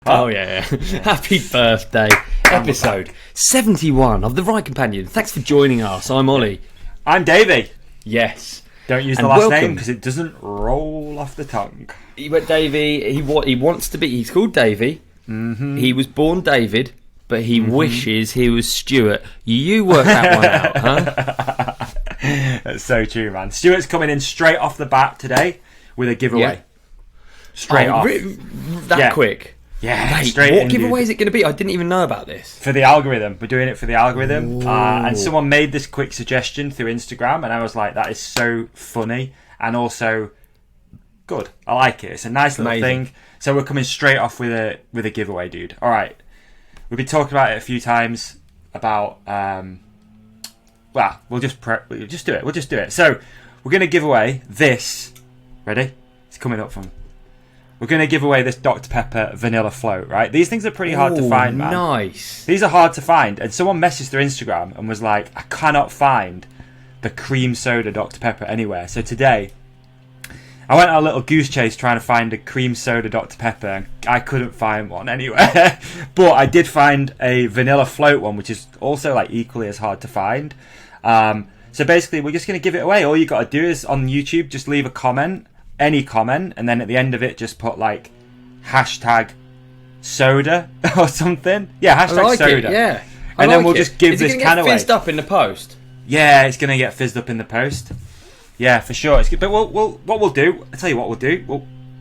Oh, yeah. Happy birthday. Episode 71 of The Right Companion. Thanks for joining us. I'm Ollie. I'm Davy. Yes. Don't use the last name because it doesn't roll off the tongue. But Davy, he wants to be... He's called Davy. Mm-hmm. He was born David, but he wishes he was Stuart. You work that one out, huh? That's so true, man. Stuart's coming in straight off the bat today with a giveaway. Yeah. Straight off. Quick? Yeah, Mate, straight what in, giveaway dude. is it going to be? I didn't even know about this. For the algorithm. We're doing it for the algorithm. And someone made this quick suggestion through Instagram, and I was like, that is so funny and also good. I like it. It's a nice little thing. So we're coming straight off with a giveaway, dude. All right. We've been talking about it a few times about... we'll just do it. We'll just do it. So we're going to give away this. Ready? It's coming up from... We're going to give away this Dr. Pepper Vanilla Float, right? These things are pretty hard to find, man. Nice. These are hard to find. And someone messaged through Instagram and was like, I cannot find the cream soda Dr. Pepper anywhere. So today, I went on a little goose chase trying to find a cream soda Dr. Pepper, and I couldn't find one anywhere. But I did find a Vanilla Float one, which is also like equally as hard to find. So basically, we're just going to give it away. All you got to do is on YouTube, just leave a comment. Any comment, and then at the end of it just put like hashtag soda or something. Yeah, hashtag soda. Yeah. And then we'll just give this can away. Fizzed up in the post. Yeah, it's gonna get fizzed up in the post. Yeah, for sure. It's good. But what we'll do, I'll tell you what we'll do.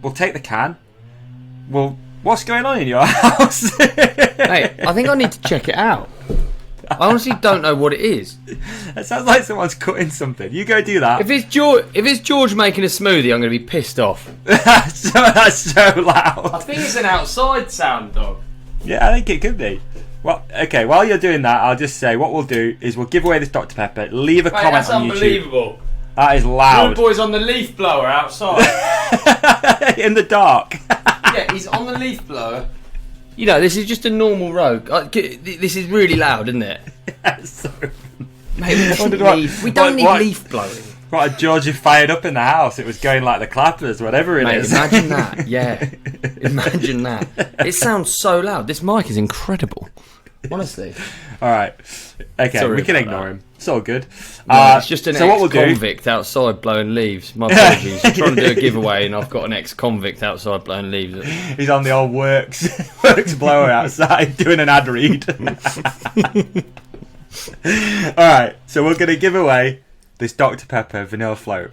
We'll take the can. What's going on in your house? Mate, I think I need to check it out. I honestly don't know what it is. It sounds like someone's cutting something. You go do that. If it's George making a smoothie, I'm going to be pissed off. That's so loud. I think it's an outside sound, dog. Yeah, I think it could be. Well, okay, while you're doing that, I'll just say what we'll do is we'll give away this Dr. Pepper. Leave a comment that's on YouTube. unbelievable. That is loud. The boy's on the leaf blower outside. In the dark. Yeah, he's on the leaf blower. You know, this is just a normal road. This is really loud, isn't it? So, mate, we don't need leaf blowing. What a Georgie fired up in the house. It was going like the clappers, whatever it is. Imagine that, yeah. Imagine that. It sounds so loud. This mic is incredible. Honestly. Alright. Okay, Sorry we can ignore him. It's all good. No, it's just an ex-convict outside blowing leaves. My apologies. I'm trying to do a giveaway and I've got an ex-convict outside blowing leaves. He's on the old works blower outside doing an ad read. Alright, so we're going to give away this Dr. Pepper Vanilla Float.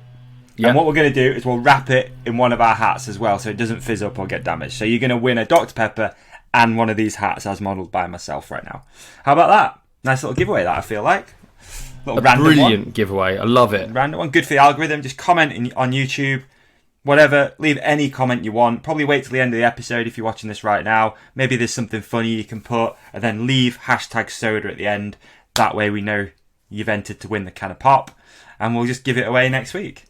Yep. And what we're going to do is we'll wrap it in one of our hats as well so it doesn't fizz up or get damaged. So you're going to win a Dr. Pepper and one of these hats as modelled by myself right now. How about that? Nice little giveaway that I feel like. Brilliant giveaway. I love it. Random one. Good for the algorithm. Just comment on YouTube. Whatever. Leave any comment you want. Probably wait till the end of the episode if you're watching this right now. Maybe there's something funny you can put. And then leave hashtag soda at the end. That way we know you've entered to win the can of pop. And we'll just give it away next week.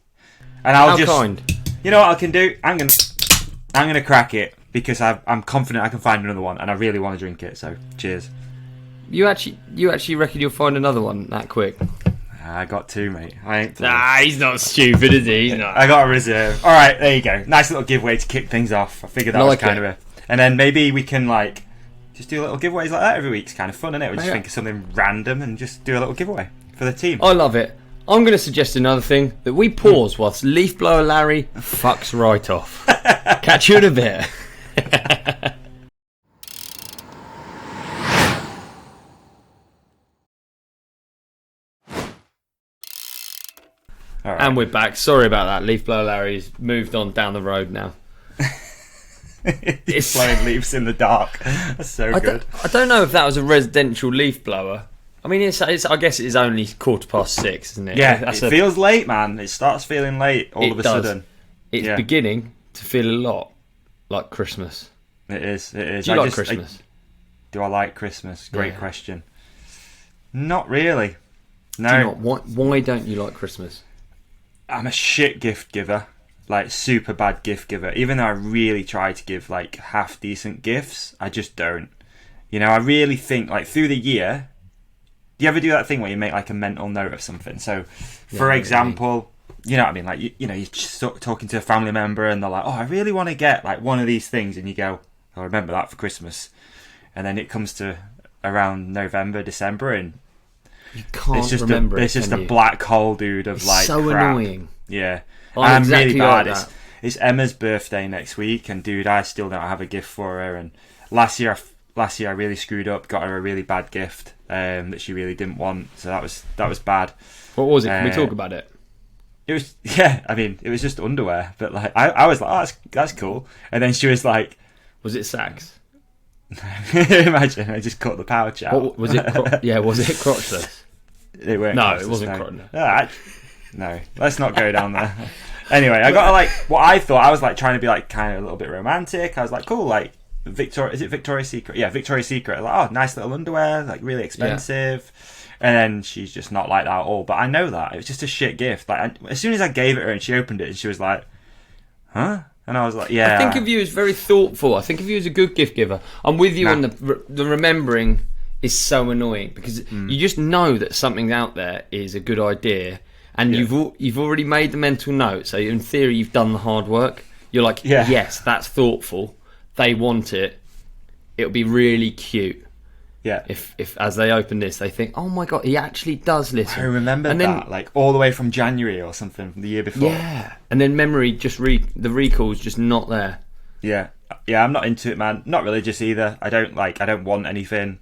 And I'll kind. You know what I can do? I'm gonna crack it. Because I'm confident I can find another one. And I really want to drink it. So cheers. You actually reckon you'll find another one that quick? I got two, mate. He's not stupid, is he? He's not. I got a reserve. All right, there you go. Nice little giveaway to kick things off. I figured that was kind of a... And then maybe we can, like, just do little giveaways like that every week. It's kind of fun, isn't it? We just think of something random and just do a little giveaway for the team. I love it. I'm going to suggest another thing, that we pause whilst Leaf Blower Larry fucks right off. Catch you in a bit. Right. And we're back. Sorry about that. Leaf Blower Larry's moved on down the road now. He's blowing leaves in the dark. That's so good. I don't know if that was a residential leaf blower. I mean, it's I guess it is only 6:15, isn't it? Yeah, it feels late, man. It starts feeling late all of a sudden. It's beginning to feel a lot like Christmas. It is. Do you like Christmas? Do I like Christmas? Great question. Not really. No. Why don't you like Christmas? I'm a shit gift giver. Like, super bad gift giver. Even though I really try to give, like, half decent gifts, I just don't. You know, I really think, like, through the year... Do you ever do that thing where you make, like, a mental note of something? So, for example... You know what I mean? Like, you're talking to a family member and they're like, oh, I really want to get, like, one of these things. And you go, I'll remember that for Christmas. And then it comes to around November, December, and you can't remember it. It's just a black hole, dude, of like so crap. Annoying. Yeah. I'm exactly really bad. like that. It's Emma's birthday next week, and dude, I still don't have a gift for her. And last year I really screwed up, got her a really bad gift that she really didn't want. So that was bad. What was it? Can we talk about it? It was, yeah, I mean, it was just underwear, but like I was like, oh, that's cool. And then she was like, was it Sax? Imagine I just cut the pouch out. What, was it? Was it crotchless? It weren't. No, it wasn't crotchless. No, let's not go down there. Anyway, I got like what I thought. I was like trying to be like kind of a little bit romantic. I was like, cool, like is it Victoria's Secret? Yeah, Victoria's Secret. Like, oh, nice little underwear, like really expensive. Yeah. And then she's just not like that at all. But I know that it was just a shit gift. Like as soon as I gave it her and she opened it, and she was like, "Huh?" And I was like, "Yeah." I think of you as very thoughtful. I think of you as a good gift giver. I'm with you on the remembering is so annoying because you just know that something out there is a good idea, and you've already made the mental note. So in theory, you've done the hard work. You're like, yes, that's thoughtful. They want it. It'll be really cute. Yeah. If as they open this, they think, oh my god, he actually does listen. I remember that, like all the way from January or something from the year before. Yeah. And then memory the recall's just not there. Yeah. Yeah, I'm not into it, man. Not religious either. I don't want anything.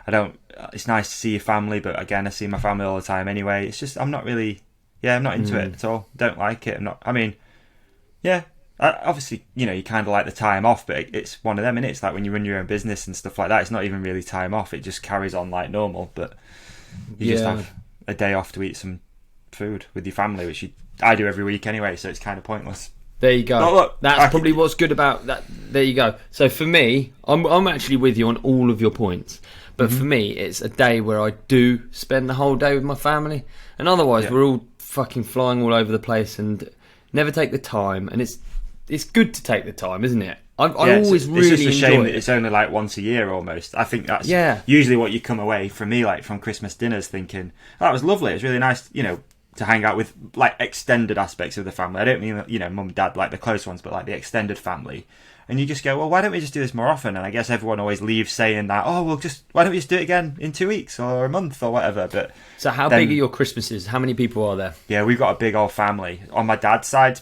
It's nice to see your family, but again, I see my family all the time anyway. It's just, I'm not into it at all. Don't like it. Obviously, you kind of like the time off, but it's one of them, innit? It's like when you run your own business and stuff like that, it's not even really time off. It just carries on like normal, but you just have a day off to eat some food with your family, which I do every week anyway, so it's kind of pointless. There you go. Oh, look, that's probably what's good about that. There you go. So for me, I'm actually with you on all of your points, but for me, it's a day where I do spend the whole day with my family, and otherwise we're all fucking flying all over the place and never take the time, and it's good to take the time, isn't it? I always really enjoy it. It's just a shame that it's only like once a year almost. I think that's usually what you come away from me, like from Christmas dinners, thinking, oh, that was lovely. It was really nice, to hang out with like extended aspects of the family. I don't mean, mum and dad, like the close ones, but like the extended family. And you just go, well, why don't we just do this more often? And I guess everyone always leaves saying that, oh, well, why don't we just do it again in 2 weeks or a month or whatever? But so how big are your Christmases? How many people are there? Yeah, we've got a big old family. On my dad's side,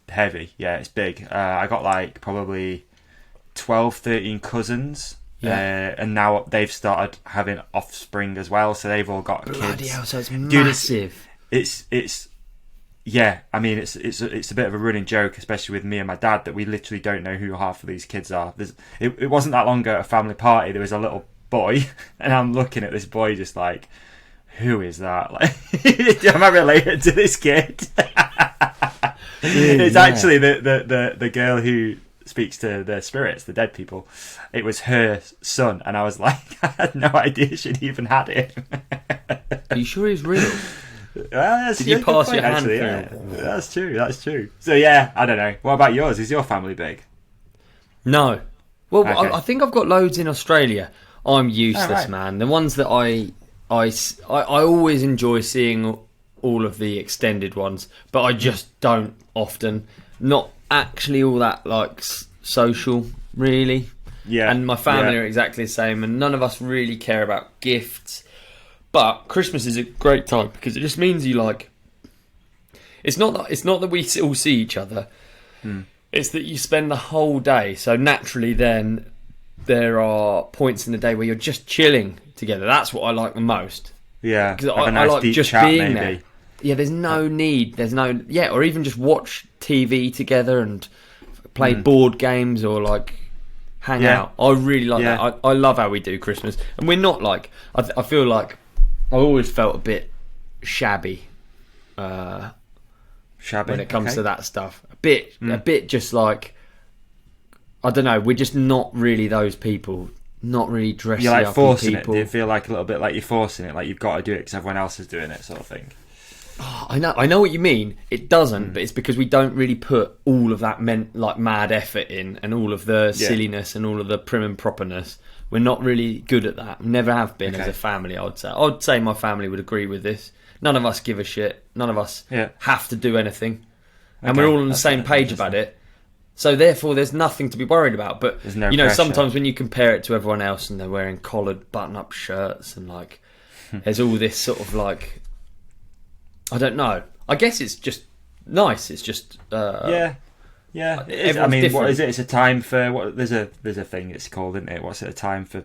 heavy. Yeah, it's big. I got like probably 12, 13 cousins. Yeah. And now they've started having offspring as well, so they've all got Bloody kids. Hell, so it's massive. It's yeah, I mean it's a bit of a running joke, especially with me and my dad, that we literally don't know who half of these kids are. It wasn't that long ago at a family party, there was a little boy, and I'm looking at this boy just like, who is that? Like, am I related to this kid? It's actually the girl who speaks to the spirits, the dead people. It was her son, and I was like, I had no idea she'd even had him. Are you sure he's real? Did you pass your hand through? Yeah. That's true. So yeah, I don't know. What about yours? Is your family big? No. Well, okay. I think I've got loads in Australia. I'm useless, man. The ones that I always enjoy seeing all of the extended ones, but I just don't often. Not actually all that like social, really. Yeah. And my family are exactly the same, and none of us really care about gifts. But Christmas is a great time because it just means you like. It's not that we all see each other. It's that you spend the whole day. So naturally, then there are points in the day where you're just chilling together. That's what I like the most. Yeah, because I like just chat, being there. Yeah, there's no need. Or even just watch TV together and play board games or like hang out. I really like that. I love how we do Christmas, and we're not like. I feel like I always felt a bit shabby. When it comes to that stuff, a bit just like, I don't know. We're just not really those people. Not really dressy. You're like up forcing people. it. Do you feel like a little bit like you're forcing it? Like you've got to do it because everyone else is doing it, sort of thing. Oh, I know what you mean. It doesn't, but it's because we don't really put all of that mad effort in, and all of the silliness and all of the prim and properness. We're not really good at that. We never have been as a family. I'd say my family would agree with this. None of us give a shit. None of us have to do anything, and we're all on the same page about it. So therefore, there's nothing to be worried about. But There's no you know, pressure. sometimes when you compare it to everyone else, and they're wearing collared button-up shirts, and like, there's all this sort of like, I don't know. I guess it's just nice. It's just Yeah. everyone's I mean, different. what is it? It's a time for what? There's a thing it's called, isn't it? What's it? A time for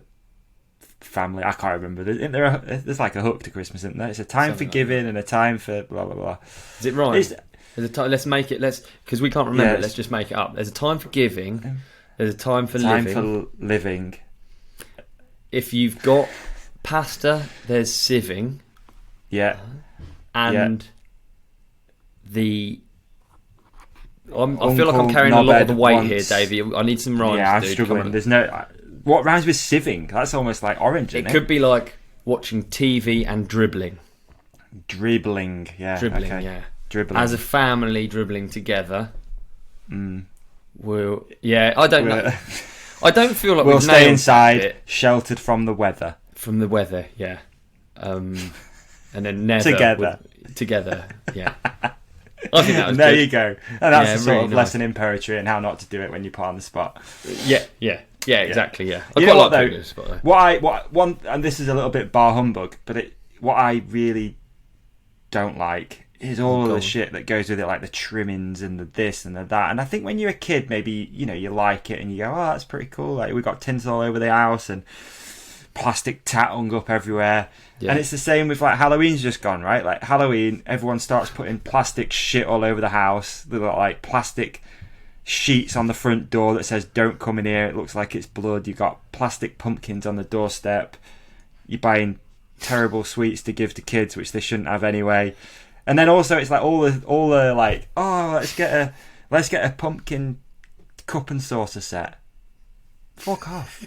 family? I can't remember. There's like a hook to Christmas, isn't there? It's a time Something for like giving and a time for blah blah blah. Is it right? It's, There's a time. Let's make it. Because we can't remember. Yes. Let's just make it up. There's a time for giving. There's a time for time living. for living. If you've got pasta, there's sieving, Yeah. and the. I feel like I'm Uncle carrying a lot of the Knobhead weight here, wants- Davey. I need some rhymes. Yeah, I'm dude. struggling. Come on. There's no. What rhymes with sieving? That's almost like orange, It isn't could be like watching TV and dribbling. Dribbling. Yeah. Dribbling, okay. yeah. Dribbling. As a family dribbling together. Mm. I don't know. I don't feel like We'll we've stay nailed that inside, bit. sheltered from the weather. From the weather, yeah. And then never Together. Together, yeah. I think that was There good. you go. And that's Yeah, the sort really of nice. lesson in poetry and how not to do it when you're put on the spot. Yeah, exactly, yeah. I You quite know like what, putting though? this spot, though. What one, and this is a little bit bar humbug, but what I really don't like is all of go the on. shit that goes with it, like the trimmings and the this and the that. And I think when you're a kid, maybe you like it and you go, "Oh, that's pretty cool." Like we got tinsel all over the house and plastic tat hung up everywhere. Yeah. And it's the same with like Halloween's just gone, right? Like Halloween, everyone starts putting plastic shit all over the house. They've got like plastic sheets on the front door that says "Don't come in here." It looks like it's blood. You've got plastic pumpkins on the doorstep. You're buying terrible sweets to give to kids, which they shouldn't have anyway. And then also it's like all the like, oh, let's get a pumpkin cup and saucer set. Fuck off.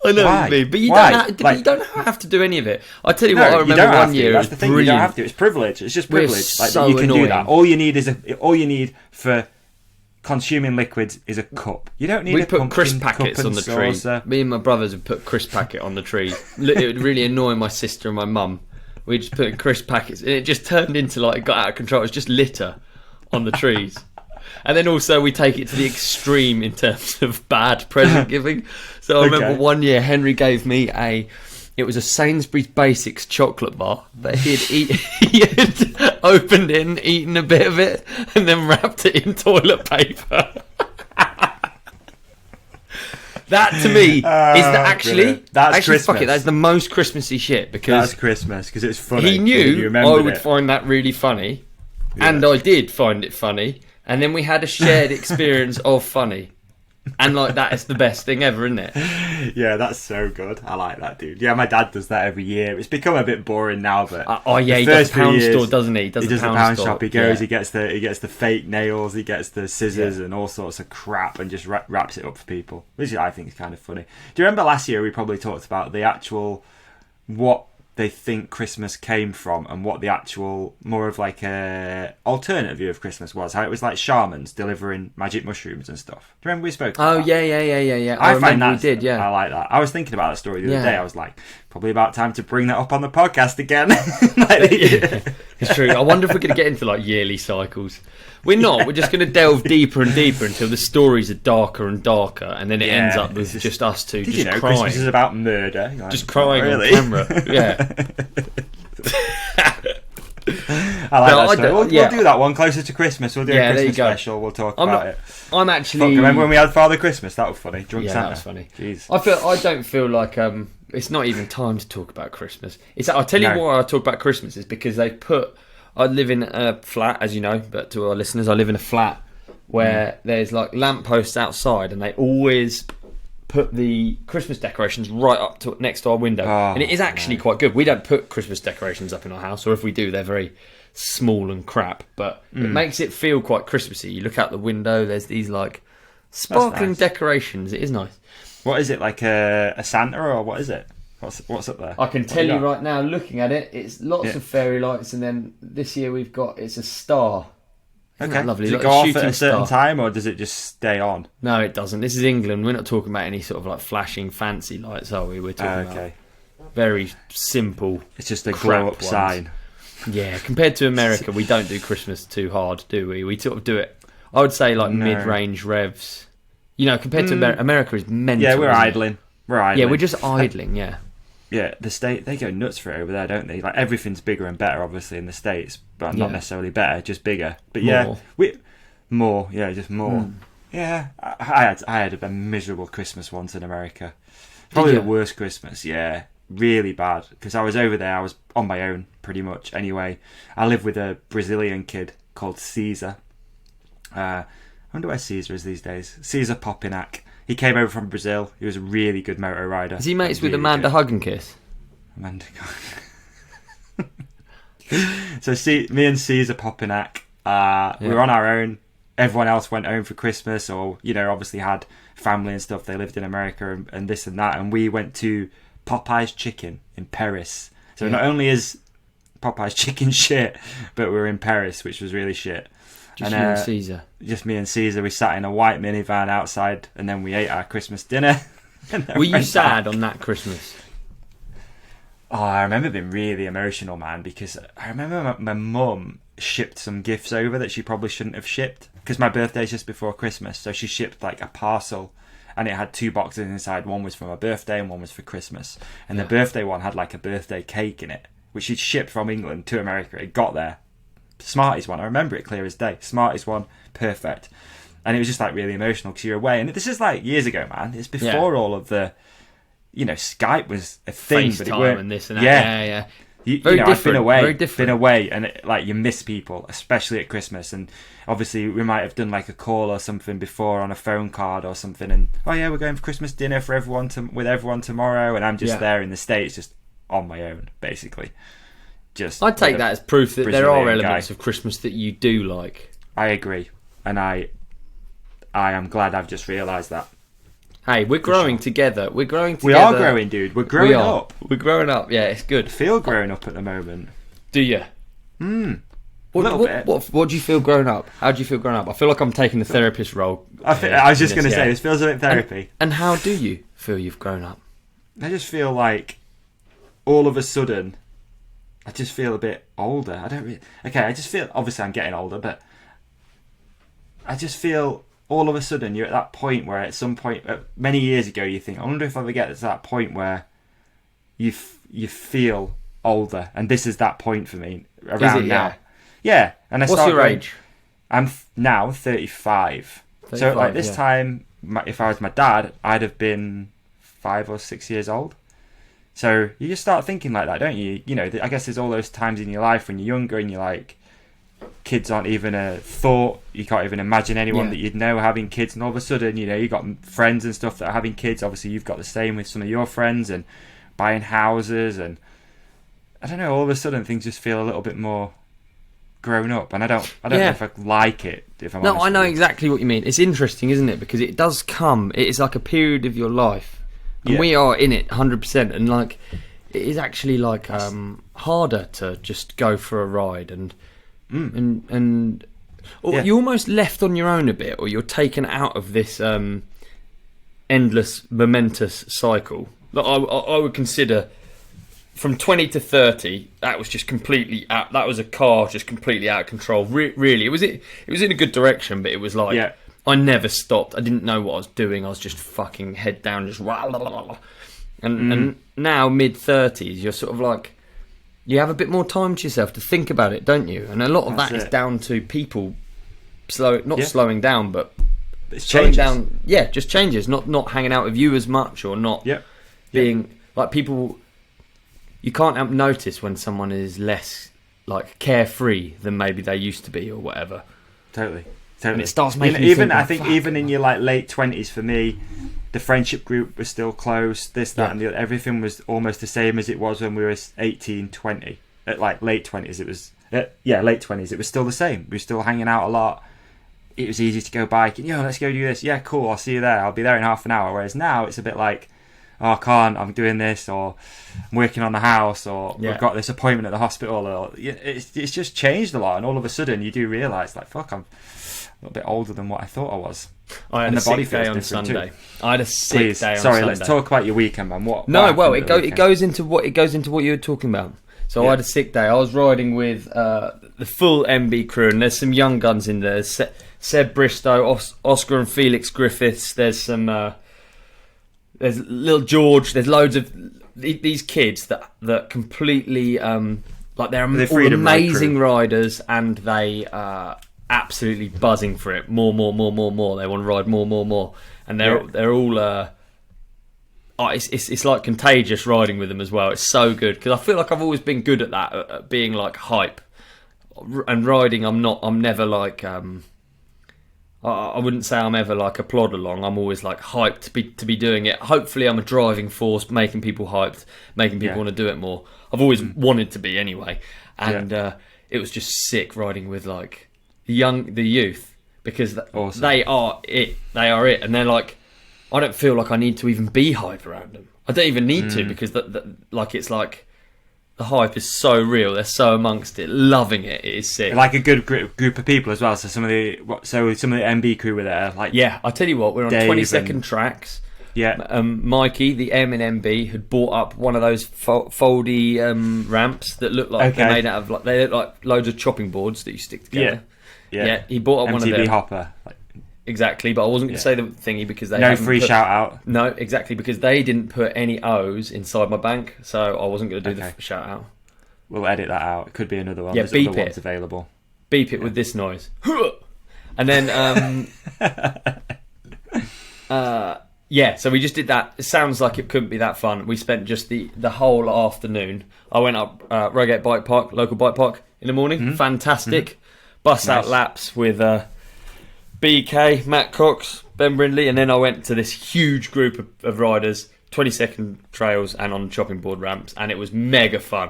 I know Why? what you mean, but Why? you don't have to do any of it. I tell you No, what, I you remember don't have one to. year. That's It the was thing. brilliant. You don't have to. It's privilege. It's just We're privilege. Like so you can do that. annoying. All you need for consuming liquids is a cup. You don't need We a put pumpkin crisp cup packets and on the saucer. tree. Me and my brothers would put crisp packet on the tree. It would really annoy my sister and my mum. We just put crisp packets, and it just turned into like it got out of control. It was just litter on the trees. And then also we take it to the extreme in terms of bad present giving. So I remember one year Henry gave me it was a Sainsbury's Basics chocolate bar that he had opened it and eaten a bit of it and then wrapped it in toilet paper. That to me is Brilliant. That's actually fuck Christmas. it. That's the most Christmassy shit because That's Christmas because it's funny. he You knew I remembered would it. find that really funny, and I did find it funny. And then we had a shared experience of funny, and like that is the best thing ever, isn't it? Yeah, that's so good. I like that, dude. Yeah, my dad does that every year. It's become a bit boring now, but Oh yeah, he the does first the pound few years, store, doesn't he? He does the pound pound store. shop. He goes. Yeah. He gets the fake nails. He gets the scissors and all sorts of crap, and just wraps it up for people, which I think is kind of funny. Do you remember last year we probably talked about the actual what they think Christmas came from and what the actual more of like a alternate view of Christmas was? How it was like shamans delivering magic mushrooms and stuff. Do you remember we spoke about that? Yeah. I find remember that we did. Yeah. I like that. I was thinking about that story the Yeah. other day. I was like, probably about time to bring that up on the podcast again. It's true. I wonder if we're going to get into like yearly cycles. We're not. We're just going to delve deeper and deeper until the stories are darker and darker, and then it ends up with just us two Did just you know crying. Christmas is about murder? You're like, Just crying really? on camera. Yeah. I like No, that story. We'll do that one closer to Christmas. We'll do a there you Christmas go. special. We'll talk about it. I'm Fuck, actually. remember when we had Father Christmas? That was funny. Drunk Yeah, Santa. that was funny. Jeez. I don't feel like it's not even time to talk about Christmas. I'll tell you No. why I talk about Christmas is because I live in a flat, as you know, but to our listeners, I live in a flat where there's like lampposts outside, and they always put the Christmas decorations right up to next to our window, and it is actually quite good. We don't put Christmas decorations up in our house, or if we do, they're very small and crap, but it makes it feel quite Christmassy. You look out the window, there's these like sparkling nice. decorations. It is nice. What is it, like a Santa, or what is it? What's up there? I can What tell you got? right now, looking at it, it's lots of fairy lights, and then this year it's a star. Isn't that lovely? Does it Like go a off at shooting a certain star. time, or does it just stay on? No, it doesn't. This is England. We're not talking about any sort of like flashing fancy lights, are we? We're talking about very simple. It's just a crap glow-up ones. sign. Yeah, compared to America, we don't do Christmas too hard, do we? We sort of do it. I would say like No. mid-range revs. You know, compared to America is mental. Yeah, we're isn't it? idling. We're idling. Yeah, we're just idling. Yeah. Yeah, the state, they go nuts for it over there, don't they? Like, everything's bigger and better, obviously, in the States, but not necessarily better, just bigger. But yeah, more, just more. Yeah, I had a miserable Christmas once in America. Probably the worst Christmas, yeah. Really bad, because I was over there, I was on my own, pretty much, anyway. I live with a Brazilian kid called Caesar. I wonder where Caesar is these days. Caesar Popinac. He came over from Brazil. He was a really good motor rider. Is he mates with Amanda Hug and Kiss? Amanda. So me and Caesar Popinac, we were on our own. Everyone else went home for Christmas, or obviously had family and stuff. They lived in America and this and that, and we went to Popeye's Chicken in Paris. So not only is Popeye's Chicken shit, but we were in Paris, which was really shit. Just you and Caesar. Just me and Caesar. We sat in a white minivan outside, and then we ate our Christmas dinner. Were you sad on that Christmas? Oh, I remember being really emotional, man, because I remember my mum shipped some gifts over that she probably shouldn't have shipped, because my birthday's just before Christmas, so she shipped like a parcel, and it had 2 boxes inside. One was for my birthday and one was for Christmas, and the birthday one had like a birthday cake in it, which she'd shipped from England to America. It got there. Smarties one, I remember it clear as day. Smarties one, perfect. And it was just like really emotional because you're away, and this is like years ago, man. It's before all of the, Skype was a thing, FaceTime but it weren't. And this and that. Yeah. Very different. I've been away, very different. Been away, and you miss people, especially at Christmas. And obviously, we might have done like a call or something before on a phone card or something. And we're going for Christmas dinner for everyone with everyone tomorrow, and I'm just there in the States, just on my own, basically. I'd take that as proof that there are elements of Christmas that you do like. I agree, and I am glad I've just realised that. Hey, we're growing together. We're growing together. We are growing, dude. We're growing up. We're growing up. Yeah, it's good. I feel growing up at the moment. Do you? A little bit. What do you feel growing up? How do you feel growing up? I feel like I'm taking the therapist role. I was just going to say, this feels a bit therapy. And how do you feel you've grown up? I just feel like all of a sudden, I just feel a bit older. I just feel, obviously I'm getting older, but I just feel all of a sudden you're at that point where at some point, many years ago, you think, I wonder if I ever get to that point where you feel older. And this is that point for me around now. Yeah. And what's your age? I'm now 35. So like this time, if I was my dad, I'd have been 5 or 6 years old. So you just start thinking like that, don't you? I guess there's all those times in your life when you're younger and you're like, kids aren't even a thought. You can't even imagine anyone that you'd know having kids. And all of a sudden, you got friends and stuff that are having kids. Obviously, you've got the same with some of your friends and buying houses. And I don't know, all of a sudden things just feel a little bit more grown up. And I don't know if I like it, if I'm honest. No, I know exactly what you mean. It's interesting, isn't it? Because it does come. It is like a period of your life. And we are in it 100%, and like it is actually like harder to just go for a ride you're almost left on your own a bit, or you're taken out of this endless momentous cycle. That I would consider from 20 to 30. That was just completely out. That was a car just completely out of control. Really, it was in a good direction, but it was like. Yeah. I never stopped. I didn't know what I was doing. I was just fucking head down, just and now mid-30s, you're sort of like you have a bit more time to yourself to think about it, don't you? And a lot of that is down to people slowing down, but it's slowing down. Yeah, just changes. Not hanging out with you as much, or not being like people. You can't notice when someone is less like carefree than maybe they used to be, or whatever. Totally. And it starts making you think, I think even in your like late 20s, for me, the friendship group was still close. This, that, and the other. Everything was almost the same as it was when we were 18, 20. At like late 20s, it was late 20s. It was still the same. We were still hanging out a lot. It was easy to go biking. Let's go do this. Yeah, cool. I'll see you there. I'll be there in half an hour. Whereas now it's a bit like, I can't. I'm doing this, or I'm working on the house, or we've got this appointment at the hospital. Or it's just changed a lot. And all of a sudden, you do realise, like, fuck, I'm a little bit older than what I thought I was. I had a sick day on Sunday. I had a sick day on Sunday. Sorry, let's talk about your weekend, man. What it goes into what you were talking about. So I had a sick day. I was riding with the full MB crew, and there's some young guns in there. There's Seb Bristow, Oscar and Felix Griffiths. There's some, there's Little George. There's loads of these kids that completely like they're all amazing riders, and they are absolutely buzzing for it. More. They want to ride more, and they're all. It's like contagious riding with them as well. It's so good because I feel like I've always been good at that, at being like hype and riding. I'm never like I wouldn't say I'm ever like a plod along. I'm always like hyped to be doing it. Hopefully, I'm a driving force, making people hyped, making people want to do it more. I've always wanted to be anyway, and it was just sick riding with like the youth because awesome. They are it, and they're like. I don't feel like I need to even be hype around them. I don't even need to because it's like the hype is so real. They're so amongst it, loving it. It is sick. Like a good group of people as well. So some of the MB crew were there. Like I tell you what, we're on Dave 22nd tracks. Yeah. Mikey, the M in MB, had bought up one of those foldy ramps that look like they're made out of they look like loads of chopping boards that you stick together. Yeah. He bought up one of them. MTB hopper. Exactly, but I wasn't going to say the thingy because they no free shout out. No, exactly, because they didn't put any O's inside my bank, so I wasn't going to do the shout out. We'll edit that out. It could be another one. Yeah, There's beep other it. ones available. Beep it with this noise, and then so we just did that. It sounds like it couldn't be that fun. We spent just the whole afternoon. I went up Reigate Bike Park, local bike park, in the morning. Fantastic. Bust out laps with. BK, Matt Cox, Ben Brindley, and then I went to this huge group of riders, 22nd trails and on chopping board ramps, and it was mega fun.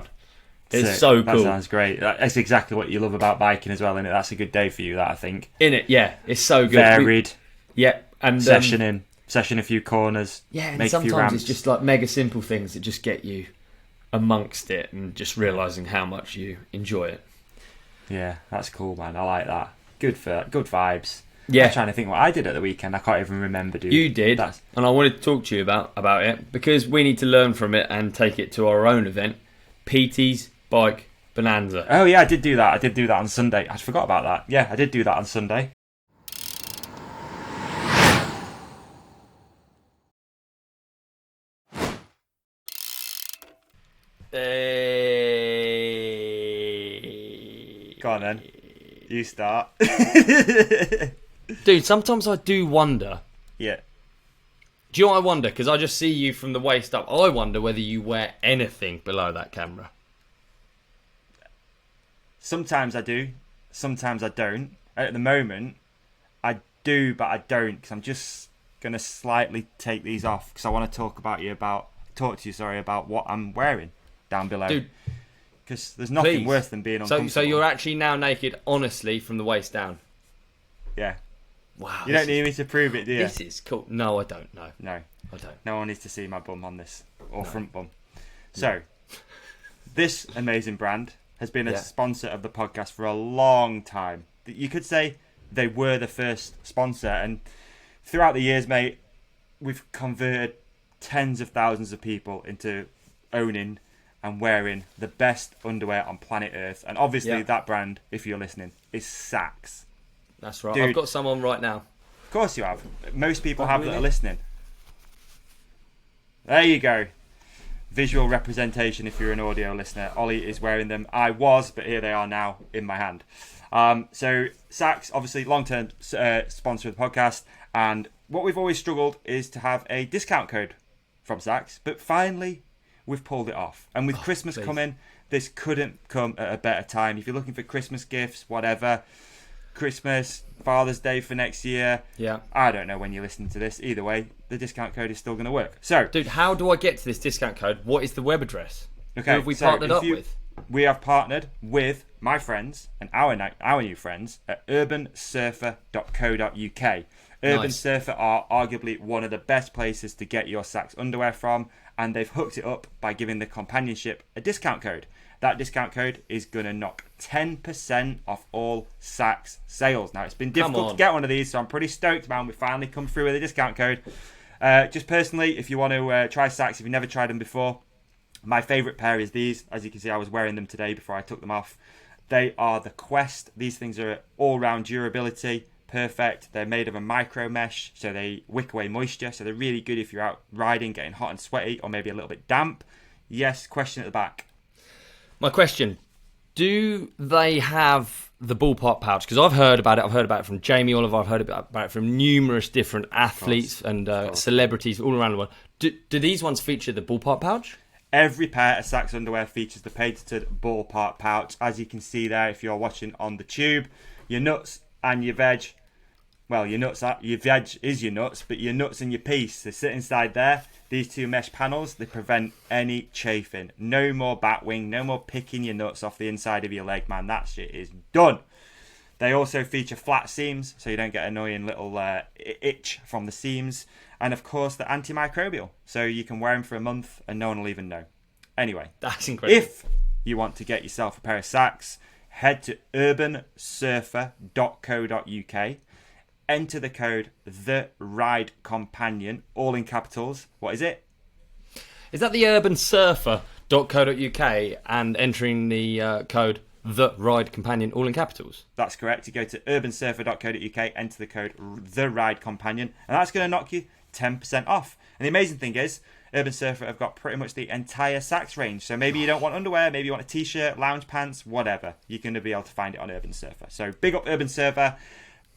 It's so cool. That sounds great. That's exactly what you love about biking as well, isn't it? That's a good day for you, that I think. In it, yeah. It's so good. Varied. And session a few corners. Yeah, and make a few ramps. It's just like mega simple things that just get you amongst it and just realising how much you enjoy it. Yeah, that's cool, man. I like that. Good vibes. Yeah. I'm trying to think what I did at the weekend. I can't even remember, dude. You did, and I wanted to talk to you about it because we need to learn from it and take it to our own event, Petey's Bike Bonanza. Oh yeah, I did do that. On Sunday. I forgot about that. Yeah, I did do that on Sunday. Go on then. You start. Dude, sometimes I do wonder. Yeah. Do you know what I wonder? Because I just see you from the waist up. I wonder whether you wear anything below that camera. Sometimes I do. Sometimes I don't. At the moment, I do, but I don't. Because I'm just going to slightly take these off. Because I want to talk to you about what I'm wearing down below. Dude. Because there's nothing worse than being uncomfortable. So you're actually now naked, honestly, from the waist down? Yeah. Wow. You don't need me to prove it, do you? This is cool. No, I don't know. No. I don't. No one needs to see my bum on this. Or front bum. So, this amazing brand has been a sponsor of the podcast for a long time. You could say they were the first sponsor. And throughout the years, mate, we've converted tens of thousands of people into owning and wearing the best underwear on planet Earth. And obviously that brand, if you're listening, is Sax. That's right. Dude, I've got some on right now. Of course you have. Most people have that are listening. There you go. Visual representation if you're an audio listener. Ollie is wearing them. I was, but here they are now in my hand. So Sax, obviously long-term sponsor of the podcast. And what we've always struggled is to have a discount code from Sax. But finally, we've pulled it off. And with Christmas coming, this couldn't come at a better time. If you're looking for Christmas gifts, whatever, Christmas, Father's Day for next year. Yeah. I don't know when you're listening to this. Either way, the discount code is still going to work. So, dude, how do I get to this discount code? What is the web address? Okay, who have we partnered up with? We have partnered with my friends and our new friends at urbansurfer.co.uk. Urban Surfer are arguably one of the best places to get your Sax underwear from, and they've hooked it up by giving the companionship a discount code. That discount code is going to knock 10% off all Sax sales. Now, it's been difficult to get one of these, so I'm pretty stoked, man. We finally come through with a discount code. Just personally, if you want to try Sax, if you've never tried them before, My favourite pair is these. As you can see, I was wearing them today before I took them off. They are the Quest. These things are all-round durability. Perfect. They're made of a micro mesh, so they wick away moisture. So they're really good if you're out riding, getting hot and sweaty, or maybe a little bit damp. Yes, question at the back. My question, do they have the ballpark pouch? Because I've heard about it. I've heard about it from Jamie Oliver. I've heard about it from numerous different athletes and celebrities all around the world. Do these ones feature the ballpark pouch? Every pair of Sax underwear features the patented ballpark pouch. As you can see there, if you're watching on the tube, your nuts and your veg. Well, your veg is your nuts, but your nuts and your piece, they sit inside there. These two mesh panels, they prevent any chafing. No more bat wing, no more picking your nuts off the inside of your leg, man. That shit is done. They also feature flat seams, so you don't get annoying little itch from the seams. And of course, they're antimicrobial, so you can wear them for a month and no one will even know. Anyway, that's incredible. If you want to get yourself a pair of Sax, head to urbansurfer.co.uk. Enter the code THERIDECOMPANION, all in capitals. What is it? Is that the urbansurfer.co.uk and entering the code THERIDECOMPANION, all in capitals? That's correct. You go to urbansurfer.co.uk, enter the code THERIDECOMPANION, and that's going to knock you 10% off. And the amazing thing is, Urban Surfer have got pretty much the entire Sax range. So maybe you don't want underwear, maybe you want a t-shirt, lounge pants, whatever. You're going to be able to find it on Urban Surfer. So big up Urban Surfer.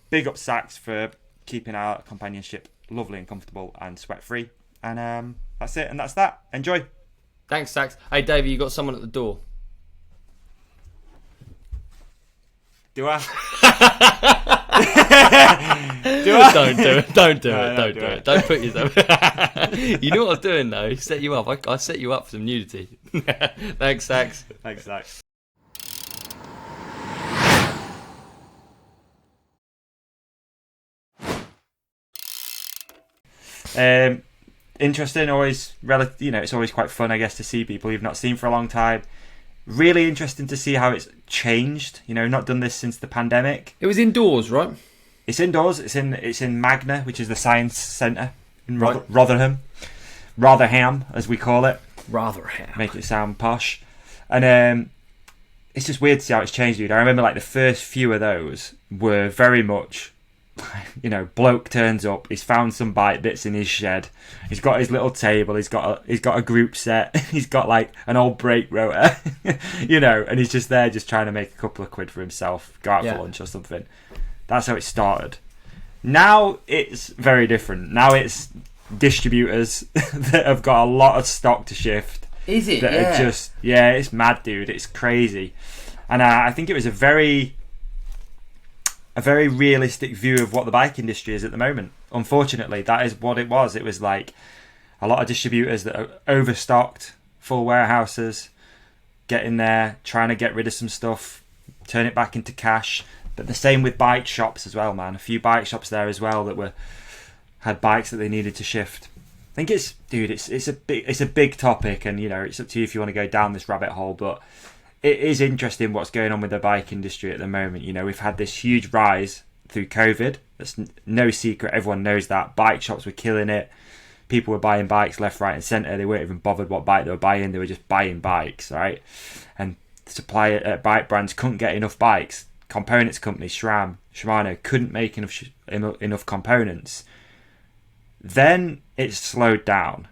Big up Sax for keeping our companionship lovely and comfortable and sweat-free. And that's it, and that's that. Enjoy. Thanks, Sax. Hey, Davey, you got someone at the door. Do I? Do I? Don't do it. Don't do it. Don't do it. Don't put yourself... You know what I was doing, though? Set you up. I set you up for some nudity. Thanks, Sax. Thanks, Sax. Interesting, always it's always quite fun, I guess, to see people you've not seen for a long time. Really interesting to see how it's changed. Not done this since the pandemic. It was indoors, right? It's indoors. It's in Magna, which is the science centre in Rotherham, as we call it. Rotherham. Make it sound posh. And it's just weird to see how it's changed, dude. I remember the first few of those were very much, bloke turns up, he's found some bike bits in his shed, he's got his little table, he's got a group set, he's got an old brake rotor, and he's just there just trying to make a couple of quid for himself, go out for lunch or something. That's how it started. Now it's very different. Now it's distributors that have got a lot of stock to shift. Is it? That are just, it's mad, dude. It's crazy. And I think it was a very realistic view of what the bike industry is at the moment. Unfortunately, that is what it was. It was like a lot of distributors that are overstocked, full warehouses, getting there, trying to get rid of some stuff, turn it back into cash. But the same with bike shops as well, man. A few bike shops there as well that had bikes that they needed to shift. I think it's a big topic, and it's up to you if you want to go down this rabbit hole, but it is interesting what's going on with the bike industry at the moment. We've had this huge rise through COVID. That's no secret. Everyone knows that. Bike shops were killing it. People were buying bikes left, right and centre. They weren't even bothered what bike they were buying. They were just buying bikes, right? And bike brands couldn't get enough bikes. Components companies, Shimano, couldn't make enough components. Then it slowed down.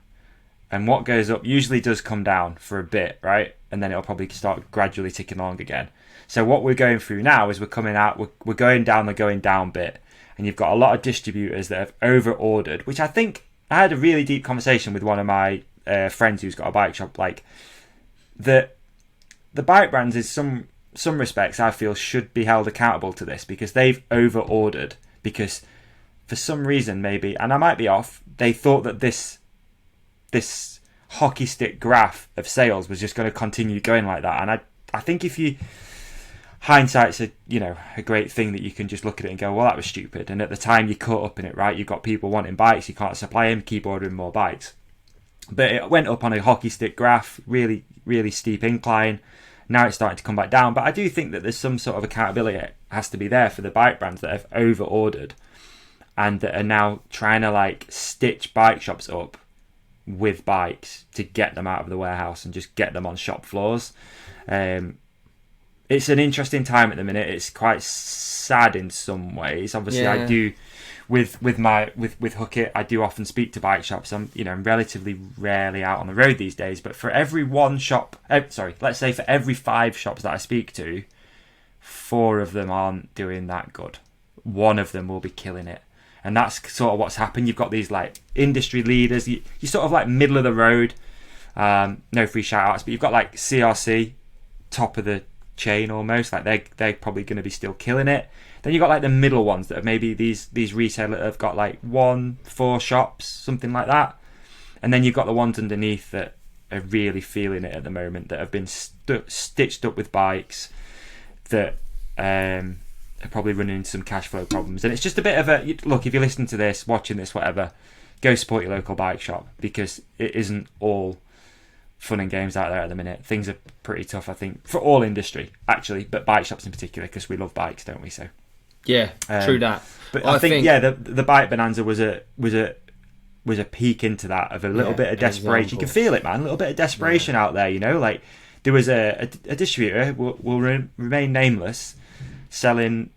And what goes up usually does come down for a bit, right? And then it'll probably start gradually ticking along again. So what we're going through now is we're going down the going down bit. And you've got a lot of distributors that have over-ordered, which I think I had a really deep conversation with one of my friends who's got a bike shop. The bike brands, in some respects, I feel should be held accountable to this because they've over-ordered. Because for some reason, maybe, and I might be off, they thought that this hockey stick graph of sales was just going to continue going like that. And I think hindsight's a great thing that you can just look at it and go, well, that was stupid. And at the time you caught up in it, right? You've got people wanting bikes, you can't supply them, keep ordering more bikes. But it went up on a hockey stick graph, really, really steep incline. Now it's starting to come back down. But I do think that there's some sort of accountability that has to be there for the bike brands that have over-ordered and that are now trying to stitch bike shops up with bikes to get them out of the warehouse and just get them on shop floors. It's an interesting time at the minute. It's quite sad in some ways. Obviously, I do with Hook It, I do often speak to bike shops. I'm relatively rarely out on the road these days. But for every one shop, let's say for every 5 shops that I speak to, 4 of them aren't doing that good. One of them will be killing it. And that's sort of what's happened. You've got these like industry leaders. You're sort of like middle of the road. No free shout outs, but you've got like CRC, top of the chain almost. Like they're probably going to be still killing it. Then you've got like the middle ones that have maybe these retailers have got like 1-4 shops, something like that. And then you've got the ones underneath that are really feeling it at the moment, that have been stitched up with bikes that are probably running into some cash flow problems. And it's just a bit of a look, if you're listening to this, watching this, whatever, go support your local bike shop, because it isn't all fun and games out there at the minute. Things are pretty tough, I think, for all industry actually, but bike shops in particular, because we love bikes, don't we? So yeah, true that. But I think the bike bonanza was a peak into that, of a little bit of desperation. You can feel it, man. A little bit of desperation out there, like there was a distributor, will remain nameless, selling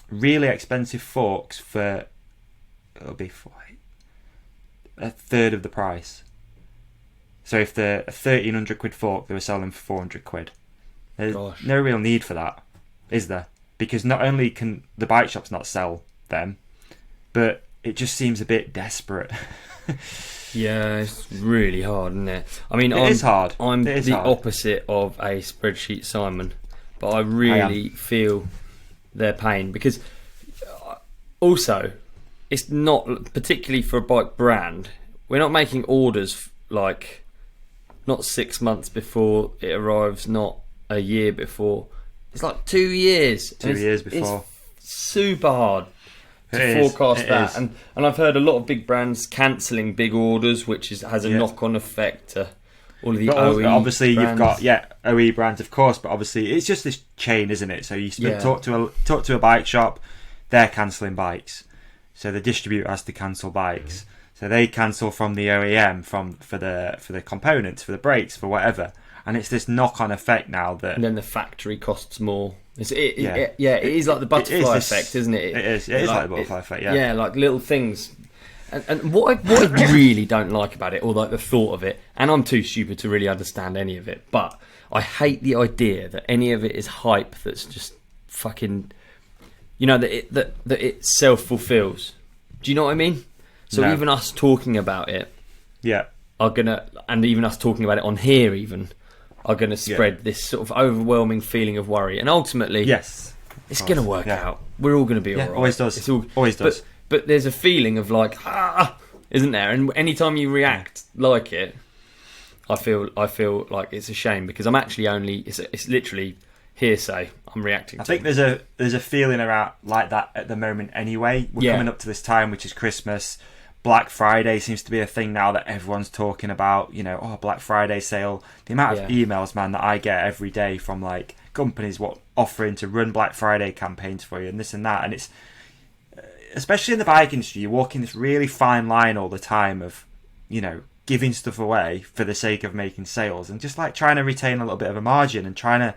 really expensive forks for, it'll be for a third of the price. So if they're a 1,300 quid fork, they were selling for 400 quid. There's no real need for that, is there? Because not only can the bike shops not sell them, but it just seems a bit desperate. Yeah, it's really hard, isn't it? I mean, it is hard. I'm the opposite of a spreadsheet Simon, but I really feel their pain, because also it's not particularly for a bike brand. We're not making orders like not 6 months before it arrives, not a year before. It's like 2 years. 2 years before. It's super hard to forecast that. And I've heard a lot of big brands cancelling big orders, which has a knock-on effect to all of the OE obviously brands. You've got OE brands, of course, but obviously it's just this chain, isn't it? So you talk to a bike shop, they're cancelling bikes, so the distributor has to cancel bikes, so they cancel from the OEM for the components, for the brakes, for whatever, and it's this knock-on effect now that. And then the factory costs more. It is like the butterfly effect, isn't it? It is like the butterfly effect. Yeah, like little things. And what I really don't like about it, or like the thought of it, and I'm too stupid to really understand any of it, but I hate the idea that any of it is hype that's just fucking, that it self-fulfills. Do you know what I mean? So even us talking about it, and even us talking about it on here even, are going to spread this sort of overwhelming feeling of worry. And ultimately, it's going to work out. We're all going to be all right. Always does. Always does. But there's a feeling of like, isn't there? And anytime you react like it, I feel like it's a shame, because I'm actually it's literally hearsay I'm reacting to. I think there's a feeling around like that at the moment anyway. We're coming up to this time, which is Christmas. Black Friday seems to be a thing now that everyone's talking about. Black Friday sale. The amount of emails, man, that I get every day from like companies offering to run Black Friday campaigns for you and this and that. And it's, especially in the bike industry, you're walking this really fine line all the time of, giving stuff away for the sake of making sales, and just like trying to retain a little bit of a margin and trying to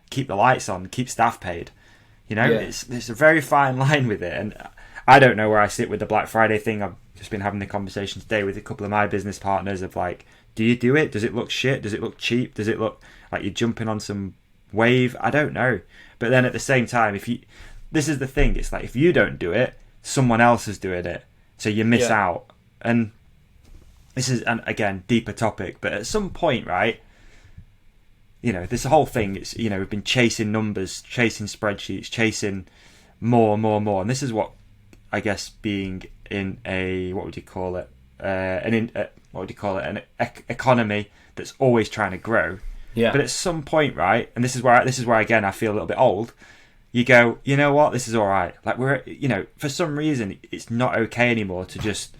keep the lights on, keep staff paid. There's a very fine line with it. And I don't know where I sit with the Black Friday thing. I've just been having the conversation today with a couple of my business partners of like, do you do it? Does it look shit? Does it look cheap? Does it look like you're jumping on some wave? I don't know. But then at the same time, this is the thing, it's like if you don't do it, someone else is doing it, so you miss out. And this is, and again, deeper topic, but at some point, right, this whole thing, it's, we've been chasing numbers, chasing spreadsheets, chasing more, and this is what I guess being in a, what would you call it, an economy that's always trying to grow. But at some point, right, and this is where again I feel a little bit old, you go, you know what, this is all right. Like we're, for some reason it's not okay anymore to just.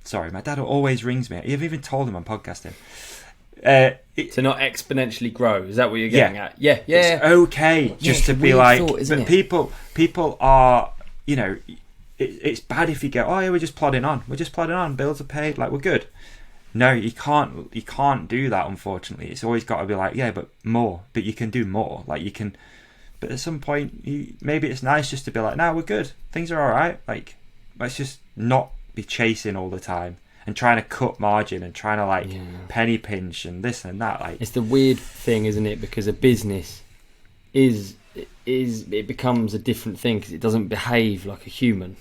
Sorry, my dad always rings me. You've even told him I'm podcasting. To not exponentially grow. Is that what you're getting at? Yeah. It's okay just to be like. But people are, it's bad if you go, oh yeah, we're just plodding on. Bills are paid. Like we're good. No, you can't do that, unfortunately. It's always got to be like, yeah, but more. But you can do more. Like, you can... But at some point, maybe it's nice just to be like, no, we're good. Things are all right. Like, let's just not be chasing all the time and trying to cut margin and trying to, like, penny pinch and this and that. Like, it's the weird thing, isn't it? Because a business it becomes a different thing because it doesn't behave like a human,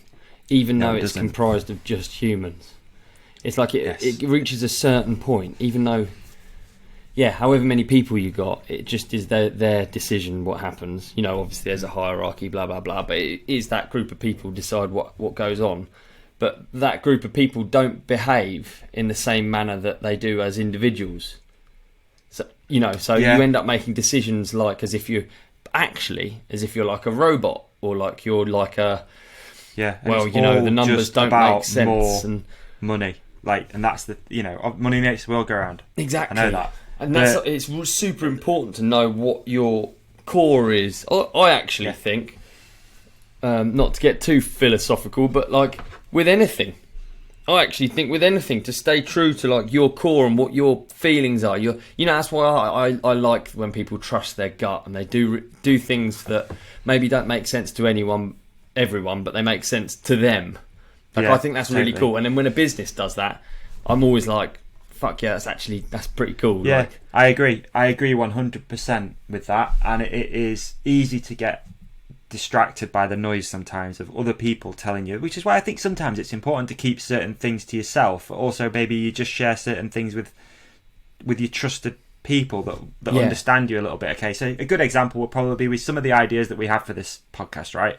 even though it's comprised of just humans. It's like it reaches a certain point, even though, however many people you got, it just is their decision what happens. You know, obviously there's a hierarchy, blah, blah, blah, but it is that group of people decide what goes on. But that group of people don't behave in the same manner that they do as individuals. So, you know, you end up making decisions like as if you're like a robot, or like you're like a... Yeah. Well, you know, the numbers don't make sense. And money. Like, and that's the, you know, money makes the world go round. Exactly. I know that. And it's super important to know what your core is. I actually think, not to get too philosophical, but like with anything, I actually think with anything to stay true to like your core and what your feelings are. You know, that's why I like when people trust their gut and they do things that maybe don't make sense to everyone, but they make sense to them. Like, I think that's really cool. And then when a business does that, I'm always like, fuck yeah, that's pretty cool. Yeah, like, I agree 100% with that. And it is easy to get distracted by the noise sometimes of other people telling you, which is why I think sometimes it's important to keep certain things to yourself. Also, maybe you just share certain things with your trusted people that understand you a little bit. Okay, so a good example would probably be with some of the ideas that we have for this podcast, right?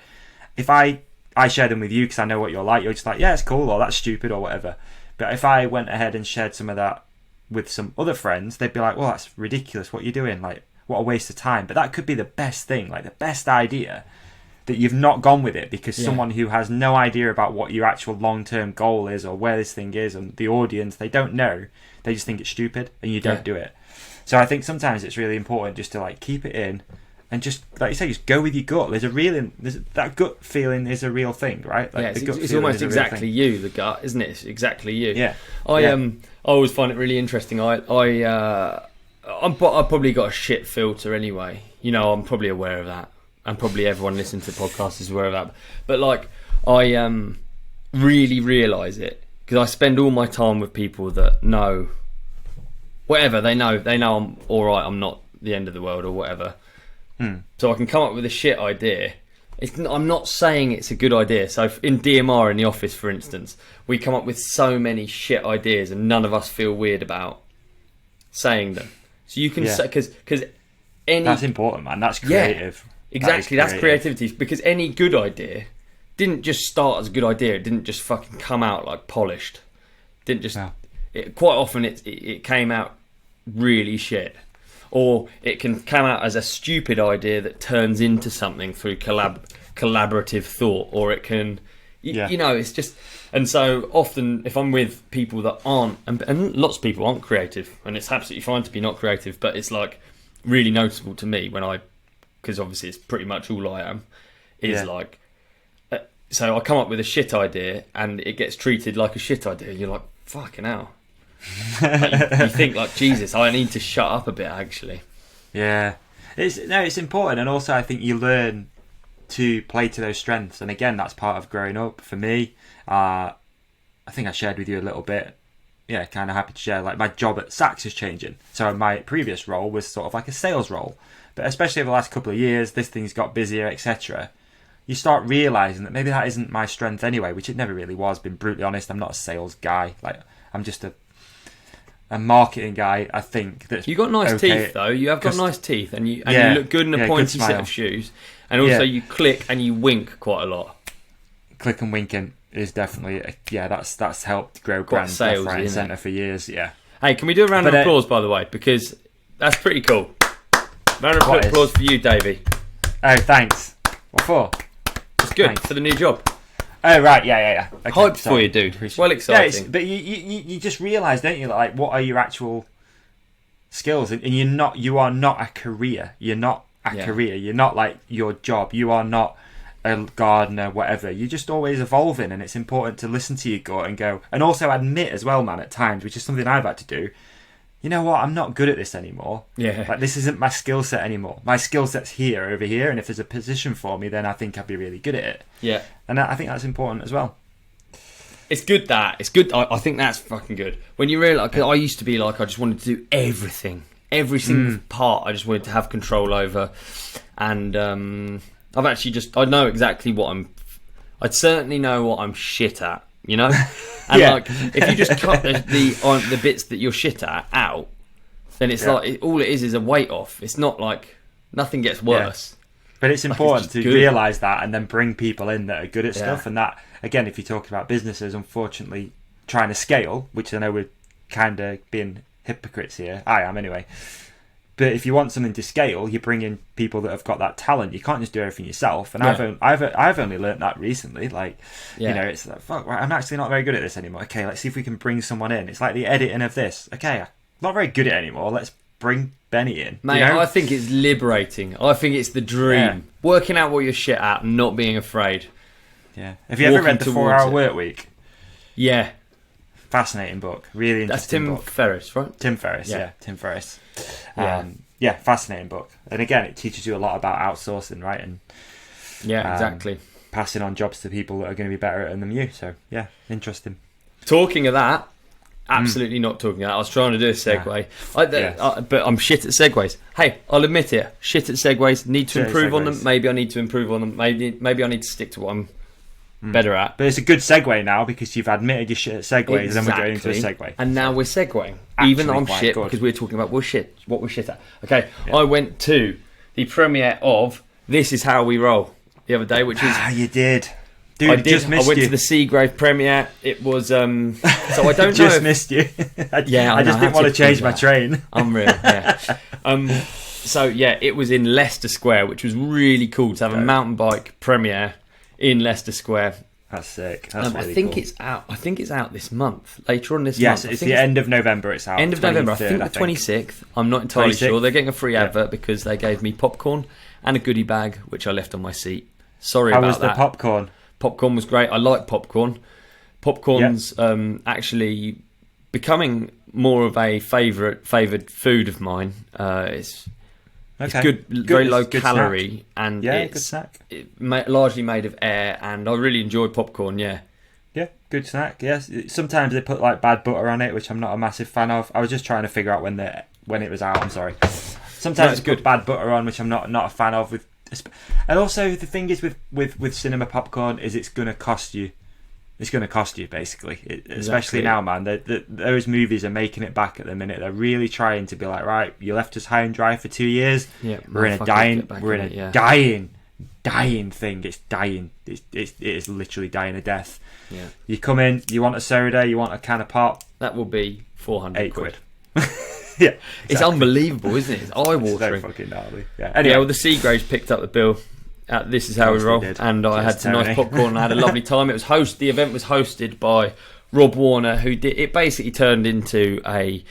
If I share them with you because I know what you're just like, yeah, it's cool, or that's stupid, or whatever. But if I went ahead and shared some of that with some other friends, they'd be like, well, that's ridiculous, what you're doing, like, what a waste of time. But that could be the best thing, like the best idea, that you've not gone with it because someone who has no idea about what your actual long-term goal is or where this thing is, and the audience, they don't know, they just think it's stupid and you don't do it. So I think sometimes it's really important just to like keep it in and just, like you say, just go with your gut. That gut feeling is a real thing, right? Like, it's almost exactly you, the gut, isn't it? It's exactly you. Yeah. I always find it really interesting. I've probably got a shit filter anyway. You know, I'm probably aware of that, and probably everyone listening to podcasts is aware of that. But like, I really realise it because I spend all my time with people that know whatever. They know I'm all right. I'm not the end of the world or whatever. So I can come up with a shit idea. I'm not saying it's a good idea. So in DMR in the office, for instance, we come up with so many shit ideas and none of us feel weird about saying them. So you can say, because that's important, man. That's creative. Exactly, that's creativity. Because any good idea didn't just start as a good idea. It didn't just fucking come out like polished. Didn't just. No. Quite often it came out really shit. Or it can come out as a stupid idea that turns into something through collaborative thought, or it can, you know, it's just. And so often, if I'm with people that aren't, and lots of people aren't creative, and it's absolutely fine to be not creative, but it's like really noticeable to me because obviously it's pretty much all I am, like. So I come up with a shit idea, and it gets treated like a shit idea. You're like, fucking hell. Like, you think like, Jesus, I need to shut up a bit actually. It's important, and also I think you learn to play to those strengths, and again that's part of growing up. For me, I think I shared with you a little bit, kind of happy to share, like my job at Saks is changing. So my previous role was sort of like a sales role, but especially over the last couple of years, this thing's got busier, etc. You start realising that maybe that isn't my strength anyway, which it never really was, being brutally honest. I'm not a sales guy, like I'm just a marketing guy. I think that you got nice teeth though. You have got nice teeth, and you look good in a pointy set of shoes, and also you click and you wink quite a lot. Click and winking is definitely that's helped grow brands left, right, and centre for years. Yeah. Hey, can we do a round of applause by the way, because that's pretty cool. Round of applause for you, Davey. Oh, thanks. What for? It's good for the new job. Oh right, yeah. Okay, hyped for you, dude. It's well exciting. Yeah, but you just realise, don't you? Like, what are your actual skills? And you are not a career. You're not a career. You're not like your job. You are not a gardener, whatever. You're just always evolving, and it's important to listen to your gut and go, and also admit as well, man, at times, which is something I've had to do. You know what? I'm not good at this anymore. Yeah. Like, this isn't my skill set anymore. My skill set's here, over here, and if there's a position for me, then I think I'd be really good at it. Yeah. And I think that's important as well. It's good that. It's good. I think that's fucking good. When you realise, cause I used to be like, I just wanted to do everything. Every single part I just wanted to have control over. And I've actually I know exactly I'd certainly know what I'm shit at, you know? And like, if you just cut the bits that you're shit at out, then it's like, all it is a weight off. It's not like, nothing gets worse. Yeah. But it's important to realise that and then bring people in that are good at stuff. And that, again, if you're talking about businesses, unfortunately, trying to scale, which I know we're kind of being hypocrites here. I am anyway. But if you want something to scale, you bring in people that have got that talent. You can't just do everything yourself. And I've only learnt that recently. Like, you know, it's like, fuck, right, I'm actually not very good at this anymore. Okay, let's see if we can bring someone in. It's like the editing of this. Okay, I'm not very good at it anymore. Let's bring Beney in. Mate, you know? I think it's liberating. I think it's the dream. Yeah. Working out what you're shit at and not being afraid. Yeah. Have you ever read The 4-Hour Work Week? Yeah. Fascinating book. Really interesting book. That's Tim Ferriss, right? Tim Ferriss, yeah. Tim Ferriss. Fascinating book. And again, it teaches you a lot about outsourcing, right? And exactly. Passing on jobs to people that are going to be better at it than you. So, yeah, interesting. Talking of that, absolutely not talking of that. I was trying to do a segue. But I'm shit at segues. Hey, I'll admit it. Shit at segues. Need to improve on them. Maybe I need to improve on them. Maybe I need to stick to what I'm better at. But it's a good segue now because you've admitted you're shit at segues, and then we're going into a segue. And now we're segueing. Even though I'm shit because we're talking about what we're shit at. Okay, I went to the premiere of This Is How We Roll the other day, which is... you did. Dude, I did. I went to the Seagrave premiere. It was... so I don't just missed you. I just didn't want to change my train. Unreal, yeah. So, yeah, it was in Leicester Square, which was really cool to have a mountain bike premiere in Leicester Square. That's sick. That's really I think cool. it's out. I think it's out this month. Later on this month. Yes, it's the end of November. It's out. End of November. I think the 26th. I'm not entirely sure. They're getting a free advert because they gave me popcorn and a goodie bag, which I left on my seat. Sorry about that. How was the popcorn? Popcorn was great. I like popcorn. Popcorn's actually becoming more of a favoured food of mine. It's good, very low calorie, snack. And good snack. Largely made of air, and I really enjoyed popcorn. Yeah, good snack. Yes, sometimes they put like bad butter on it, which I'm not a massive fan of. I was just trying to figure out when it was out. I'm sorry. Sometimes they put bad butter on, which I'm not a fan of. And also the thing is with cinema popcorn is it's going to cost you. It's going to cost you, basically. Especially now, man. Those movies are making it back at the minute. They're really trying to be like, right, you left us high and dry for 2 years. Yeah, we're in a dying thing. It's dying. It is literally dying a death. Yeah. You come in, you want a soda, you want a can of pop. That will be 400 quid. Yeah, exactly. It's unbelievable, isn't it? It's eye-watering. So fucking gnarly. Yeah. Anyway, the Seagraves picked up the bill. This is how we roll, and I had some nice popcorn and I had a lovely time. The event was hosted by Rob Warner, who did it. Basically turned into a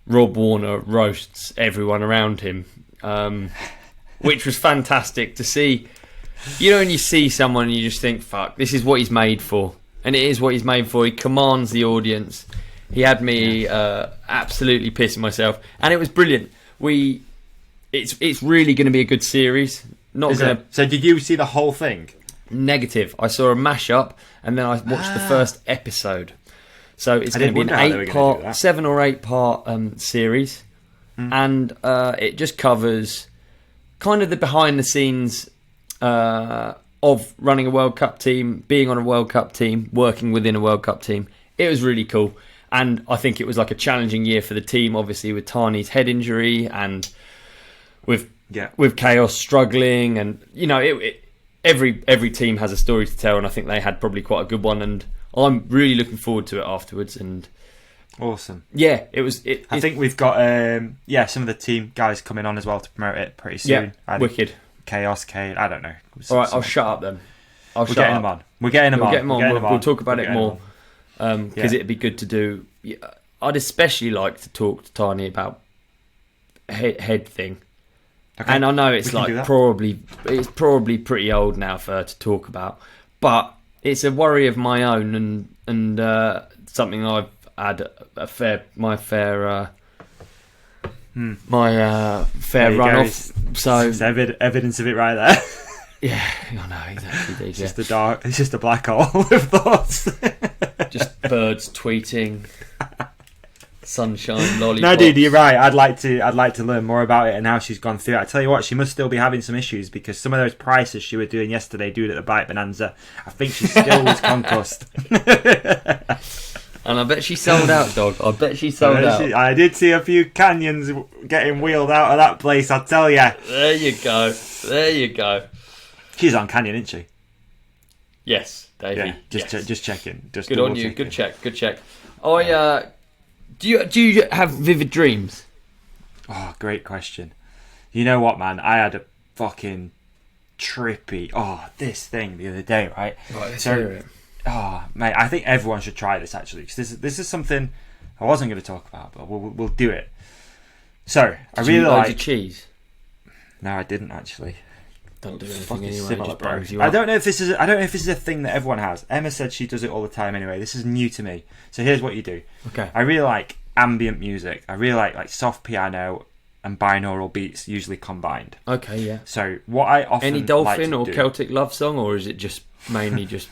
Rob Warner roasts everyone around him, which was fantastic to see. You know, when you see someone and you just think, fuck, this is what he's made for, and it is what he's made for. He commands the audience. He had me absolutely pissing myself, and it was brilliant. It's really going to be a good series. So did you see the whole thing? Negative. I saw a mashup and then I watched the first episode. So it's going to be an 7 or 8 part series, and it just covers kind of the behind the scenes of running a World Cup team, being on a World Cup team, working within a World Cup team. It was really cool, and I think it was like a challenging year for the team, obviously with Tani's head injury and with Chaos struggling, and you know, every team has a story to tell, and I think they had probably quite a good one, and I'm really looking forward to it afterwards. And awesome, yeah, it was. I think we've got some of the team guys coming on as well to promote it pretty soon. Yeah, wicked. Chaos, I don't know. All right, I'll shut up then. We're getting them on. We'll talk about it more because it'd be good to do. I'd especially like to talk to Tani about head thing. Okay. And I know it's We can do that. probably pretty old now for her to talk about, but it's a worry of my own and something I've had my fair run off. So it's evidence of it right there. Yeah, I know exactly. It's just a black hole of thoughts. Just birds tweeting, sunshine, lollipops. No, dude, you're right. I'd like to learn more about it and how she's gone through it. I tell you what, she must still be having some issues because some of those prices she was doing yesterday, dude, at the Bike Bonanza, I think she still was concussed. And I bet she sold out, dog. I bet she sold out. I did see a few canyons getting wheeled out of that place, I tell you. There you go. She's on Canyon, isn't she? Yes, Davey. Yeah, yes. Just checking. Just good on you. Good check. Do you have vivid dreams? Oh, great question. You know what, man? I had a fucking trippy this thing the other day, right? Let's hear it. Oh, mate, I think everyone should try this actually because this is something I wasn't going to talk about, but we'll do it. So I really like cheese. No, I didn't actually. Don't do anything anyway. Similar, bro. I don't know if this is a thing that everyone has. Emma said she does it all the time anyway. This is new to me. So here's what you do. Okay. I really like ambient music. I really like soft piano and binaural beats usually combined. Okay, yeah. So what I often any dolphin like or do, Celtic love song, or is it just mainly just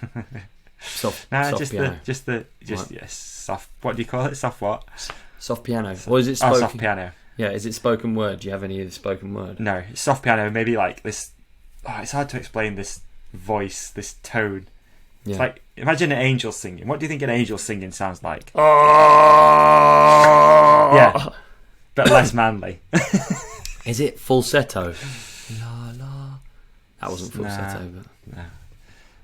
soft piano? Yes, soft. What do you call it? Soft what? Soft piano. Or is it spoken? Soft piano. Yeah, is it spoken word? Do you have any of the spoken word? No, it's soft piano. Maybe like this. It's hard to explain this voice, this tone. Yeah. It's like imagine an angel singing. What do you think an angel singing sounds like? Oh! Yeah, but less manly. Is it falsetto? La la. That wasn't falsetto, but no.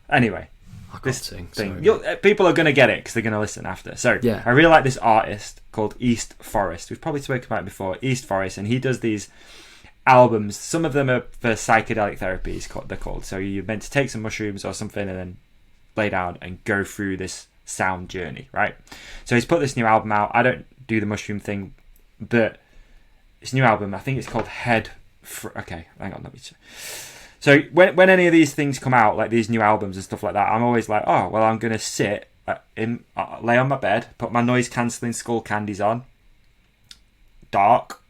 Anyway, I can't sing. Thing. People are going to get it because they're going to listen after. So yeah. I really like this artist called East Forest. We've probably spoken about it before. East Forest, and he does these albums. Some of them are for psychedelic therapy. They're called. So you're meant to take some mushrooms or something and then lay down and go through this sound journey, right? So he's put this new album out. I don't do the mushroom thing, but this new album, I think it's called Okay, hang on, let me check. So when any of these things come out, like these new albums and stuff like that, I'm always like, oh, well, I'm going to sit lay on my bed, put my noise-cancelling skull candies on, dark,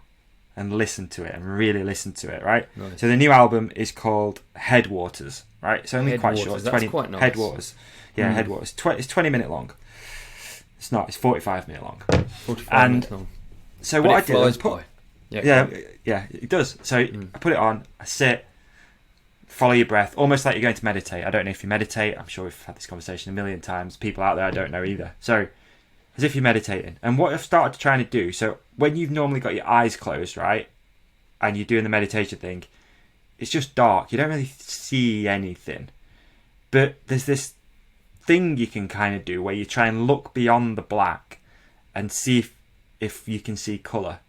and listen to it, and really listen to it, right? Nice. So the new album is called Headwaters, right? It's only quite short. That's quite nice. Headwaters. Yeah, Headwaters. It's 20 minute long. It's not. It's 45 minute long. 45 minutes long. So what I did was put... Yeah, it does. So I put it on, I sit, follow your breath, almost like you're going to meditate. I don't know if you meditate. I'm sure we've had this conversation a million times. People out there I don't know either. So as if you're meditating. And what I've started trying to do, so when you've normally got your eyes closed, right, and you're doing the meditation thing, it's just dark. You don't really see anything. But there's this thing you can kind of do where you try and look beyond the black and see if you can see colour.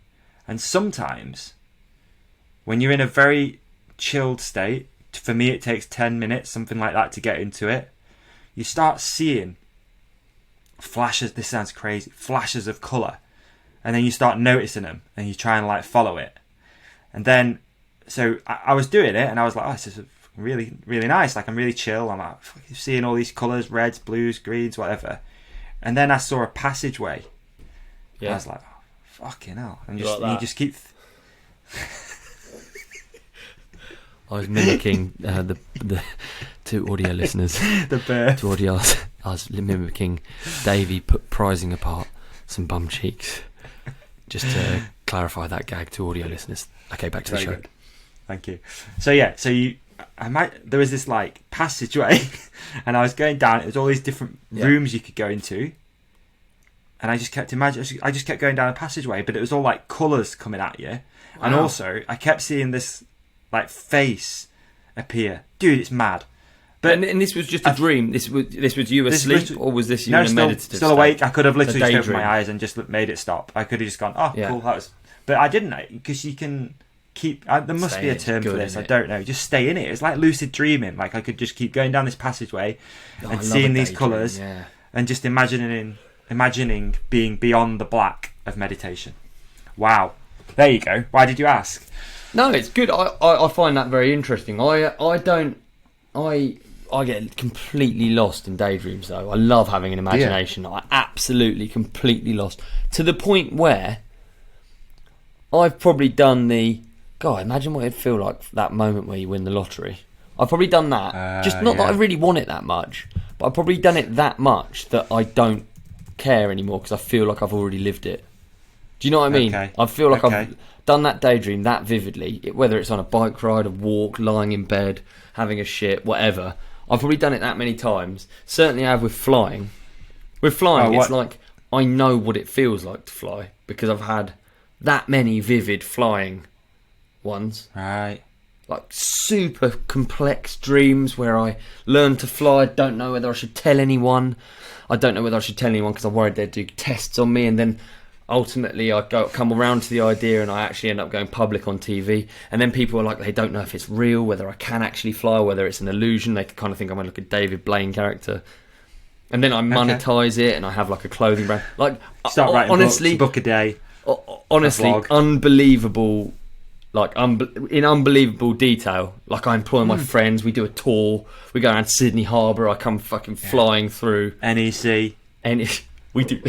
And sometimes, when you're in a very chilled state, for me it takes 10 minutes, something like that, to get into it, you start seeing flashes, this sounds crazy, flashes of colour. And then you start noticing them, and you try and like follow it. And then, so I was doing it, and I was like, oh, this is really, really nice. Like, I'm really chill. I'm like seeing all these colours, reds, blues, greens, whatever. And then I saw a passageway. Yeah. I was like, oh, fucking hell. And you just keep... I was mimicking the to audio listeners. The birth. To audio, I was mimicking Davey prising apart some bum cheeks. Just to clarify that gag to audio listeners. Okay, back to the show. Good. Thank you. So yeah, there was this like passageway, and I was going down. It was all these different rooms you could go into, and I just kept going down a passageway, but it was all like colours coming at you, and also I kept seeing this like face appear. Dude, it's mad. But and this was just a dream. This was you asleep, or was this you in a meditative still awake? I could have literally just opened daydream. my eyes and just made it stop. I could have just gone, oh, cool, that was. But I didn't, because you can keep. There must be a term for this. I don't know. Just stay in it. It's like lucid dreaming. Like I could just keep going down this passageway and seeing these colours, and just imagining being beyond the black of meditation. Wow. There you go. Why did you ask? No, it's good. I find that very interesting. I get completely lost in daydreams though. I love having an imagination. I absolutely completely lost to the point where I've probably done the God. Imagine what it'd feel like that moment where you win the lottery. I've probably done that. Just not that I really want it that much, but I've probably done it that much that I don't care anymore because I feel like I've already lived it. Do you know what I mean? Okay. I feel like I've done that daydream that vividly, whether it's on a bike ride, a walk, lying in bed, having a shit, whatever. I've probably done it that many times. Certainly I have with flying. With flying, it's like I know what it feels like to fly because I've had that many vivid flying ones. Right. Like super complex dreams where I learn to fly. I don't know whether I should tell anyone. I don't know whether I should tell anyone because I'm worried they'd do tests on me, and then ultimately I come around to the idea and I actually end up going public on TV, and then people are like, they don't know if it's real, whether I can actually fly, whether it's an illusion. They kind of think I'm like a David Blaine character, and then I monetize it and I have like a clothing brand. Like start writing honestly, books, a book a day. Honestly, unbelievable. Like in unbelievable detail. Like I employ my friends. We do a tour. We go around Sydney Harbour. I come fucking flying through NEC. We do.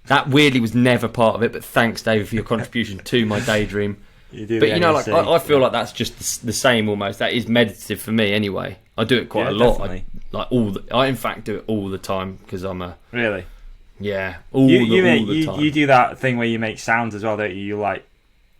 That weirdly was never part of it. But thanks, David, for your contribution to my daydream. You do, but you know, like I feel like that's just the same almost. That is meditative for me anyway. I do it quite a lot. I in fact do it all the time because I'm a really. Yeah, all the time. You do that thing where you make sounds as well, don't you? You like.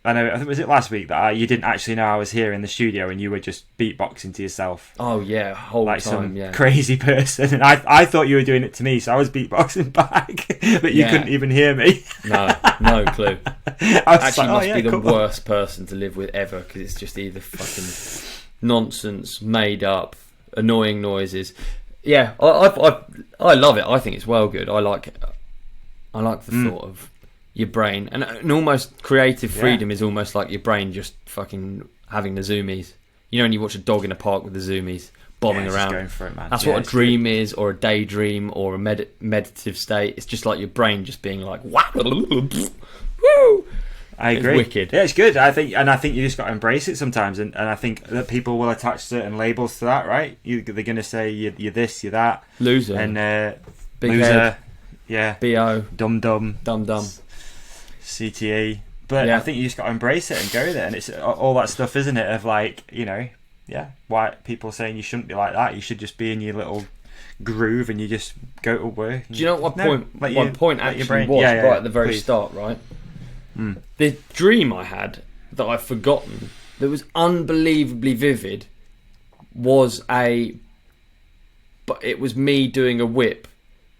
I know. Was it last week that you didn't actually know I was here in the studio and you were just beatboxing to yourself? Oh yeah, whole like time, some crazy person. And I thought you were doing it to me, so I was beatboxing back, but you couldn't even hear me. No clue. Actually, must be the worst person to live with ever because it's just either fucking nonsense, made up, annoying noises. Yeah, I love it. I think it's well good. I like it. I like the thought of your brain and almost creative freedom is almost like your brain just fucking having the zoomies. You know when you watch a dog in a park with the zoomies bombing around, going for it, man. That's what a dream is, or a daydream, or a meditative state. It's just like your brain just being like woo. I agree. It's wicked. Yeah, it's good. I think you just got to embrace it sometimes, and I think that people will attach certain labels to that, right? They're going to say you're this, you're that, loser, and big loser, head, yeah, bo, dumb, CTE. But I think you just got to embrace it and go with it, and it's all that stuff, isn't it? Of like, you know, why people saying you shouldn't be like that. You should just be in your little groove and you just go to work. Do you know what point actually was right at the very start, right? The dream I had that I've forgotten that was unbelievably vivid but it was me doing a whip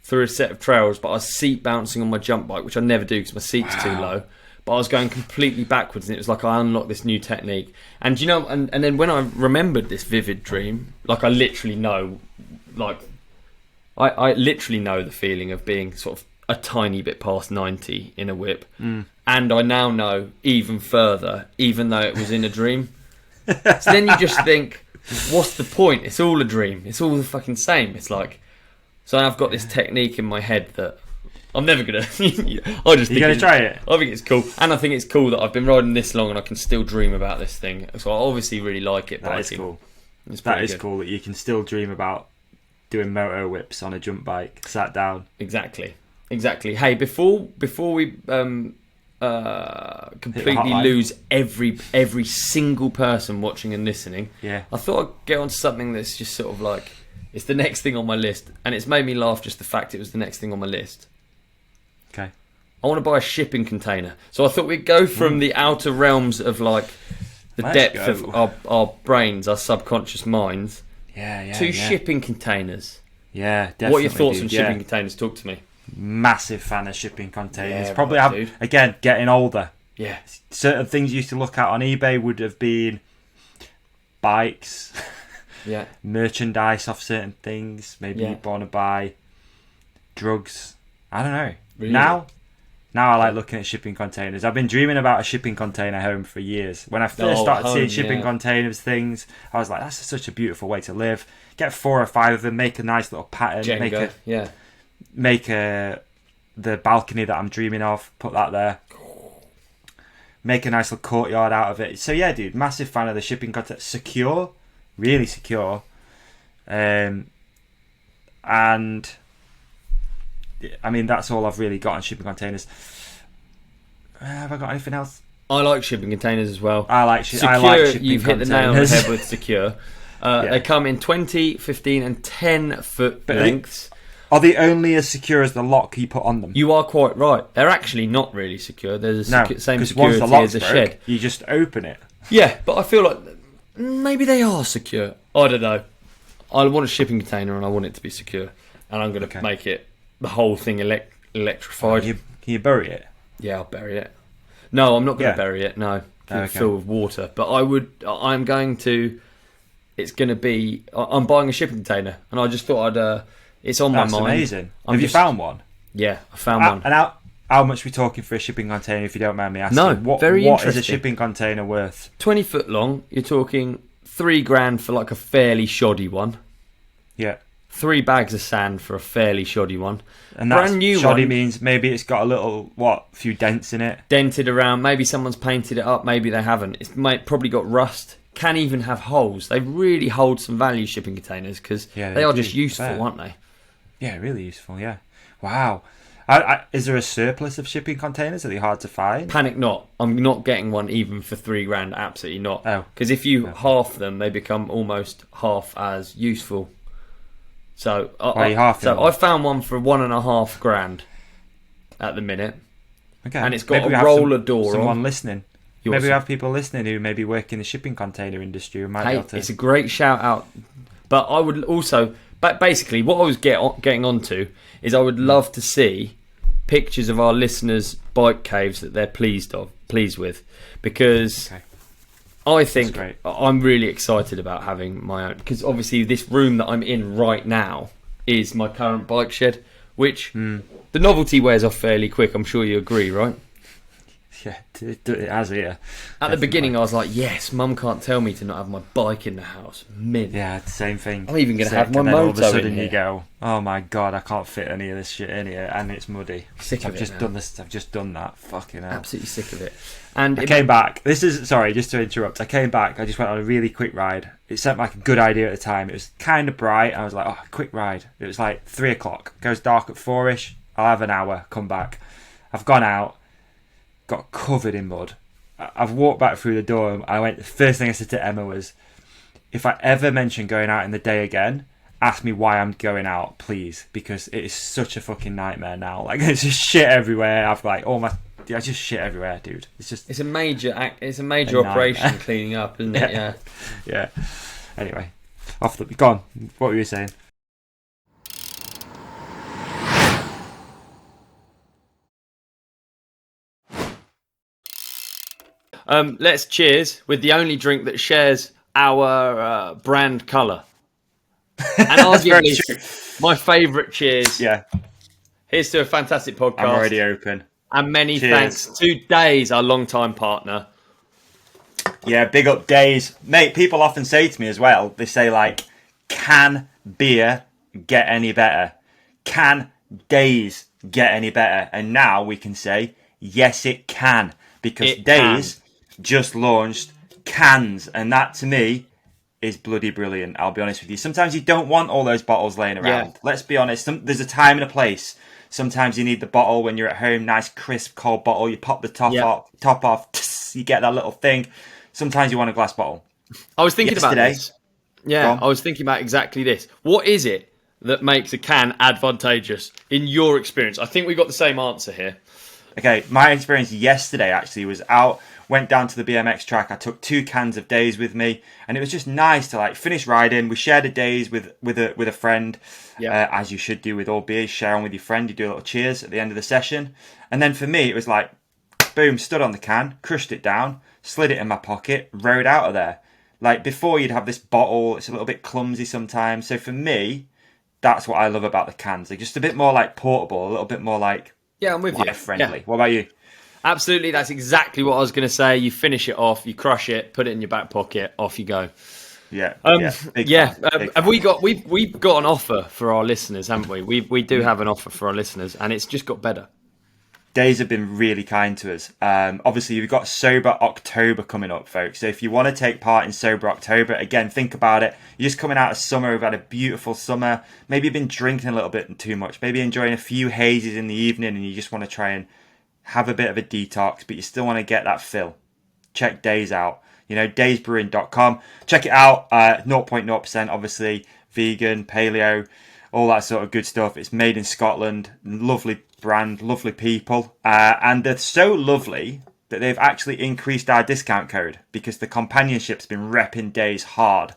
through a set of trails, but I was seat bouncing on my jump bike, which I never do because my seat's too low. But I was going completely backwards, and it was like I unlocked this new technique. And you know, and then when I remembered this vivid dream, like I literally know, like I literally know the feeling of being sort of a tiny bit past 90 in a whip. And I now know even further, even though it was in a dream. So then you just think, what's the point? It's all a dream. It's all the fucking same. It's like, so I've got this technique in my head that I'm never gonna. You're gonna try it. I think it's cool, and I think it's cool that I've been riding this long and I can still dream about this thing. So I obviously really like it. That is cool. That is cool that you can still dream about doing moto whips on a jump bike, sat down. Exactly. Hey, before we completely lose every single person watching and listening, I thought I'd get on to something that's just sort of like, it's the next thing on my list, and it's made me laugh just the fact it was the next thing on my list. Okay. I want to buy a shipping container. So I thought we'd go from the outer realms of like the depth of our brains, our subconscious minds, to shipping containers. Yeah, definitely. What are your thoughts on shipping containers? Talk to me. Massive fan of shipping containers. Yeah, probably again, getting older. Yeah. Certain things you used to look at on eBay would have been bikes. Yeah. Merchandise off certain things. Maybe you'd want to buy drugs. I don't know. Really? Now I like looking at shipping containers. I've been dreaming about a shipping container home for years. When I first started seeing shipping containers things, I was like, that's such a beautiful way to live. Get 4 or 5 of them, make a nice little pattern. Jenga, make the balcony that I'm dreaming of, put that there. make a nice little courtyard out of it. So yeah, dude, massive fan of the shipping container. Secure, really secure. And I mean, that's all I've really got on shipping containers. Have I got anything else? I like shipping containers as well. I like Secure, shipping you've hit the containers. nail on the head with Secure. They come in 20, 15 and 10 foot lengths. Are they only as secure as the lock you put on them? You are quite right. They're actually not really secure. They're the same once security the lock's as a broke, shed. you just open it. Yeah, but I feel like maybe they are secure. I don't know. I want a shipping container and I want it to be secure. And I'm going to make it, the whole thing electrified. Can you bury it? Yeah, I'll bury it. No, I'm not going to bury it. No, fill with water. But I'm going to. It's going to be. I'm buying a shipping container, and I just thought I'd. It's on my mind. That's amazing. Have you found one? Yeah, I found one. And how much are we talking for a shipping container? If you don't mind me asking. No, what is a shipping container worth? 20 foot long. You're talking $3,000 for like a fairly shoddy one. Yeah. 3 bags of sand for a fairly shoddy one. And that's brand new shoddy one, means maybe it's got a little, few dents in it. Dented around. Maybe someone's painted it up. Maybe they haven't. It's probably got rust. Can even have holes. They really hold some value, shipping containers, because they are just useful, aren't they? Yeah, really useful, yeah. Wow. Is there a surplus of shipping containers? Are they hard to find? Panic not. I'm not getting one even for $3,000. Absolutely not. Oh. Because if you half them, they become almost half as useful. So I found one for $1,500 at the minute. Okay. And it's got a roller door. Someone listening. Maybe we have people listening who maybe work in the shipping container industry who might be able to... It's a great shout out. But I would also... But basically, what I was getting onto is I would love to see pictures of our listeners' bike caves that they're pleased with. Because I think I'm really excited about having my own. Because obviously this room that I'm in right now is my current bike shed, which the novelty wears off fairly quick. I'm sure you agree, right? Yeah, it has here. At the beginning, I was like, yes, Mum can't tell me to not have my bike in the house. Mint. Yeah, same thing. I'm even going to have my moto all of a sudden in here. You go, oh my God, I can't fit any of this shit in here, and it's muddy. I've just done that. Fucking hell. Absolutely sick of it. And I came back. Sorry, just to interrupt. I came back. I just went on a really quick ride. It seemed like a good idea at the time. It was kind of bright. I was like, quick ride. It was like 3 o'clock. Goes dark at 4ish. I'll have an hour. Come back. I've gone out. Got covered in mud. I've walked back through the door. The first thing I said to Emma was, if I ever mention going out in the day again, ask me why I'm going out, please, because it is such a fucking nightmare now. Like, there's just shit everywhere. I just shit everywhere, dude. It's a major operation cleaning up, isn't it? Yeah. Yeah. Anyway, go on. What were you saying? Let's cheers with the only drink that shares our brand colour. And arguably, my favourite cheers. Yeah. Here's to a fantastic podcast. I'm already open. And many thanks to Days, our long-time partner. Yeah, big up Days. Mate, people often say to me as well, they say like, can beer get any better? Can Days get any better? And now we can say, yes, it can. Because Days just launched cans, and that to me is bloody brilliant. I'll be honest with you. Sometimes you don't want all those bottles laying around. Yeah. Let's be honest. There's a time and a place. Sometimes you need the bottle when you're at home, nice crisp cold bottle. You pop the top off, you get that little thing. Sometimes you want a glass bottle. I was thinking about this. Yeah, I was thinking about exactly this. What is it that makes a can advantageous in your experience? I think we got the same answer here. Okay, my experience yesterday actually was went down to the BMX track. I took 2 cans of Days with me, and it was just nice to like finish riding. We shared a Days with a friend, as you should do with all beers. Share on with your friend. You do a little cheers at the end of the session, and then for me it was like, boom, stood on the can, crushed it down, slid it in my pocket, rode out of there. Like before, you'd have this bottle. It's a little bit clumsy sometimes. So for me, that's what I love about the cans. They're just a bit more like portable, a little bit more like. Yeah, I'm with you. Friendly. Yeah. What about you? Absolutely, that's exactly what I was going to say. You finish it off, you crush it, put it in your back pocket, off you go. Yeah. Have we got? We've got an offer for our listeners, haven't we? We do have an offer for our listeners, and it's just got better. Days have been really kind to us. Obviously, we've got Sober October coming up, folks. So if you want to take part in Sober October, again, think about it. You're just coming out of summer. We've had a beautiful summer. Maybe you've been drinking a little bit too much. Maybe enjoying a few hazes in the evening and you just want to try and have a bit of a detox, but you still want to get that fill. Check Days out. daysbrewing.com. Check it out. 0.0%, obviously. Vegan, paleo, all that sort of good stuff. It's made in Scotland. Lovely brand, lovely people, and they're so lovely that they've actually increased our discount code because the companionship's been repping Days hard.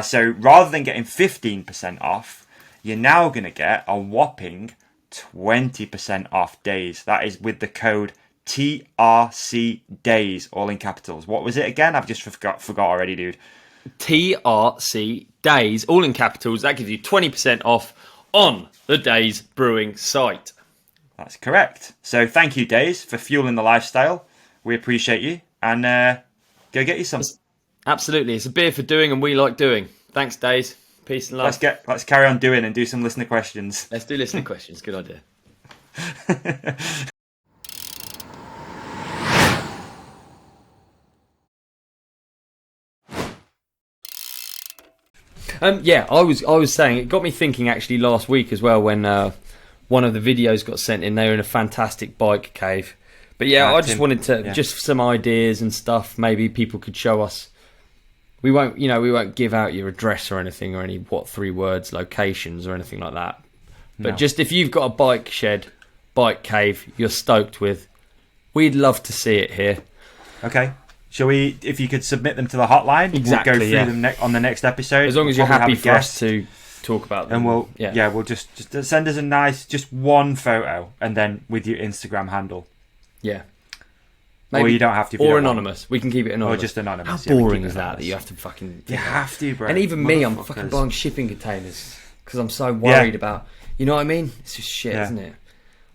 So rather than getting 15% off, you're now going to get a whopping 20% off Days. That is with the code TRC Days, all in capitals. What was it again? I've just forgot already, dude. TRC Days, all in capitals. That gives you 20% off on the Days Brewing site. That's correct. So thank you, Days, for fueling the lifestyle. We appreciate you. And go get you some. Absolutely. It's a beer for doing and we like doing. Thanks, Days. Peace and love. Let's carry on doing and do some listener questions. Let's do listener questions. Good idea. I was saying, it got me thinking actually last week as well when one of the videos got sent in. They were in a fantastic bike cave. But I just wanted to just some ideas and stuff. Maybe people could show us. We won't give out your address or anything or any 3 words locations or anything like that. But just if you've got a bike shed, bike cave, you're stoked with, we'd love to see it here. Okay. Shall we, if you could submit them to the hotline, exactly, we'll go through them on the next episode. As long as you're happy for us to talk about them. And we'll just send us a nice, just one photo, and then with your Instagram handle. Yeah. Maybe, or you don't have to. Or anonymous. We can keep it anonymous. Or just anonymous. How boring is that you have to fucking... You have to, bro. And even me, I'm fucking buying shipping containers because I'm so worried about... You know what I mean? It's just shit, isn't it?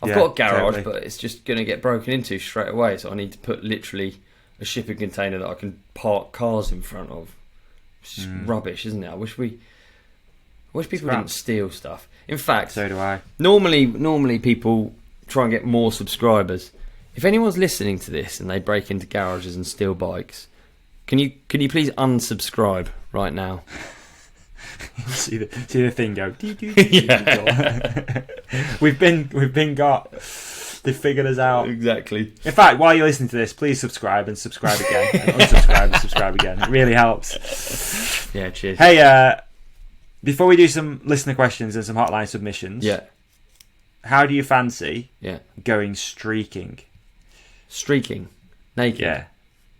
I've got a garage, but it's just going to get broken into straight away, so I need to put literally a shipping container that I can park cars in front of. It's just rubbish, isn't it? I wish people didn't steal stuff. In fact, so do I. Normally people try and get more subscribers. If anyone's listening to this and they break into garages and steal bikes, can you please unsubscribe right now? see the thing go. We've been got. They figured us out. Exactly. In fact, while you're listening to this, please subscribe and subscribe again. And unsubscribe and subscribe again. It really helps. Yeah, cheers. Hey, before we do some listener questions and some hotline submissions, how do you fancy going streaking? Streaking? Naked?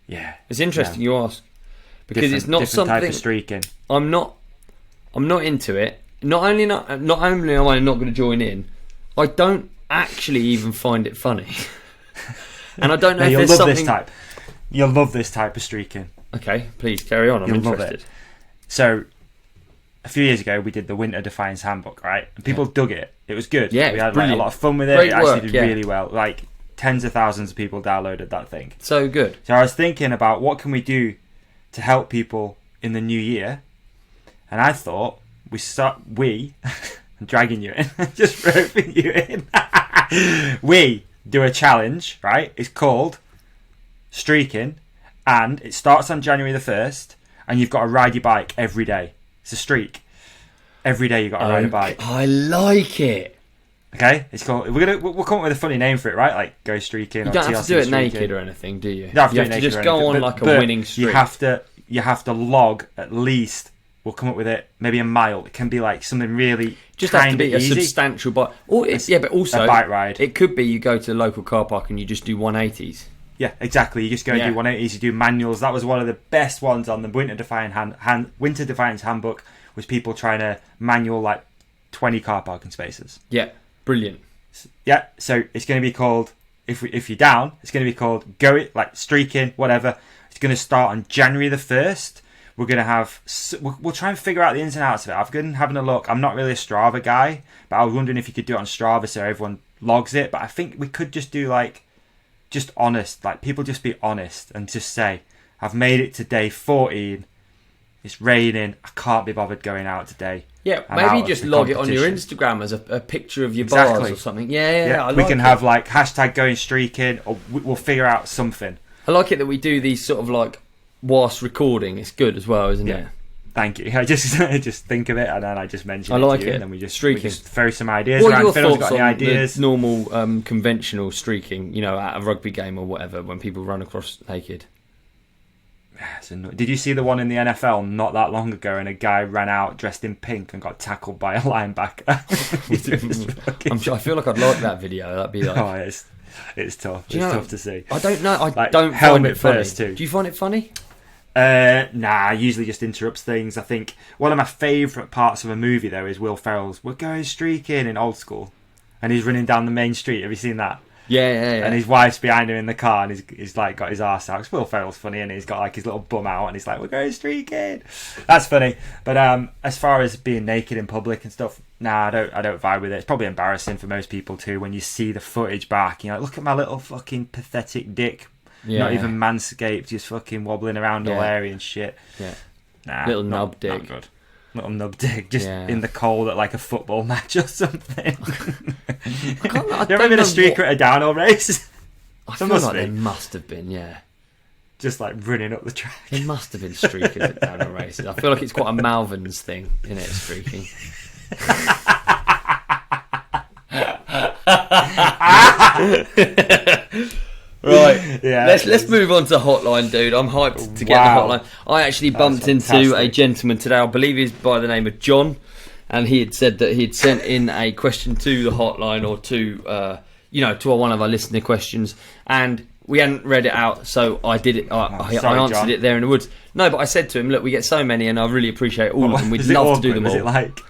Yeah. It's interesting you ask. Because it's not something... type of streaking. I'm not into it. Not only am I not going to join in, I don't actually even find it funny. And I don't know if there's something... You'll love this type of streaking. Okay, please carry on. I'm interested. Love it. So, a few years ago, we did the Winter Defiance Handbook, right? And people dug it. It was good. Yeah, we had a lot of fun with it. Great it actually work, did really well. Like, tens of thousands of people downloaded that thing. So good. So I was thinking about what can we do to help people in the new year, and I thought I'm dragging you in, just roping you in. We do a challenge, right? It's called Streaking, and it starts on January the 1st, and you've got to ride your bike every day. It's a streak. Every day you've got to ride a bike. I like it. Okay, it's called. We'll come up with a funny name for it, right? Like Go Streaking. You or don't TLC have to do it streaking. naked or anything, do you? You have to just go on like a winning streak. You have to log at least. We'll come up with it. Maybe a mile. It can be like something really just have to be easy. A substantial bike. But also a bike ride. It could be you go to the local car park and you just do 180s. Yeah, exactly. You just go and do 180s. You do manuals. That was one of the best ones on the Winter Defiance Handbook. Was people trying to manual like 20 car parking spaces. Yeah, brilliant. Yeah, so it's going to be called, if you're down, it's going to be called Go It, like Streaking, whatever. It's going to start on January the 1st. We're going to have, we'll try and figure out the ins and outs of it. I've been having a look. I'm not really a Strava guy, but I was wondering if you could do it on Strava so everyone logs it. But I think we could just do like, just honest, like people just be honest and just say, I've made it to day 14 It's raining. I can't be bothered going out today. Yeah, I'm maybe out just of the log it on your competition. Instagram as a picture of your Exactly. bars or something. Yeah, I we like can it. have like hashtag going streaking, or we'll figure out something. I like it that we do these sort of like whilst recording. It's good as well, isn't it? Thank you. I just think of it and then I just mention it like to you, it. and then we just Streaking. throw some ideas What are around. your If anyone's thoughts got any on ideas? the normal conventional streaking, at a rugby game or whatever, when people run across naked? Did you see the one in the NFL not that long ago, and a guy ran out dressed in pink and got tackled by a linebacker? I feel like I'd like that video. That'd be like... Oh, it's tough. It's tough to see. I don't know. I Like, don't find helmet it funny. first too. Do you find it funny? Nah, usually just interrupts things. I think one of my favourite parts of a movie though is Will Ferrell's "We're going streaking" in Old School, and he's running down the main street. Have you seen that? Yeah. And his wife's behind him in the car, and he's like got his arse out. 'Cause Will Ferrell's funny, and he's got like his little bum out, and he's like, "We're going streaking." That's funny. But as far as being naked in public and stuff, nah, I don't vibe with it. It's probably embarrassing for most people too when you see the footage back. You're like, look at my little fucking pathetic dick. Yeah. Not even manscaped, just fucking wobbling around all airy and shit. Yeah. Nah, Little nub dick. Not good. Little nub dick, just in the cold at like a football match or something. You ever been a streaker at a downhill race? I feel like there must have been, yeah. Just like running up the track. There must have been streakers at downhill races. I feel like it's quite a Malvern's thing, isn't it, streaking? Right, yeah. Let's move on to Hotline, dude. I'm hyped to get the Hotline. I actually bumped into a gentleman today. I believe he's by the name of John, and he had said that he had sent in a question to the Hotline, or to to one of our listener questions, and we hadn't read it out, so I did it. I answered it there in the woods. No, but I said to him, look, we get so many, and I really appreciate all of them. We'd love to do them all. Was it like,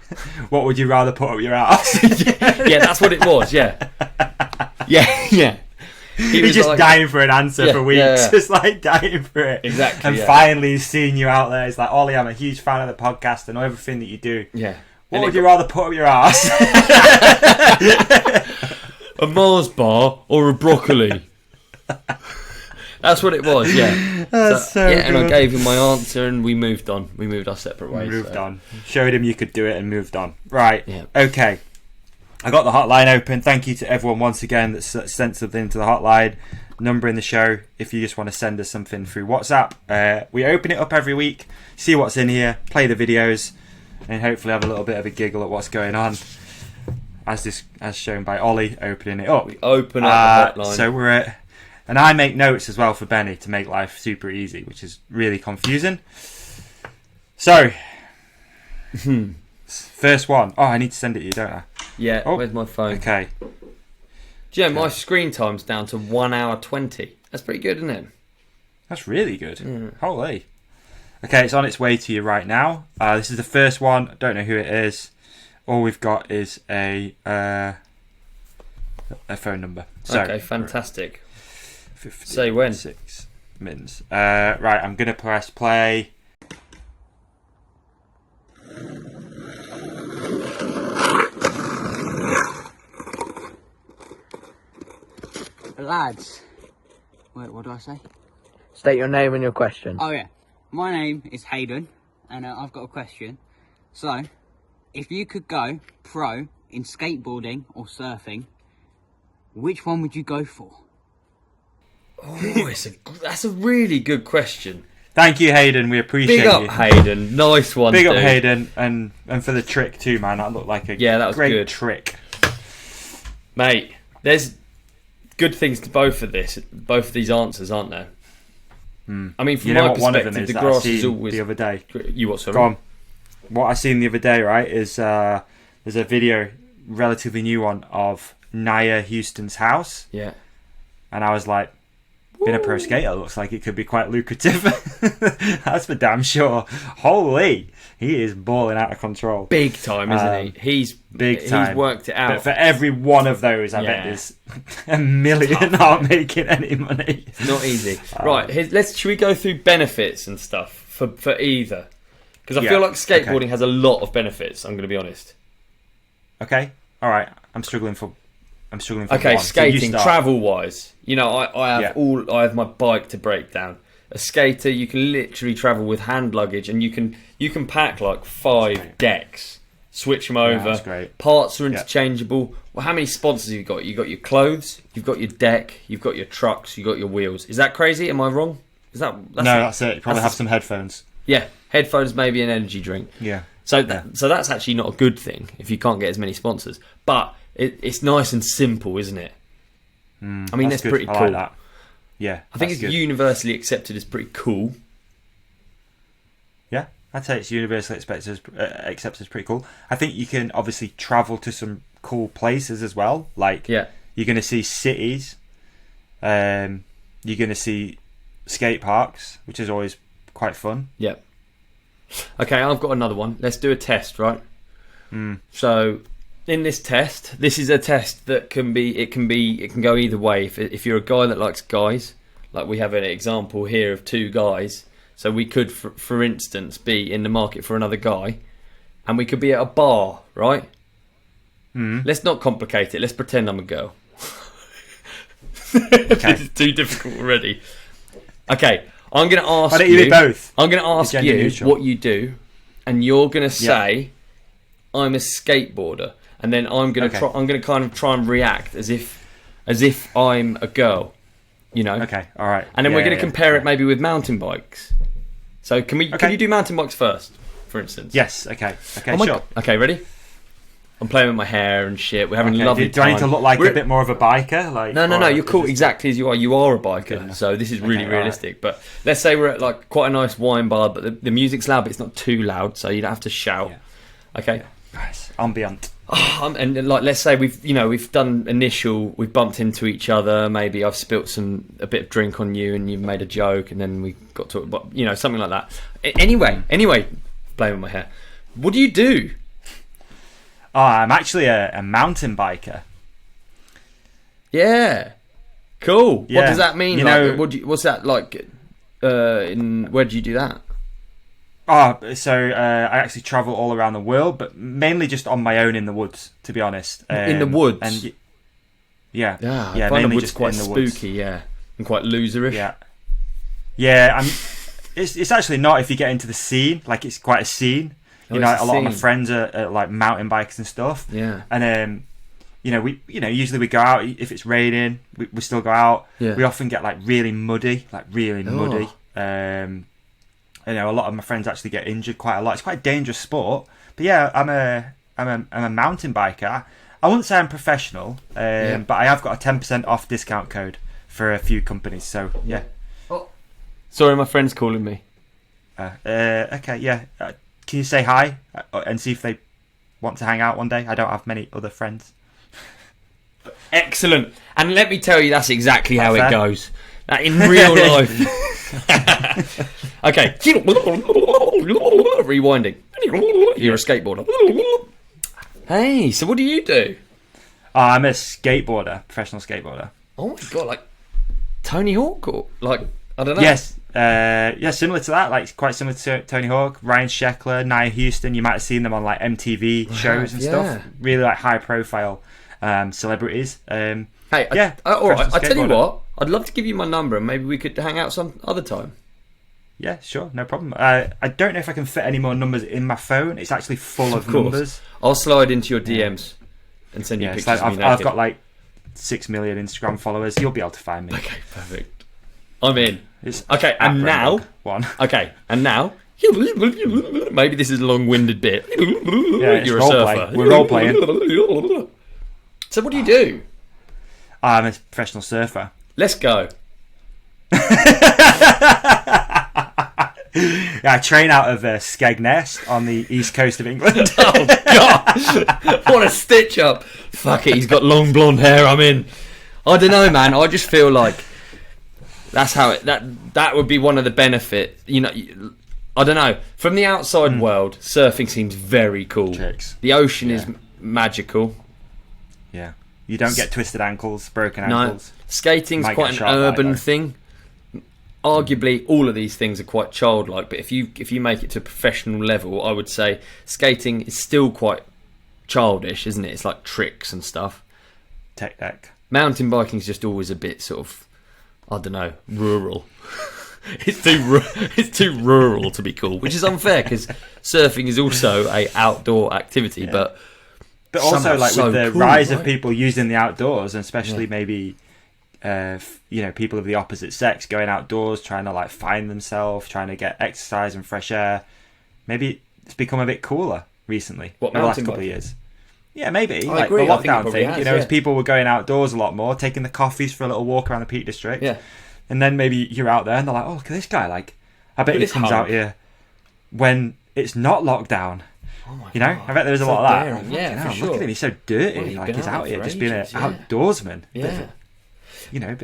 what would you rather put up your ass? Yeah, that's what it was. Yeah. He's just like, dying for an answer for weeks, just like dying for it. Exactly. And finally he's seen you out there. He's like, Ollie, I'm a huge fan of the podcast and everything that you do. Yeah. What would you rather put up your ass? A Mars bar or a broccoli? That's what it was, yeah. That's so good. And I gave him my answer, and we moved on. We moved our separate ways. Moved on. Showed him you could do it and moved on. Right. Yeah. Okay. I got the hotline open. Thank you to everyone once again that's sent something to the hotline. Number in the show if you just want to send us something through WhatsApp. We open it up every week, see what's in here, play the videos, and hopefully have a little bit of a giggle at what's going on. As shown by Ollie opening it up. We open up the hotline. So we're at, and I make notes as well for Benny to make life super easy, which is really confusing. So, first one. Oh, I need to send it to you, don't I? Yeah, where's my phone? Okay. My screen time's down to 1 hour 20. That's pretty good, isn't it? That's really good. Holy. Okay, it's on its way to you right now. This is the first one. I don't know who it is. All we've got is a phone number. So, okay, fantastic. 15, Say when. 6 mins. Right, I'm going to press play. Lads. Wait, what do I say? State your name and your question. Oh yeah. My name is Hayden, and I've got a question. So, if you could go pro in skateboarding or surfing, which one would you go for? Oh, that's a really good question. Thank you, Hayden. We appreciate you. Big up, Hayden. Nice one, Big dude. up, Hayden, and for the trick too, man. That looked like a that was great good. trick. Mate, there's good things to both of these answers, aren't there? I mean, from my perspective, the grass is always... The other day. You what, sorry? Go on. What I seen the other day, right, is there's a video, relatively new one, of Nia Houston's house. Yeah. And I was like, being a pro skater looks like it could be quite lucrative. That's for damn sure. Holy, he is balling out of control. Big time, isn't he? He's big time. He's worked it out. But for every one of those, I bet there's a million aren't making any money. It's not easy. Right, should we go through benefits and stuff for either? Because I feel like skateboarding has a lot of benefits. I'm going to be honest. Okay. All right. I'm struggling for. Okay, one. skating, so travel wise, I have my bike to break down. A skater, you can literally travel with hand luggage, and you can pack like 5 decks, switch them over. that's great. Parts are interchangeable. Well, how many sponsors have you got? You got your clothes, you've got your deck, you've got your trucks, you've got your wheels. Is that crazy? Am I wrong? That's it. You probably have some headphones. Yeah, headphones, maybe an energy drink. Yeah. So that's actually not a good thing if you can't get as many sponsors. But it's nice and simple, isn't it? I mean, that's pretty cool. I like that. Yeah, I think it's universally accepted as pretty cool. Yeah, I'd say it's universally accepted as pretty cool. I think you can obviously travel to some cool places as well. Like, you're going to see cities. You're going to see skate parks, which is always quite fun. Yeah. Okay, I've got another one. Let's do a test, right? So, in this test, this is a test that can go either way. If you're a guy that likes guys, like we have an example here of 2 guys, so we could, for instance, be in the market for another guy, and we could be at a bar, right? Let's not complicate it. Let's pretend I'm a girl. Okay. This is too difficult already. Okay, I'm going to ask Why don't you do both? I'm going to ask you neutral. what you do, and you're going to say, I'm a skateboarder. And then I'm gonna kind of try and react as if I'm a girl, you know. Okay, all right. And then we're gonna compare it maybe with mountain bikes. So can you do mountain bikes first, for instance? Yes. Okay. Okay. Oh sure. God. Okay, ready? I'm playing with my hair and shit. We're having a lovely time. Do I need to look like a bit more of a biker? Like no. You're cool exactly as you are. You are a biker, so this is really realistic. Right. But let's say we're at like quite a nice wine bar, but the music's loud, but it's not too loud, so you don't have to shout. Yeah. Okay. Yeah. Nice. Ambient. And like, let's say we've bumped into each other. Maybe I've spilt a bit of drink on you, and you've made a joke, and then we got to, something like that. Anyway, blaming my hair. What do you do? Oh, I'm actually a mountain biker. Yeah, cool. Yeah. What does that mean? What's that like? Where do you do that? Oh, so I actually travel all around the world, but mainly just on my own in the woods, to be honest. In the woods? And I find mainly the woods just quite in the spooky, woods. yeah, and quite loserish. Yeah. It's actually not if you get into the scene. Like, it's quite a scene. A lot of my friends are like mountain bikers and stuff. Yeah. And usually we go out if it's raining. We still go out. Yeah. We often get like really muddy. A lot of my friends actually get injured quite a lot. It's quite a dangerous sport. But yeah, I'm a mountain biker. I wouldn't say I'm professional, but I have got a 10% off discount code for a few companies. So yeah. Oh, sorry, my friend's calling me. Okay, yeah. Can you say hi and see if they want to hang out one day? I don't have many other friends. Excellent. And let me tell you, that's exactly how it goes. In real life. Okay. Rewinding. You're a skateboarder. Hey, so what do you do? I'm a skateboarder, professional skateboarder. Oh my god, like Tony Hawk, or like, I don't know. Yes, similar to that. Like, quite similar to Tony Hawk, Ryan Sheckler, Nia Houston. You might have seen them on like MTV shows and stuff. Really like high profile celebrities. All right. I tell you what, I'd love to give you my number and maybe we could hang out some other time. Yeah, sure, no problem. I don't know if I can fit any more numbers in my phone. It's actually full of numbers. I'll slide into your DMs and send you pictures. Like I've got like 6 million Instagram followers. You'll be able to find me. Okay, perfect. I'm in. Okay, and now maybe this is a long-winded bit. Yeah, you're a surfer. We're role playing. So what do you do? I'm a professional surfer. Let's go. Yeah, I train out of Skegness on the east coast of England. Oh god, what a stitch up! Fuck it, he's got long blonde hair. I'm in. I don't know, man. I just feel like that's how that would be one of the benefits. You know, I don't know. From the outside world, surfing seems very cool. The ocean is magical. Yeah, you don't get twisted ankles, broken ankles. No, skating's quite an urban thing. Arguably, all of these things are quite childlike, but if you make it to a professional level, I would say skating is still quite childish, isn't it? It's like tricks and stuff. Tech deck. Mountain biking is just always a bit sort of, I don't know, rural. it's too rural to be cool, which is unfair because surfing is also a outdoor activity. But also, like, with the cool, rise right? of people using the outdoors, and especially maybe people of the opposite sex going outdoors, trying to like find themselves, trying to get exercise and fresh air. Maybe it's become a bit cooler recently. What, in the last mountain couple of biking? years? Yeah, maybe. I Like agree. the I think it lockdown probably thing, has, as people were going outdoors a lot more, taking the coffees for a little walk around the Peak District. Yeah. And then maybe you're out there and they're like, oh, look at this guy. Like, I bet he comes out here when it's not locked down. Oh my You know, God. I bet there's a So lot of that. daring. Oh, Yeah, fucking for hell, sure. Look at him, he's so dirty. Well, he's like, been he's out out here for just being an ages, yeah. outdoorsman. Yeah.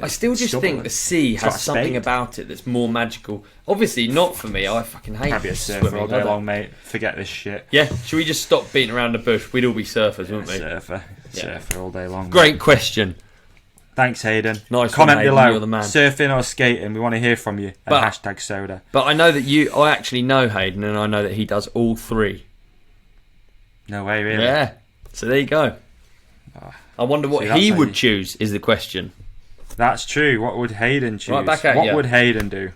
I still just think the sea got has a something spade. about it that's more magical. Obviously, not for me. I fucking hate Can't be a surfer swimming. all day long, mate. Forget this shit. Yeah, should we just stop beating around the bush? We'd all be surfers, wouldn't we? Surfer all day long. Great question. Thanks, Hayden. Nice Comment one, Hayden. below. You're the man. Surfing or skating? We want to hear from you. And But- hashtag soda. But I know that I actually know Hayden, and I know that he does all three. No way, really. Yeah. So there you go. I wonder what See, that's he how would you- choose is the question. That's true. What would Hayden choose? Right, back at what ya. would Hayden do?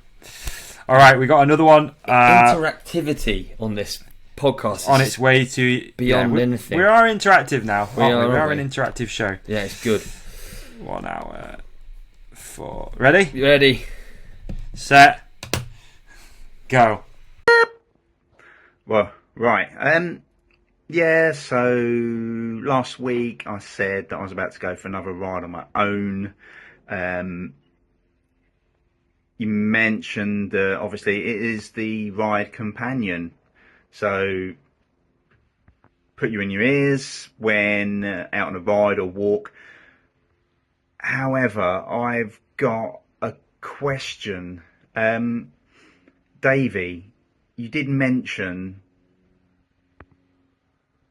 All right, we got another one Interactivity on this podcast on is- its way to beyond we, anything. We are interactive now. We aren't are, we? We are aren't an we? interactive show. Yeah, it's good. 1 hour. 4. Ready? You ready? Set. Go. Well, right. Yeah, so last week I said that I was about to go for another ride on my own. You mentioned obviously it is the ride companion. So put you in your ears when out on a ride or walk. However, I've got a question. Davey, you did mention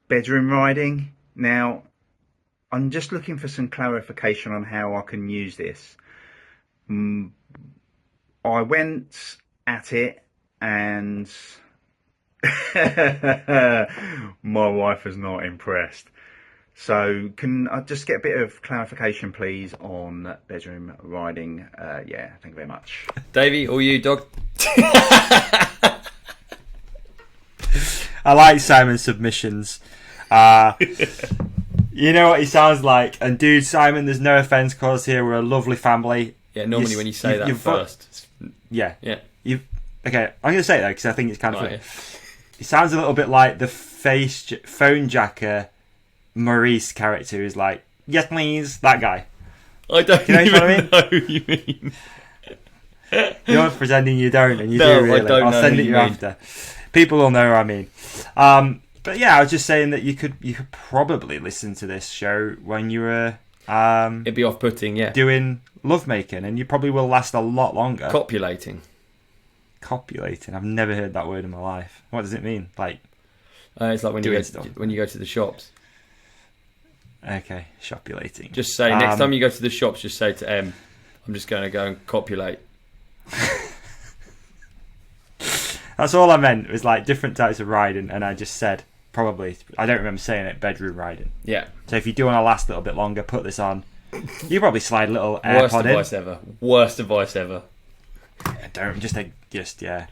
bedroom riding. Now, I'm just looking for some clarification on how I can use this. I went at it and my wife is not impressed. So can I just get a bit of clarification, please, on bedroom riding? Yeah, thank you very much. Davey, or you, dog? I like Simon's submissions. You know what he sounds like. And dude, Simon, there's no offence caused here. We're a lovely family. Yeah, normally when you say that first. Yeah. Yeah. Okay, I'm going to say it though because I think it's kind of Right, funny. It sounds a little bit like the phone jacker Maurice character who's like, yes please, that guy. I don't You know even what I mean? know who you mean. You're pretending you don't, and you No, do I really. don't I'll know send who it you you mean. after. People will know who I mean. But yeah, I was just saying that you could probably listen to this show when you were It'd be off-putting, yeah. doing lovemaking, and you probably will last a lot longer. Copulating. Copulating. I've never heard that word in my life. What does it mean? Like, It's like when Doing you stuff. when you go to the shops. okay, shopulating. Just say next time you go to the shops, just say to M, I'm just going to go and copulate. That's all I meant. It was like different types of riding, and I just said probably. I don't remember saying it. Bedroom riding. Yeah. So if you do want to last a little bit longer, put this on. You probably slide a little Worst AirPod advice ever. Worst advice ever. in. Don't just yeah.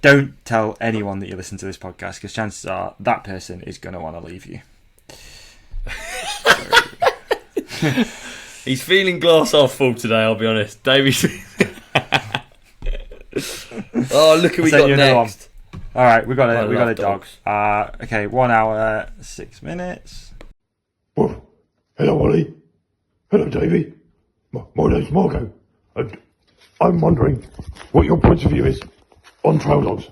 Don't tell anyone that you listen to this podcast because chances are that person is going to want to leave you. He's feeling glass half full today, I'll be honest. Davey's... Oh, look who we Send got you another next. All right, we got I a love dog. dogs. Okay, 1 hour 6 minutes. Well, hello, Ollie. Hello, Davey. My name's Margot, and I'm wondering what your point of view is on trail dogs.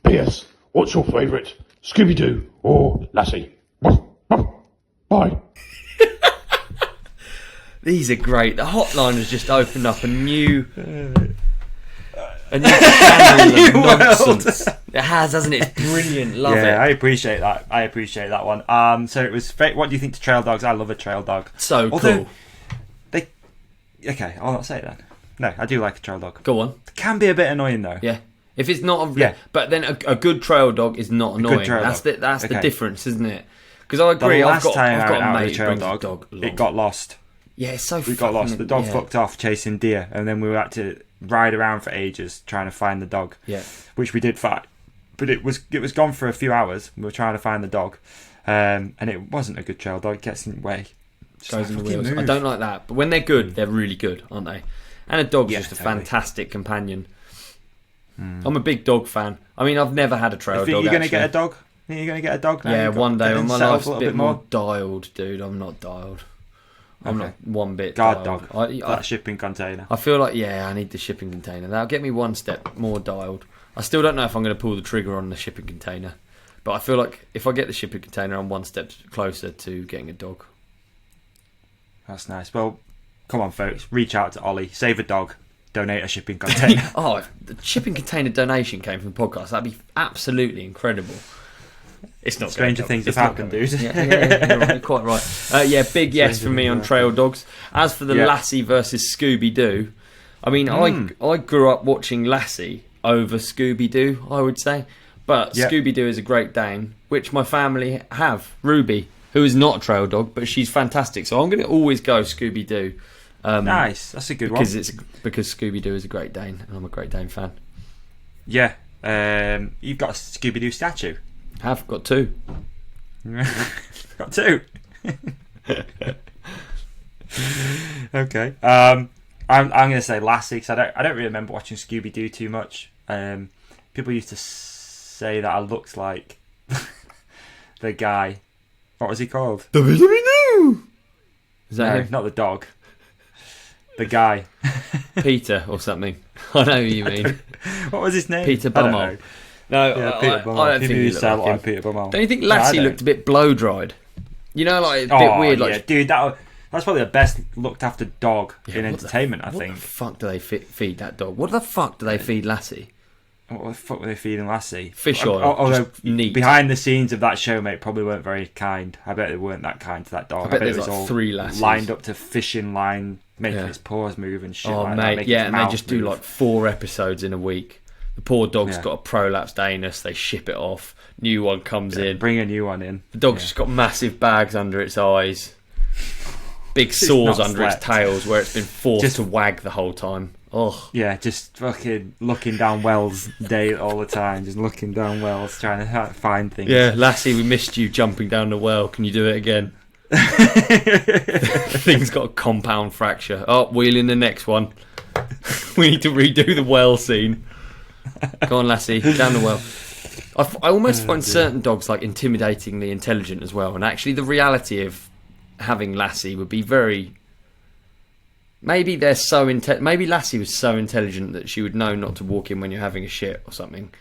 P.S. What's your favourite, Scooby-Doo or Lassie? Bye. These are great. The hotline has just opened up a new channel of nonsense. It has, hasn't it? It's brilliant. Love Yeah, I it. appreciate that. I appreciate that one. So it was. What do you think to trail dogs? I love a trail dog. So Although, cool. Okay, I'll not say that. No, I do like a trail dog. Go on. It can be a bit annoying though. Yeah. If it's not, Yeah. But then a good trail dog is not annoying. trail That's dog. the Okay. difference, isn't it? Because I The agree. last time I've I got went a out with mate a who trail brings dog, his dog along. it got lost. Yeah, it's so. We got lost. The dog yeah. fucked off chasing deer, and then we had to ride around for ages trying to find the dog. Yeah, which we did find, but it was gone for a few hours. We were trying to find the dog, and it wasn't a good trail dog. It gets in the way. goes in the fucking wheels. move. I don't like that, but when they're good, they're really good, aren't they? And a dog's Yeah, just a totally. fantastic companion. I'm a big dog fan. I mean, I've never had a trail I think dog. you're going to actually. get a dog. Think you're going to get a dog now? Yeah, You've got- one day get when my settled life's a little bit more dialed, dude. I'm not dialed. I'm Okay. not one bit Guard dialed. dog. That shipping container. I feel like, yeah, I need the shipping container. That'll get me one step more dialed. I still don't know if I'm going to pull the trigger on the shipping container. But I feel like if I get the shipping container, I'm one step closer to getting a dog. That's nice. Well, come on, folks. Reach out to Ollie. Save a dog. Donate a shipping container. Oh, if the shipping container donation came from the podcast, that'd be absolutely incredible. It's not Stranger going to. things It's have not happened, going to. dude. You're quite right. Yeah, big yes for me on trail dogs. As for the Yeah. Lassie versus Scooby-Doo, I mean, I grew up watching Lassie over Scooby-Doo, I would say. But Yeah. Scooby-Doo is a Great Dane, which my family have. Ruby, who is not a trail dog, but she's fantastic. So I'm going to always go Scooby-Doo. Nice. That's a good one. Because Scooby-Doo is a Great Dane, and I'm a Great Dane fan. Yeah. You've got a Scooby-Doo statue. Have got two. Got two. Okay. I'm going to say Lassie because I don't really remember watching Scooby-Doo too much. People used to say that I looked like the guy. What was he called? Scooby-Doo! Is that No, him? not the dog. The guy. Peter or something. I know who you mean. What was his name? Peter I don't Bumhole. know. No, Yeah, Peter Bumhole. I don't think he used looked to like look him. like Peter Bumhole. Don't you think No, Lassie I don't. looked a bit blow-dried? You know, like a bit weird. Like, yeah, dude, that's probably the best looked after dog in what the- entertainment. I What think. the fuck do they feed that dog? What the fuck do they feed Lassie? What the fuck were they feeding Lassie? Fish oil, Although just neat. behind the scenes of that show, mate, probably weren't very kind. I bet they weren't that kind to that dog. I bet it there's was like all 3 Lassies. lined up to fishing line, making Yeah. its paws move and shit. Oh, like that, mate, making yeah, its and they mouth just do move. like 4 episodes in a week. The poor dog's Yeah. got a prolapsed anus. They ship it off. New one comes in. Bring a new one in. The dog's just got massive bags under its eyes. Big sores not under its slept. tails where it's been forced Just- to wag the whole time. Oh, Yeah, just fucking looking down wells day all the time. Just looking down wells, trying to find things. yeah, Lassie, we missed you jumping down the well. Can you do it again? Thing's got a compound fracture. Oh, wheeling the next one. We need to redo the well scene. Go on, Lassie, down the well. I almost find certain dogs like intimidatingly intelligent as well. And actually, the reality of having Lassie would be very. Maybe they're so maybe Lassie was so intelligent that she would know not to walk in when you're having a shit or something.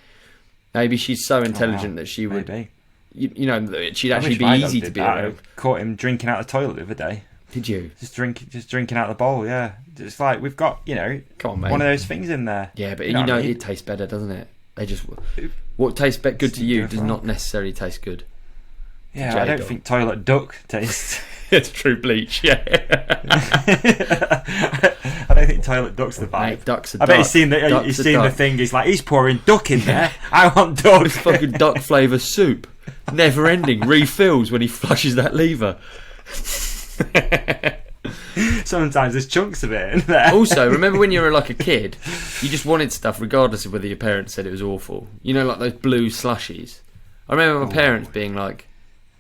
Maybe she's so intelligent that she would. Maybe. You know, that she'd I actually wish be my dog easy did to be that. around. I caught him drinking out the toilet the other day. Did you? Just drinking out the bowl. Yeah, it's like we've got Come on, mate. one of those things in there. Yeah, but You know what I mean? it tastes better, doesn't it? They just what tastes good to you does not necessarily taste good. Yeah, J I don't dog. think toilet duck tastes. It's true bleach. Yeah, I don't think toilet duck's the vibe. mate, duck's a I duck. bet he's seen the Duck's he's a seen the duck. thing. He's like, he's pouring duck in there. I want duck. It's fucking duck flavour soup, never ending. Refills when he flushes that lever. Sometimes there's chunks of it in there. Also, remember when you were like a kid, you just wanted stuff regardless of whether your parents said it was awful. You know, like those blue slushies. I remember my parents being like,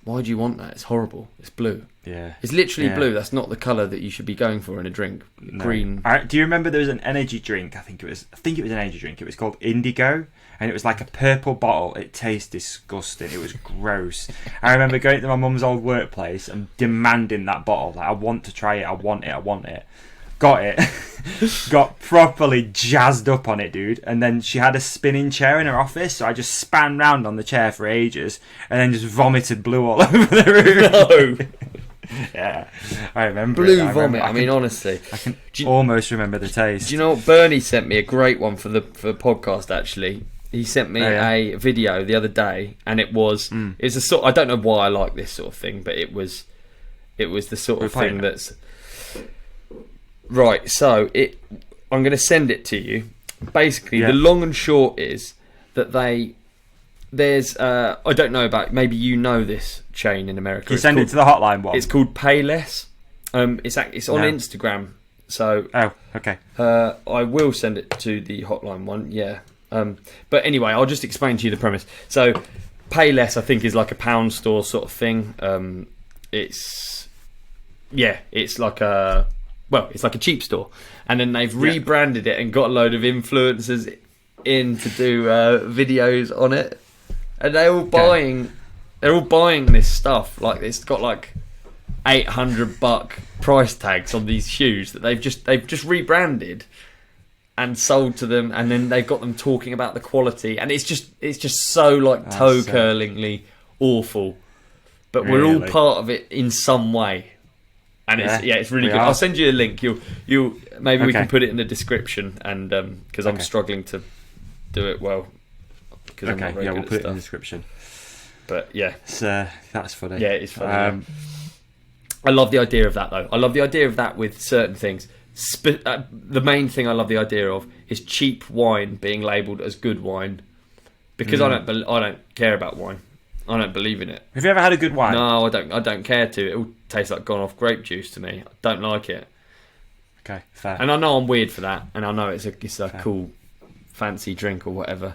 "Why do you want that? It's horrible. It's blue. Yeah, It's literally Yeah. blue. That's not the colour that you should be going for in a drink. No. Green." Do you remember there was an energy drink? I think it was an energy drink. It was called Indigo, and it was like a purple bottle. It tastes disgusting. It was gross. I remember going to my mum's old workplace and demanding that bottle. Like, I want to try it. I want it. I want it. Got it. Got properly jazzed up on it, dude. And then she had a spinning chair in her office, so I just span round on the chair for ages, and then just vomited blue all over the room. No. Yeah, I remember Blue it. vomit. I mean, honestly. I can Do you- almost remember the taste. Do you know what? Bernie sent me a great one for the podcast. Actually, he sent me Oh, yeah? a video the other day, and it was it's a sort. I don't know why I like this sort of thing, but it was the sort We're of playing thing it. that's right. So I'm going to send it to you. Basically, Yeah. the long and short is that there's I don't know about, maybe you know this chain in America. Can you send it to the hotline one? It's called Payless, It's on No. Instagram, so Oh, okay. I will send it to the hotline one. Yeah. But anyway, I'll just explain to you the premise. So, Payless, I think, is like a pound store sort of thing. It's like a cheap store, and then they've rebranded it and got a load of influencers in to do videos on it, and they're all buying this stuff. Like, it's got like $800 price tags on these shoes that they've just rebranded and sold to them, and then they've got them talking about the quality, and it's just so like toe curlingly awful, but we're all part of it in some way, and it's really good. I'll send you a link. You'll maybe we can put it in the description, and because I'm struggling to do it well because I'm not very good we'll at put it stuff. in the description. But yeah, that's funny. Yeah, it's funny. I love the idea of that, though. I love the idea of that with certain things. The main thing I love the idea of is cheap wine being labelled as good wine, because I don't care about wine. I don't believe in it. Have you ever had a good wine? No, I don't. I don't care to. It all tastes like gone off grape juice to me. I don't like it. Okay, fair. And I know I'm weird for that, and I know it's a cool, fancy drink or whatever.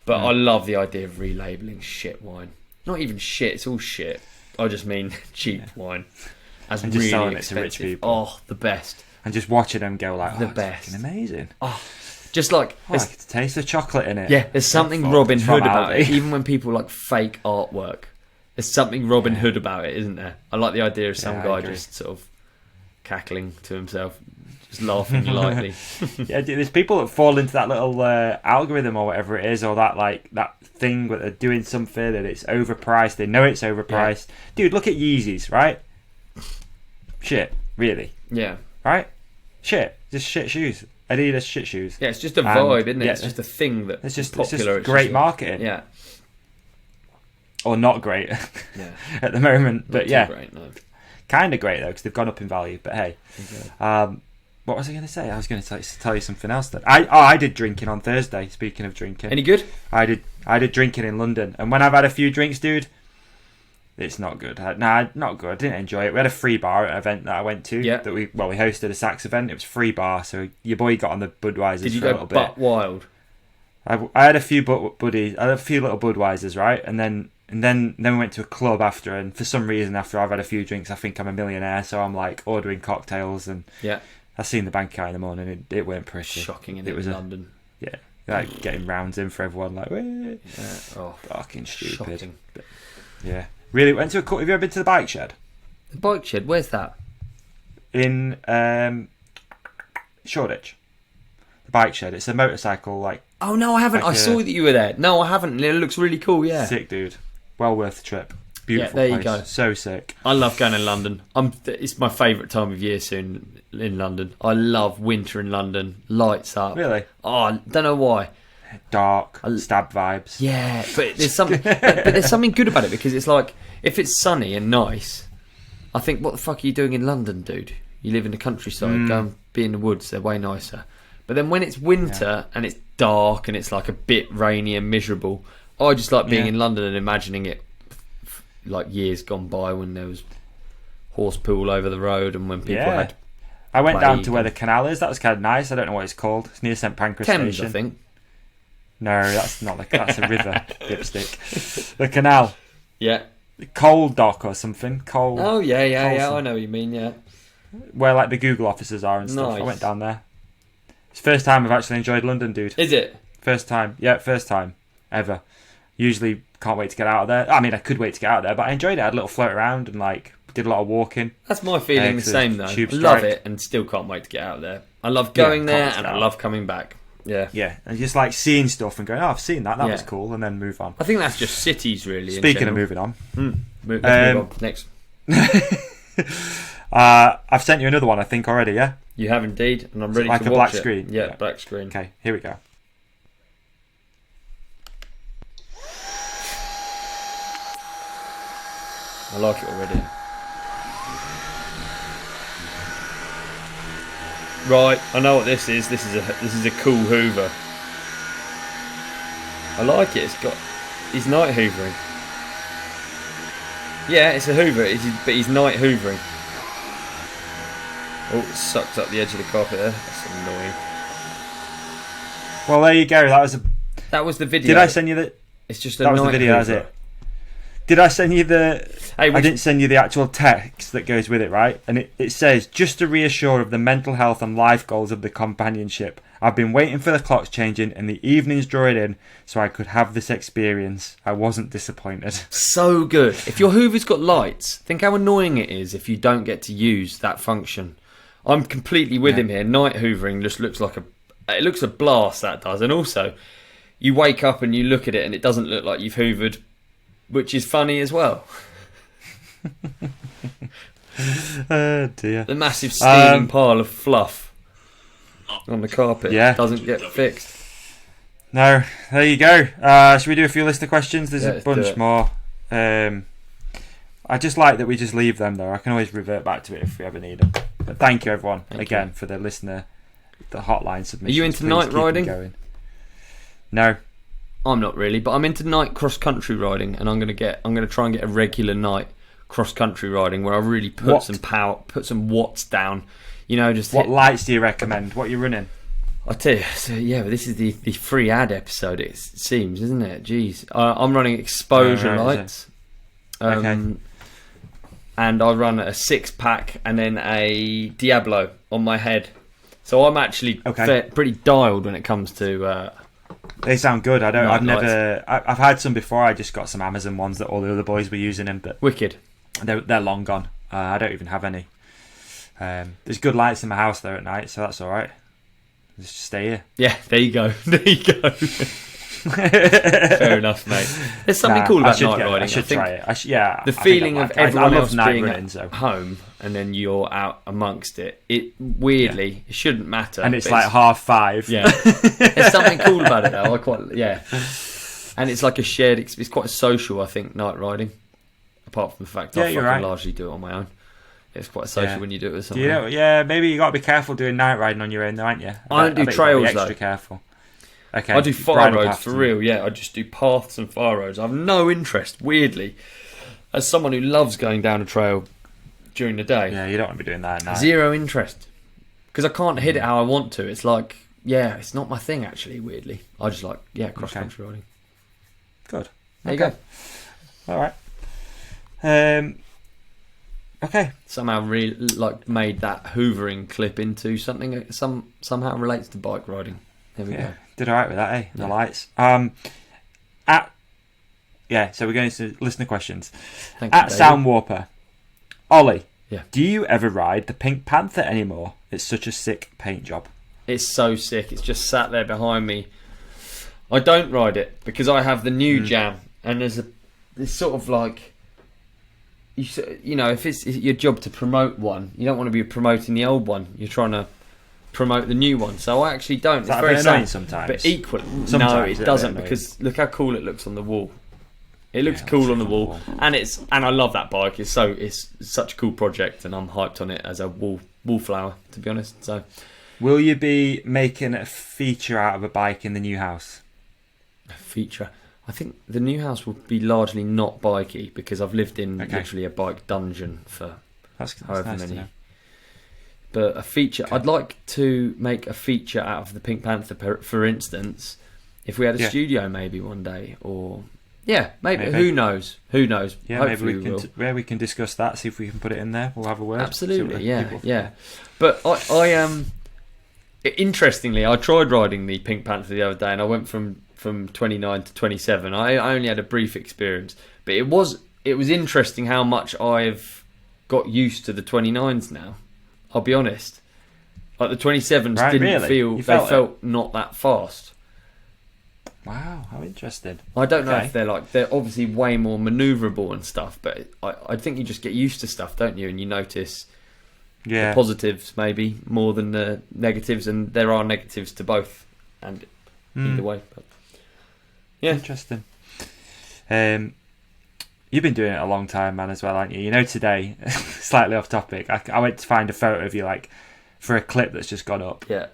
But I love the idea of relabeling shit wine. Not even shit. It's all shit. I just mean cheap wine. As And just really selling it to expensive. rich people. Oh, the best. And just watching them go like, The it's best. fucking amazing. Oh, just like I can taste the chocolate in it. yeah, there's something Fuck, Robin it's from Hood about it. Aldi. Even when people like fake artwork, there's something Robin Hood about it, isn't there? I like the idea of some I guy agree. just sort of cackling to himself, just laughing lightly. Yeah, there's people that fall into that little algorithm or whatever it is, or that thing where they're doing something and it's overpriced. They know it's overpriced. Dude, look at Yeezys, right? Shit, really, Yeah. right? Shit, just shit shoes. Adidas shit shoes. Yeah, it's just a vibe, isn't it? yeah, It's just a thing that It's just popular. great marketing. Yeah. Or not great Yeah. at the moment, but Not yeah, too great, no. kind of great though because they've gone up in value. But hey, Okay. what was I going to say? I was going to tell you something else. That I did drinking on Thursday. Speaking of drinking, Any good? I did drinking in London, and when I've had a few drinks, dude, it's not good. Not good. I didn't enjoy it. We had a free bar at an event that I went to. Yeah. That we hosted a sax event. It was free bar, so your boy got on the Budweisers Did you for a go little butt bit. wild? I had a few buddies. I had a few little Budweisers, right, and then we went to a club after, and for some reason after I've had a few drinks, I think I'm a millionaire, so I'm like ordering cocktails, and Yeah. I seen the bank account in the morning. It weren't pretty. Shocking in It was London. Yeah, like getting rounds in for everyone, like, "Weh." Yeah. Oh, Fucking stupid. shocking. Yeah, really went to a. Have you ever been to the bike shed The bike shed, where's that? in Shoreditch? The bike shed. It's a motorcycle, like, Oh, no, I haven't. Like I saw that you were there. No, I haven't. It looks really cool, yeah. sick, dude. Well worth the trip. Beautiful there you place. go. So sick. I love going to London. It's my favourite time of year soon in London. I love winter in London. Lights up. Really Oh, I don't know why. dark, stab vibes. Yeah, but there's something. but there's something good about it because it's like if it's sunny and nice. I think, what the fuck are you doing in London, dude? You live in the countryside. Go and be in the woods. They're way nicer. But then when it's winter and it's dark and it's like a bit rainy and miserable, I just like being in London and imagining it like years gone by when there was horse pool over the road and when people had I went down to plague where the canal is. That was kind of nice. I don't know what it's called. It's near St Pancras Thames, Station. I think. No, that's not that's a river, dipstick. The canal. Yeah. Coal dock or something. Coal. Oh, yeah. Colson. I know what you mean, yeah. Where like the Google offices are and stuff. Nice. I went down there. It's the first time I've actually enjoyed London, dude. Is it? First time. Yeah, first time ever. Usually can't wait to get out of there. I mean, I could wait to get out of there, but I enjoyed it. I had a little float around and like did a lot of walking. That's my feeling the Exit, same, though. I tube love strike. it and still can't wait to get out there. I love going can't there wait to and get I out. love coming back. Yeah. Yeah, and just like seeing stuff and going, oh, I've seen that. That was Yeah. cool, and then move on. I think that's just cities, really. Speaking of moving on, Let's move on. Next. I've sent you another one, I think, already. Yeah. You have indeed, and I'm ready like to a watch black it. screen? Yeah, Yeah. black screen. Okay, here we go. I like it already. Right, I know what this is. This is a cool Hoover. I like it. He's night hoovering. Yeah, it's a Hoover, but he's night hoovering. Oh, it sucked up the edge of the carpet there. That's annoying. Well, there you go. That was the video. Did I send you the? It's just a That was the night video. That's hoover. it. Did I send you the? Hey, I didn't send you the actual text that goes with it, right? And it says, just to reassure of the mental health and life goals of the companionship. I've been waiting for the clocks changing and the evenings drawing in so I could have this experience. I wasn't disappointed. So good. If your Hoover's got lights, think how annoying it is if you don't get to use that function. I'm completely with him here. Night hoovering just looks like it looks a blast, that does. And also, you wake up and you look at it and it doesn't look like you've hoovered, which is funny as well. Oh dear. The massive steaming pile of fluff on the carpet doesn't get fixed. No, there you go. Should we do a few list of questions? There's a bunch more. I just like that we just leave them though. I can always revert back to it if we ever need them. But thank you everyone again for the listener, the hotline submissions. Are you into Please night keep them riding? going. No. I'm not really, but I'm into night cross country riding, and I'm gonna try and get a regular night cross country riding where I really put some power, put some watts down. You know, just what lights do you recommend? What are you running? I tell you, so yeah, but this is the free ad episode. It seems, isn't it? Jeez, I'm running exposure lights. Okay. And I run a 6-pack and then a Diablo on my head. So I'm actually pretty dialed when it comes to. They sound good. I've lights. had some before. I just got some Amazon ones that all the other boys were using them, but wicked. They're long gone. I don't even have any. There's good lights in my house though at night, so that's all right. Just stay here. Yeah, there you go. There you go. Fair enough, mate. There's something cool about night riding. I should try it. The feeling of everyone else being running, at home and then you're out amongst it. It weirdly it shouldn't matter. And it's like 5:30. Yeah, there's something cool about it though. And it's like a shared. It's quite social, I think, night riding. Apart from the fact I fucking largely do it on my own. It's quite social when you do it with someone. Maybe you got to be careful doing night riding on your own, though, aren't you? I don't do trails though. Extra careful. Okay. I do fire roads for real. Yeah, I just do paths and fire roads. I have no interest, weirdly, as someone who loves going down a trail during the day. Yeah, you don't want to be doing that at night. Zero interest, because I can't hit it how I want to. It's like, it's not my thing actually. Weirdly, I just like cross country riding. Good. There you go. All right. Okay. Somehow made that hoovering clip into something that somehow relates to bike riding. There we go. Did alright with that, eh? The lights. So we're going to listener questions. Thank you, David. Sound Warper. Ollie. Yeah. Do you ever ride the Pink Panther anymore? It's such a sick paint job. It's so sick. It's just sat there behind me. I don't ride it because I have the new Jam, and there's sort of like, you know, if it's your job to promote one, you don't want to be promoting the old one. You're trying to promote the new one. So I actually don't. It's very annoying sometimes. But equally, no, it doesn't, because look how cool it looks on the wall. It looks cool on the wall, and I love that bike. It's such a cool project, and I'm hyped on it as a wallflower, to be honest. So, will you be making a feature out of a bike in the new house? A feature. I think the new house will be largely not bikey because I've lived in literally a bike dungeon for however nice many. But a feature, I'd like to make a feature out of the Pink Panther, for instance, if we had a studio maybe one day, or maybe. Who knows? Yeah, hopefully maybe we can discuss that. See if we can put it in there. We'll have a word. Absolutely, yeah. But I interestingly, I tried riding the Pink Panther the other day, and I went from 29 to 27. I only had a brief experience, but it was interesting how much I've got used to the 29s now. I'll be honest. Like the 27s didn't felt not that fast. Wow, how interesting. I don't know if they're obviously way more manoeuvrable and stuff, but I think you just get used to stuff, don't you? And you notice the positives maybe more than the negatives, and there are negatives to both, and either way. But interesting. You've been doing it a long time, man, as well, aren't you? You know, today, slightly off topic, I went to find a photo of you, like, for a clip that's just gone up. Yeah.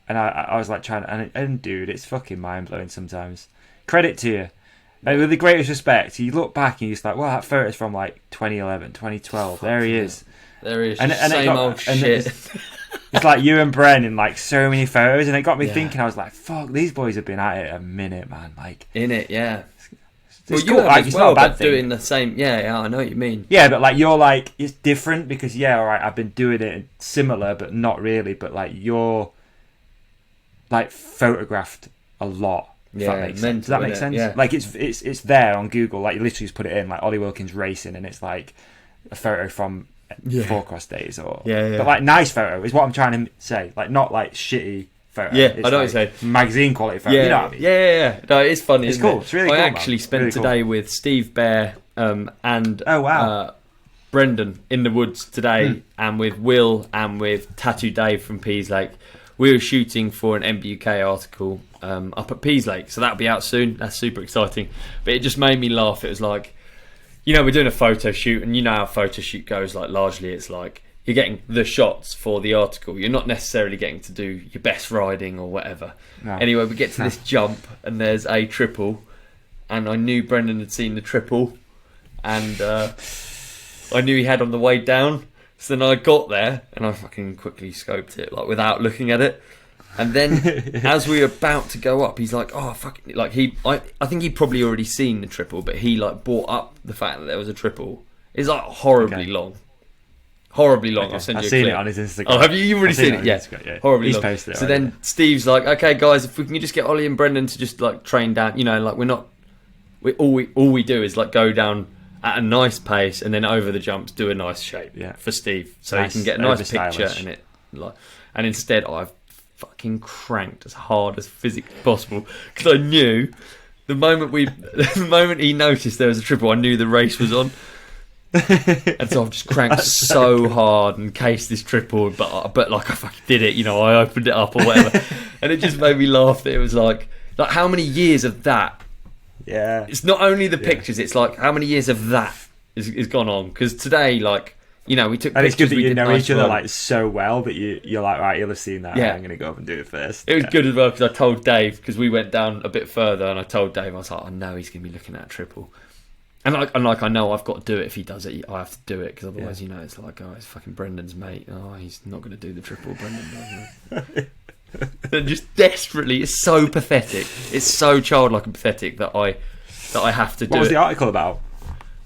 And I was like and dude, it's fucking mind-blowing sometimes. Credit to you. And with the greatest respect, you look back and you're just like, well, that photo's from like 2011, 2012. There he is. There is And same old shit. It's like you and Bren in like so many photos, and it got me thinking. I was like, "Fuck, these boys have been at it a minute, man." Like in it, yeah. it's you cool. Like, as it's well, not a bad but thing. doing the same. Yeah, I know what you mean. Yeah, but like you're like it's different because all right, I've been doing it similar, but not really. But like you're like photographed a lot. If that makes sense. Does that make sense? Yeah. Like it's there on Google. Like you literally just put it in, like Ollie Wilkins racing, and it's like a photo from four cross days or but like nice photo is what I'm trying to say. Like not like shitty photo. Yeah, it's I know like what you're saying. magazine quality photo. Yeah, You know what I mean? yeah. No, it's funny. It's isn't cool. It? It's really I cool. actually Man. spent Really today cool. with Steve Bear and Brendan in the woods today, and with Will and with Tattoo Dave from Peas Lake. We were shooting for an MBUK article up at Peas Lake, so that'll be out soon. That's super exciting. But it just made me laugh. It was like, you know, we're doing a photo shoot, and you know how a photo shoot goes. Like largely, it's like you're getting the shots for the article. You're not necessarily getting to do your best riding or whatever. No. Anyway, we get to this jump, and there's a triple, and I knew Brendan had seen the triple, and I knew he had on the way down. So then I got there, and I fucking quickly scoped it, like without looking at it. And then, as we were about to go up, he's like, "Oh fuck!" Like I think he'd probably already seen the triple, but he like brought up the fact that there was a triple. It's like horribly long. I'll send you a seen clip. it on his Instagram. Oh, have you? You've already I've seen it? on Yeah. his Instagram, Horribly He's long. posted it. So already. then Steve's like, "Okay, guys, if we can just get Ollie and Brendan to just like train down, you know, like all we do is like go down at a nice pace and then over the jumps do a nice shape for Steve, so Nice, he can get a nice picture over-stylish. and it like. And instead, I've fucking cranked as hard as physically possible because I knew the moment he noticed there was a triple, I knew the race was on. And so I've just cranked so hard and cased this triple, but like I fucking did it, you know. I opened it up or whatever, and it just made me laugh. That it was like how many years of that. Yeah, It's not only the pictures; it's like how many years of that is gone on. Because today, like, you know, we took and pictures. it's good that we you did know nice each other run. like so well that you're like, right, you'll have seen that. Yeah. I'm gonna go up and do it first. It was good as well because I told Dave, because we went down a bit further, and I told Dave, I was like, I know he's gonna be looking at a triple. And I know I've got to do it. If he does it, I have to do it, because otherwise, you know, it's like, oh, it's fucking Brendan's mate. Oh, he's not going to do the triple. Brendan does. And just desperately, it's so pathetic. It's so childlike and pathetic that I have to do it. What was the article about?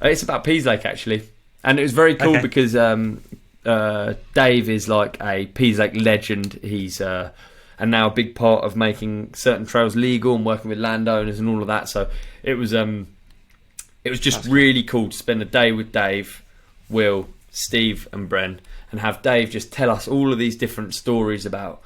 It's about Peas Lake, actually, and it was very cool because Dave is like a Peas Lake legend. He's and now a big part of making certain trails legal and working with landowners and all of that. So it was just really cool to spend a day with Dave, Will, Steve and Bren, and have Dave just tell us all of these different stories about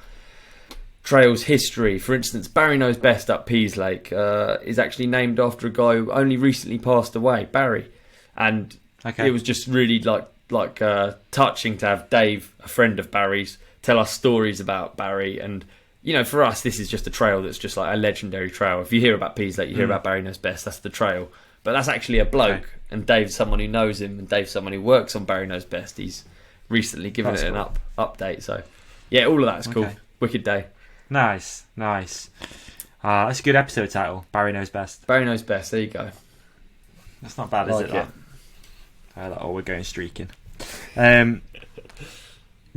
trails history. For instance, Barry Knows Best up Peas Lake is actually named after a guy who only recently passed away, Barry. And it was just really like touching to have Dave, a friend of Barry's, tell us stories about Barry. And, you know, for us, this is just a trail that's just like a legendary trail. If you hear about Peas Lake, you hear about Barry Knows Best, that's the trail. But that's actually a bloke, and Dave's someone who knows him, and Dave's someone who works on Barry Knows Best. He's recently given it an update. So, yeah, all of that's cool. Wicked day. Nice. That's a good episode title. Barry Knows Best. Barry Knows Best. There you go. That's not bad, is Like it? That? We're going streaking.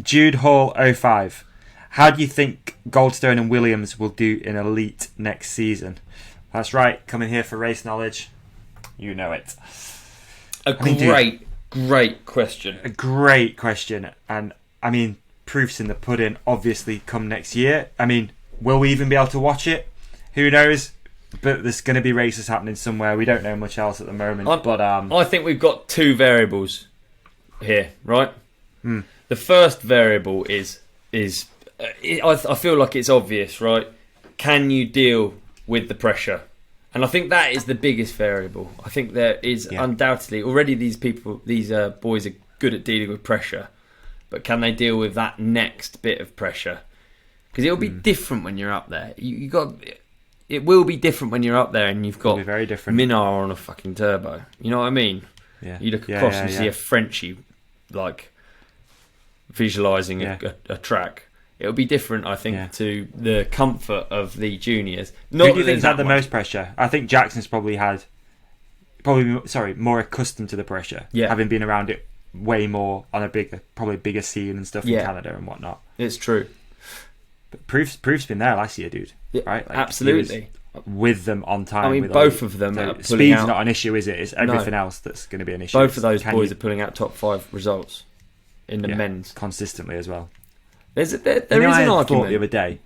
Jude Hall 05. How do you think Goldstone and Williams will do in Elite next season? That's right. Coming here for race knowledge. You know it. Great question. A great question. And, I mean, proof's in the pudding, obviously, come next year. I mean, will we even be able to watch it? Who knows? But there's going to be races happening somewhere. We don't know much else at the moment. I think we've got two variables here, right? The first variable is I feel like it's obvious, right? Can you deal with the pressure? And I think that is the biggest variable. I think there is undoubtedly already these boys are good at dealing with pressure, but can they deal with that next bit of pressure? Because it'll be different when you're up there. It will be different when you're up there and you've got very different. Minar on a fucking turbo. You know what I mean? Yeah. You look across and see a Frenchie like visualising a track. It'll be different, I think, to the comfort of the juniors. Who do you think's had the most pressure? I think Jackson's probably more accustomed to the pressure, having been around it way more on a probably bigger scene and stuff in Canada and whatnot. It's true. But proof's been there last year, dude. Right? Like, absolutely. With them on time. I mean, both of them are pulling speed's out. not an issue, is it? It's everything else that's going to be an issue. Both of those boys are pulling out top 5 results in the men's consistently as well. There is an I argument thought the other day.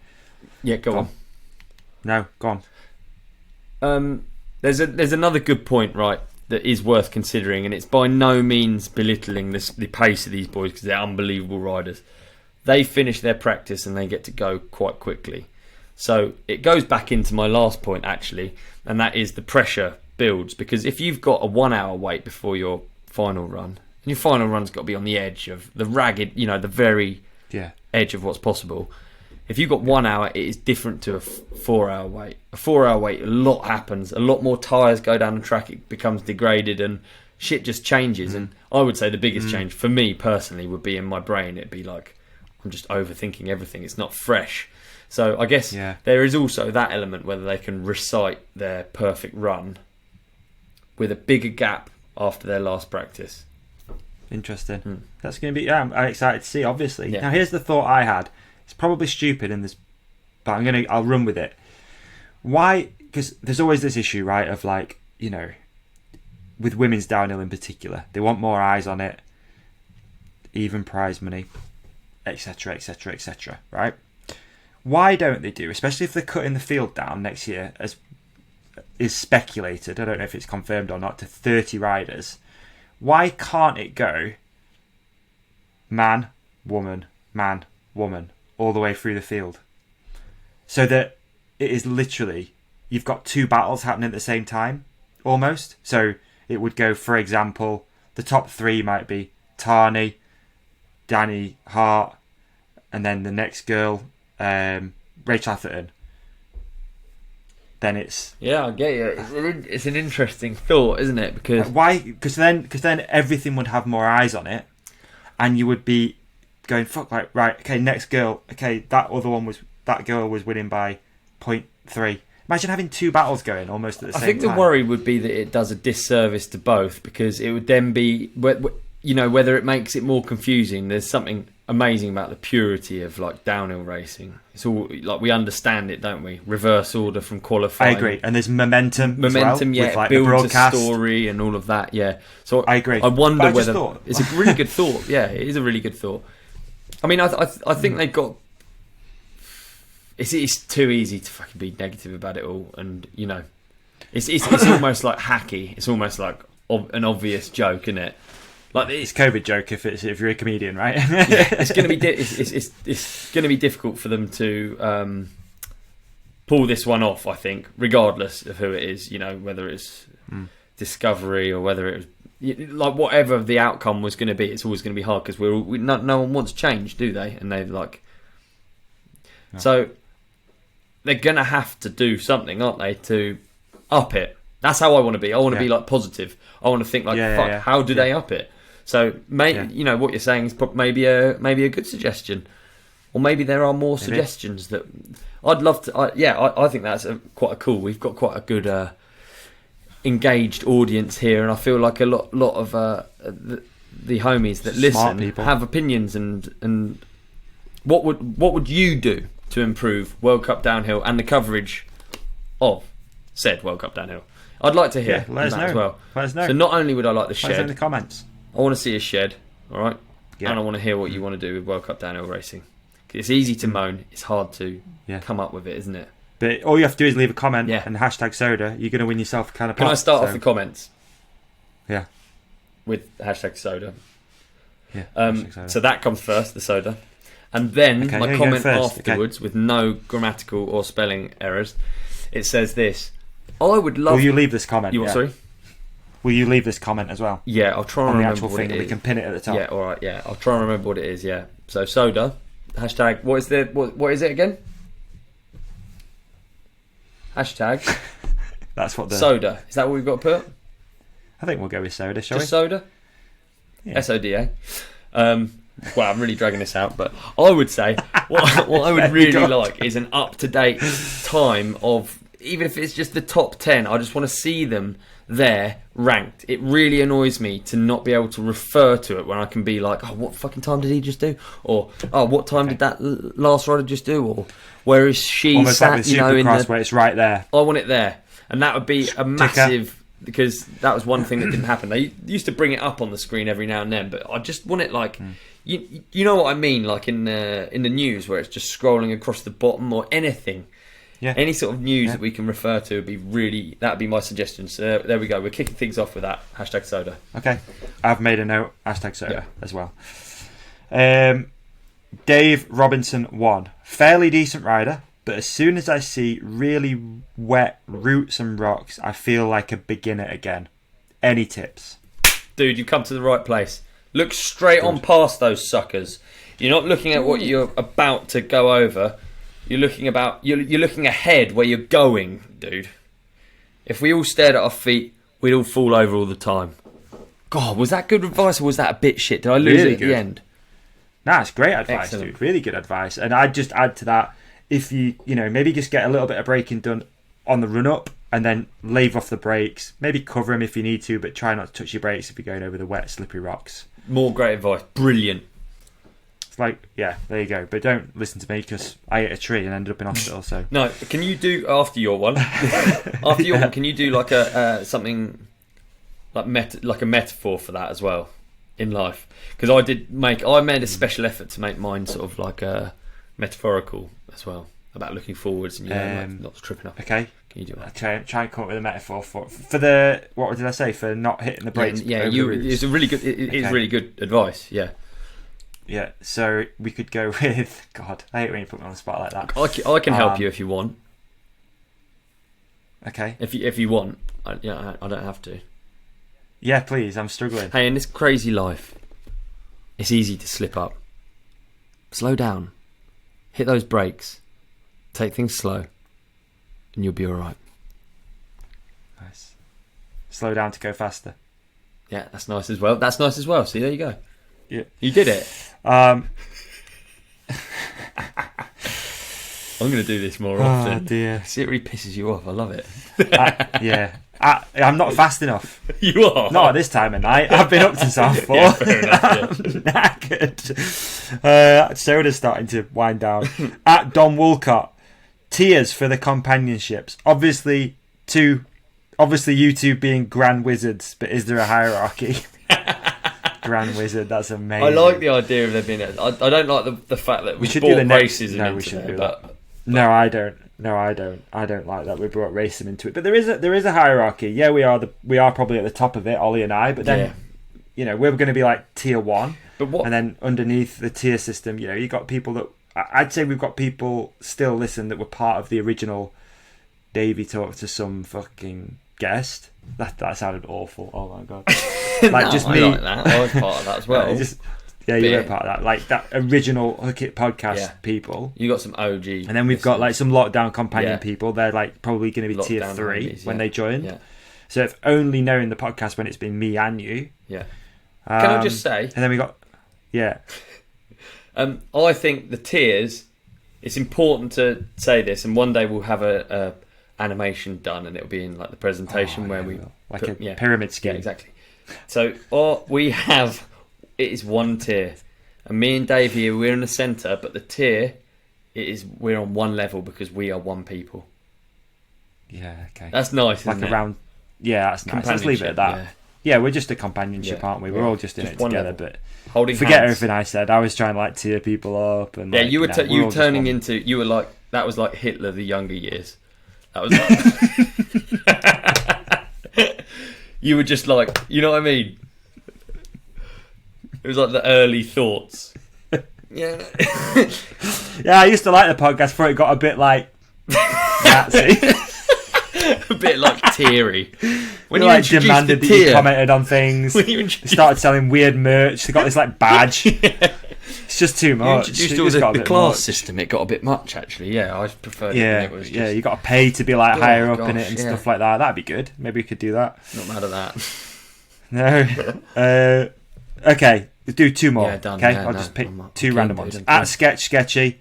Yeah, go on. No, go on. There's another good point, right, that is worth considering, and it's by no means belittling the pace of these boys because they're unbelievable riders. They finish their practice and they get to go quite quickly. So it goes back into my last point, actually, and that is the pressure builds. Because if you've got a 1 hour wait before your final run, and your final run's got to be on the edge of the ragged, the very edge of what's possible. If you've got 1 hour, it is different to a 4 hour wait. A 4 hour wait, a lot happens. A lot more tyres go down the track, it becomes degraded, and shit just changes. And I would say the biggest change for me personally would be in my brain. It'd be like, I'm just overthinking everything. It's not fresh. So I guess there is also that element, whether they can recite their perfect run with a bigger gap after their last practice. Interesting. That's going to be. I'm excited to see. Obviously. Now here's the thought I had. It's probably stupid in this, but I'll run with it. Why? Because there's always this issue, right? Of like, with women's downhill in particular, they want more eyes on it, even prize money, etc., etc., etc. Right? Why don't they do, especially if they're cutting the field down next year, as is speculated, I don't know if it's confirmed or not, to 30 riders? Why can't it go man, woman, all the way through the field? So that it is literally, you've got 2 battles happening at the same time, almost. So it would go, for example, the top 3 might be Tarney, Danny Hart, and then the next girl, Rachel Atherton. Then it's I get you. It's an interesting thought, isn't it? Because why? Because then everything would have more eyes on it, and you would be going fuck like right. Okay, next girl. Okay, that girl was winning by 0.3. Imagine having 2 battles going almost at the same time. I think the worry would be that it does a disservice to both, because it would then be, whether it makes it more confusing. There's something amazing about the purity of like downhill racing. It's all like, we understand it, don't we? Reverse order from qualifying. I agree, and there's momentum as well, with, like, the builds broadcast. a story and all of that. So I agree. I wonder whether it's a really good thought. Yeah, it is a really good thought. I mean, I think they've got. It's too easy to fucking be negative about it all, and it's almost like hacky. It's almost like an obvious joke, isn't it? Like it's COVID joke if you're a comedian, right? It's going to be it's going to be difficult for them to pull this one off. I think, regardless of who it is, whether it's Discovery or whether it was like whatever the outcome was going to be, it's always going to be hard because no one wants change, do they? And they like so they're going to have to do something, aren't they, to up it? That's how I want to be. I want to be like positive. I want to think like, fuck, how do they up it? So maybe what you're saying is maybe a good suggestion, or maybe there are more suggestions that I'd love to. I think that's quite a cool. We've got quite a good engaged audience here, and I feel like a lot of the homies that listen have opinions. And what would you do to improve World Cup downhill and the coverage of said World Cup downhill? I'd like to hear let us know as well. Let us know. So not only would I like the Let us know in shed, the comments. I want to see a shed, all right? Yeah. And I want to hear what you want to do with World Cup downhill racing. It's easy to moan. It's hard to come up with it, isn't it? But all you have to do is leave a comment and hashtag soda. You're going to win yourself a can of pop. Can I start off the comments? Yeah. With hashtag soda. Yeah. Hashtag soda. So that comes first, the soda. And then my comment afterwards, with no grammatical or spelling errors, it says this. I would love... Will you leave this comment? Sorry? Will you leave this comment as well? Yeah, I'll try and remember the actual what thing, it and is. we can pin it at the top. Yeah, all right, yeah. I'll try and remember what it is, yeah. So soda, hashtag... What is it again? Hashtag... That's what the... Soda. Is that what we've got to put? I think we'll go with soda, shall we? Just soda? Yeah. SODA. Well, I'm really dragging this out, but I would say what I would really like is an up-to-date time of even if it's just the top 10, I just want to see them there ranked. It really annoys me to not be able to refer to it when I can be like, oh, what fucking time did he just do? Or, oh, what time did that last rider just do? Or where is she Almost sat? like the Supercross where it's right there. I want it there. And that would be a massive... Because that was one thing that didn't happen. They used to bring it up on the screen every now and then, but I just want it like... You know what I mean? Like in the news where it's just scrolling across the bottom or anything. Yeah. Any sort of news that we can refer to would be really... That would be my suggestion. So there we go. We're kicking things off with that. Hashtag soda. Okay. I've made a note. Hashtag soda as well. Dave Robinson 1. Fairly decent rider, but as soon as I see really wet roots and rocks, I feel like a beginner again. Any tips? Dude, you've come to the right place. Look straight on past those suckers. You're not looking at what you're about to go over. You're looking ahead where you're going, dude. If we all stared at our feet, we'd all fall over all the time. God, was that good advice or was that a bit shit? Did I lose it at the end? Nah, it's great advice, Excellent. dude. Really good advice. And I'd just add to that, if you maybe just get a little bit of braking done on the run up and then leave off the brakes. Maybe cover them if you need to, but try not to touch your brakes if you're going over the wet, slippery rocks. More great advice. Brilliant. Like, yeah, there you go. But don't listen to me because I hit a tree and ended up in hospital. So No, can you do after your one? After your one, can you do like a something like a metaphor for that as well in life? Because I made a special effort to make mine sort of like a metaphorical as well about looking forwards and like not tripping up. okay, Can you do that? try and come up with a metaphor for the what did I say for not hitting the brakes? Yeah, over the roots. it's a really good. It is really good advice. Yeah. Yeah, so we could go with... God, I hate when you put me on the spot like that. I can help you if you want. Okay. If you want, I don't have to. Yeah, please, I'm struggling. Hey, in this crazy life, it's easy to slip up. Slow down. Hit those brakes. Take things slow. And you'll be alright. Nice. Slow down to go faster. Yeah, that's nice as well. See, there you go. Yeah. You did it. Um, I'm going to do this more often. Oh, dear. See, it really pisses you off. I love it. Yeah. I'm not fast enough. You are. Not at this time of night. I've been up since half 4. Yeah, fair enough, yeah. I'm knackered. Soda's starting to wind down. At Don Woolcott, tiers for the companionships. Obviously you two being grand wizards, but is there a hierarchy? Grand wizard, that's amazing. I like the idea of there being I don't like the fact that we should brought do the racism no, into we should there, do but that. No, I don't. I don't like that we brought racism into it. But there is a hierarchy. Yeah, we are probably at the top of it, Ollie and I. But then, we're going to be like tier 1. But what? And then underneath the tier system, you got people that I'd say we've got people still listen that were part of the original Davey talk to some fucking guest. That sounded awful. Oh my god! Like just me. I like that. I was part of that as well. You were part of that. Like that original Hook It podcast people. You got some OG, and then we've got like some lockdown companion Yeah. people. They're like probably going to be tier Lockdown 3 homies, when yeah. they joined. Yeah. So if only knowing the podcast when it's been me and you. Yeah. Can I just say? And then we got I think the tiers. It's important to say this, and one day we'll have a animation done, and it'll be in like the presentation where we like put, a pyramid scheme. Yeah, exactly. So we have it is one tier, and me and Dave here we're in the centre, but the tier we're on one level because we are one people. Yeah, okay. That's nice. Like isn't around. Yeah, that's nice. Let's leave it at that. Yeah, we're just a companionship, aren't we? We're all just in it together, but holding forget hands. everything I said. I was trying to like tear people up, and yeah, like, you were we're all turning just into you were like that was like Hitler the younger years. That was like, you were just like, you know what I mean? It was like the early thoughts. Yeah. Yeah, I used to like the podcast before it got a bit like Nazi. A bit like teary. When you like introduced demanded the that you tier, commented on things. when you They introduced, started selling weird merch. They got this like badge. It's just too you much. introduced It all just got a the bit class much. system, it got a bit much actually. Yeah, I preferred it Yeah, when it was just yeah. You got to pay to be like Oh, higher up in it gosh, and yeah. stuff like that. That'd be good. Maybe we could do that. not mad at that. No. Okay, let's do 2 more. Yeah, done. Okay, Yeah, I'll no, just pick I'm 2 keen, random dude, ones. I'm At keen. Sketchy,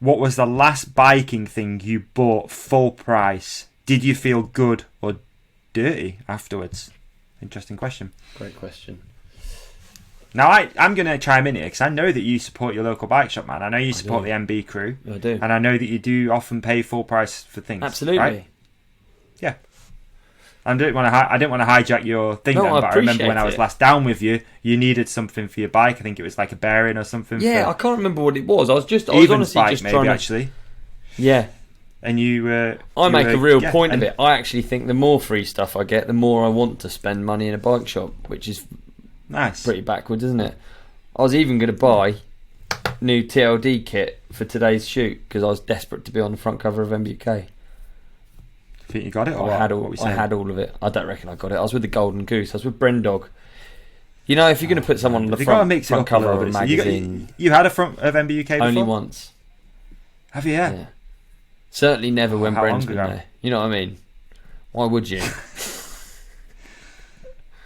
what was the last biking thing you bought full price Did you feel good or dirty afterwards? Interesting question. Great question. Now, I'm going to chime in here because I know that you support your local bike shop, man. I know you support the MB crew. I do. And I know that you do often pay full price for things. Absolutely. Right? Yeah. I didn't want to hijack your thing then, but I remember when I was last down with you, you needed something for your bike. I think it was like a bearing or something. Yeah, I can't remember what it was. I was honestly bike, just maybe, trying to... actually. Yeah. And you... I make a real point of it. I actually think the more free stuff I get, the more I want to spend money in a bike shop, which is nice. Pretty backwards, isn't it? I was even going to buy new TLD kit for today's shoot because I was desperate to be on the front cover of MBK. Think you got it? Or I had all of it. I don't reckon I got it. I was with the Golden Goose. I was with Brendog. You know, if you're going to put someone on the front cover of a magazine... You had a front of MBUK before? Only once. Have you? Yeah. Certainly never when Bren's been there. You know what I mean? Why would you?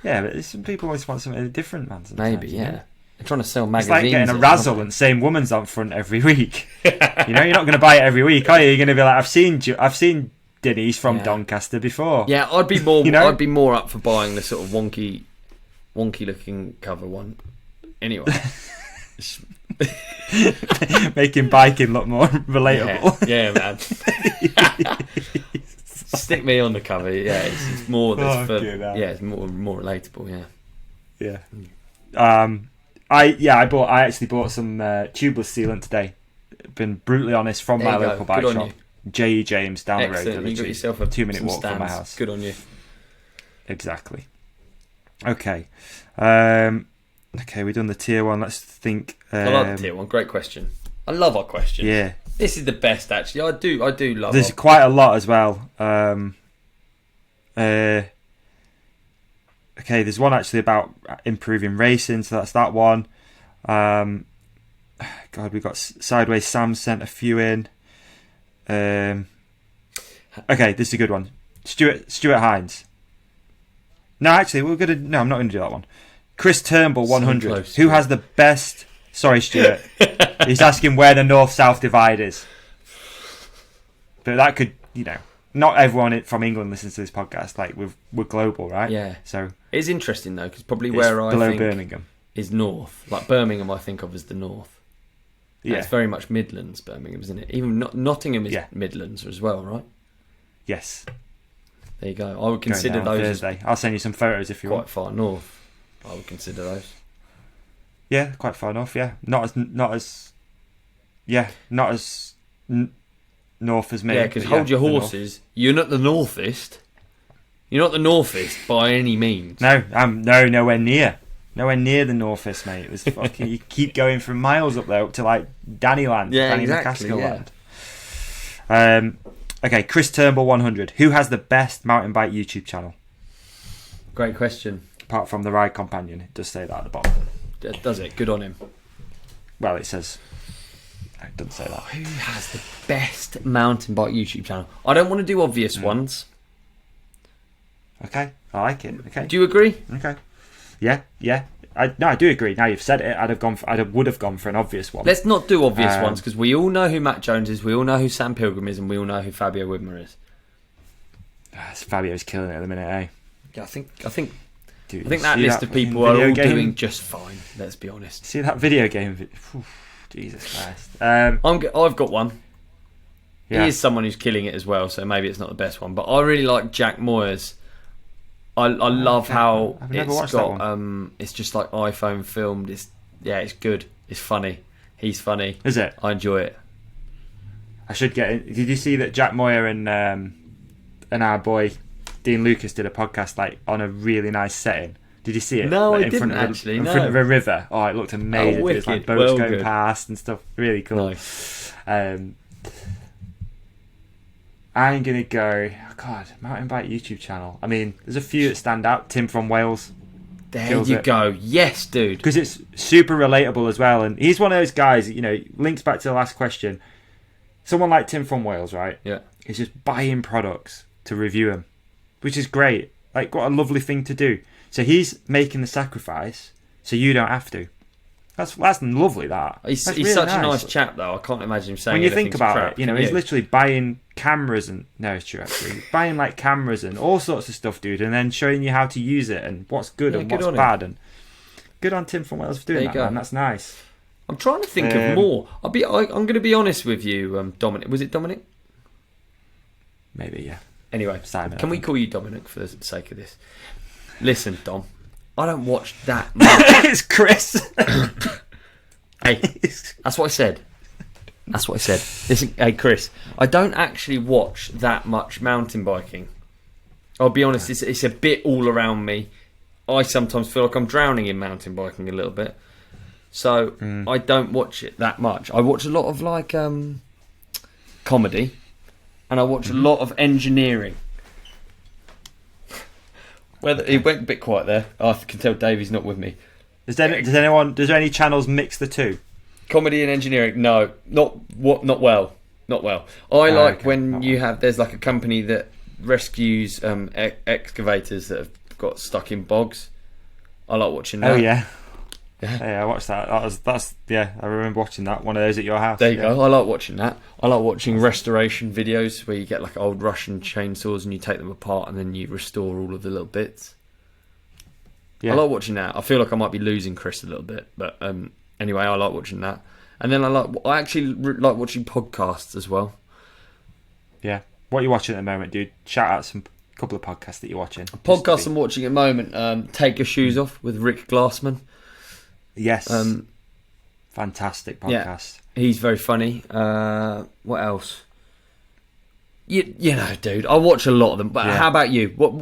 Yeah, but some people always want something different, man. Maybe, yeah. Know? They're trying to sell magazines. It's like getting a razzle and same woman's on front every week. You know, you're not going to buy it every week, are you? You're going to be like, I've seen Denny's from Doncaster before. Yeah, I'd be more. I'd be more up for buying the sort of wonky looking cover one. Anyway, making biking look more relatable. Yeah, man. Stick me on the cover. Yeah, it's more. It's more relatable. Yeah. I actually bought some tubeless sealant today. Been brutally honest, from my local bike shop. J.E. James down the road. You got yourself a 2-minute walk from my house. Good on you. Exactly. Okay. We've done the tier one. Let's think. I like the tier one. Great question. I love our questions. Yeah. This is the best, actually. I do love. There's quite a lot as well. There's one actually about improving racing, so that's that one. We got Sideways Sam sent a few in. This is a good one. Stuart Hines. No, actually, I'm not gonna do that one. Chris Turnbull 100. Who has the best? Sorry, Stuart. He's asking where the north-south divide is. But that could, not everyone from England listens to this podcast. Like we're global, right? Yeah. So it's interesting though, because probably where I think Birmingham is north. Like Birmingham, I think of as the north. And it's very much Midlands, Birmingham, isn't it? Even Nottingham is Midlands as well, right? Yes. There you go. I would consider those Thursday. I'll send you some photos if you want. Quite far north. I would consider those. Yeah, quite far north. Yeah, not as north as me. Yeah, because hold your horses. You're not the northest. You're not the northest by any means. No, I'm nowhere near. Nowhere near the northest, mate. It was fucking. You keep going for miles up there up to like Dannyland, Danny McCaskill land. Okay, Chris Turnbull 100. Who has the best mountain bike YouTube channel? Great question. Apart from the Ride Companion, it does say that at the bottom. Does it? Good on him. Well, it says. It doesn't say that. Who has the best mountain bike YouTube channel? I don't want to do obvious ones. Okay, I like it. Okay. Do you agree? Okay. Yeah. I do agree. Now you've said it, I would have gone for an obvious one. Let's not do obvious ones because we all know who Matt Jones is, we all know who Sam Pilgrim is, and we all know who Fabio Widmer is. Fabio's killing it at the minute, eh? Yeah, I think that list of people are all doing just fine. Let's be honest. See that video game? Jesus Christ. I've got one. Yeah. He is someone who's killing it as well, so maybe it's not the best one. But I really like Jack Moyers. I love how it's got it's just like iPhone filmed. It's good. It's funny. He's funny. Is it? I enjoy it. I should get it. Did you see that Jack Moyer and our boy Dean Lucas did a podcast like on a really nice setting? Did you see it? No, like, I didn't actually. In front of a river. Oh, it looked amazing. Wicked. It was like boats going past and stuff. Really cool. Nice. I'm going to go... God, mountain bike YouTube channel. I mean, there's a few that stand out. Tim from Wales. There you go. Yes, dude. Because it's super relatable as well. And he's one of those guys, links back to the last question. Someone like Tim from Wales, right? Yeah. He's just buying products to review them, which is great. Like, what a lovely thing to do. So he's making the sacrifice so you don't have to. That's lovely. He's That's really such nice. a nice chap, though. I can't imagine him saying When you anything think about crap, it, you know, can he's literally buying cameras and it's true actually. He's buying like cameras and all sorts of stuff, dude, and then showing you how to use it and what's good and good what's on bad. And good on Tim from Wales for doing There you that, go. man. That's nice. I'm trying to think of more. I'm going to be honest with you, Dominic. Was it Dominic? Maybe, yeah. Anyway, Simon, can we call you Dominic for the sake of this? Listen, Dom, I don't watch that much. It's Chris. Hey, that's what I said. That's what I said. Listen, hey, Chris, I don't actually watch that much mountain biking. I'll be honest, it's a bit all around me. I sometimes feel like I'm drowning in mountain biking a little bit. So I don't watch it that much. I watch a lot of like comedy, and I watch a lot of engineering. It went a bit quiet there. I can tell Davey's not with me. Does there any channels mix the two? Comedy and engineering? No, not well. Not well. I like when you have there's like a company that rescues excavators that have got stuck in bogs. I like watching that. Oh yeah. Yeah, I watched that. I remember watching that. One of those at your house. There you go. I like watching that. I like watching restoration videos where you get like old Russian chainsaws and you take them apart and then you restore all of the little bits. Yeah. I like watching that. I feel like I might be losing Chris a little bit, but anyway, I like watching that. And then I actually like watching podcasts as well. Yeah. What are you watching at the moment, dude? Shout out some couple of podcasts that you're watching. Podcast I'm watching at the moment, Take Your Shoes Off with Rick Glassman. Yes. Fantastic podcast. Yeah, he's very funny. What else? You know, dude, I watch a lot of them. But how about you? What?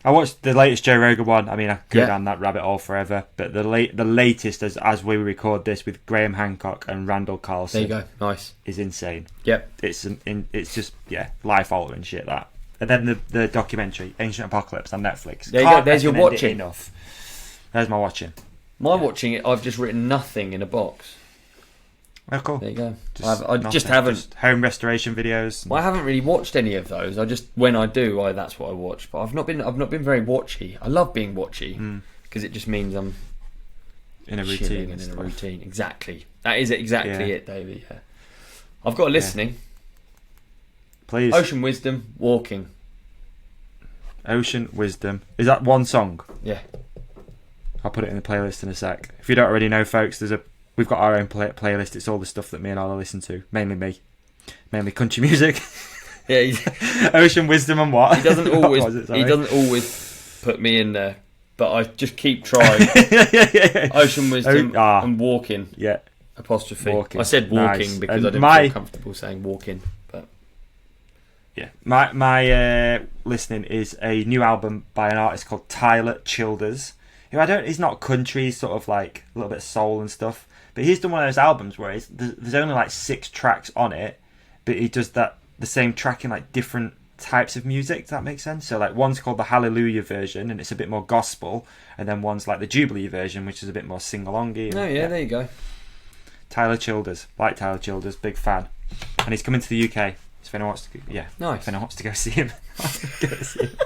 I watched the latest Joe Rogan one. I mean, I could go down that rabbit hole forever. But the latest, as we record this, with Graham Hancock and Randall Carlson. There you go. Nice. Is insane. Yep. It's just life altering shit that. And then the documentary Ancient Apocalypse on Netflix. There you go. There's your watching. Enough. There's my watching. My watching it, I've just written nothing in a box. Oh, cool. There you go. Just I just haven't. Just home restoration videos. Well, I haven't really watched any of those. I just when I do, that's what I watch. But I've not been very watchy. I love being watchy because it just means I'm in a routine. And in a routine. Exactly. That is exactly it, Davey. Yeah. I've got listening. Please. Ocean Wisdom, Walking. Ocean Wisdom. Is that one song? Yeah. I'll put it in the playlist in a sec. If you don't already know, folks, we've got our own playlist. It's all the stuff that me and Ola listen to. Mainly country music. Yeah. Ocean Wisdom and what? He doesn't always put me in there, but I just keep trying. Ocean Wisdom and Walking. Yeah. Apostrophe. Walking. I said walking Nice. because And I didn't feel comfortable saying walking. But yeah, my listening is a new album by an artist called Tyler Childers. Who he's not country, he's sort of like a little bit of soul and stuff. But he's done one of those albums where there's only like 6 tracks on it, but he does the same track in like different types of music. Does that make sense? So like one's called the Hallelujah version, and it's a bit more gospel, and then one's like the Jubilee version, which is a bit more sing-alongy. There you go. Tyler Childers, big fan, and he's coming to the UK. So if anyone wants to, nice. If anyone wants to go see him, go see him.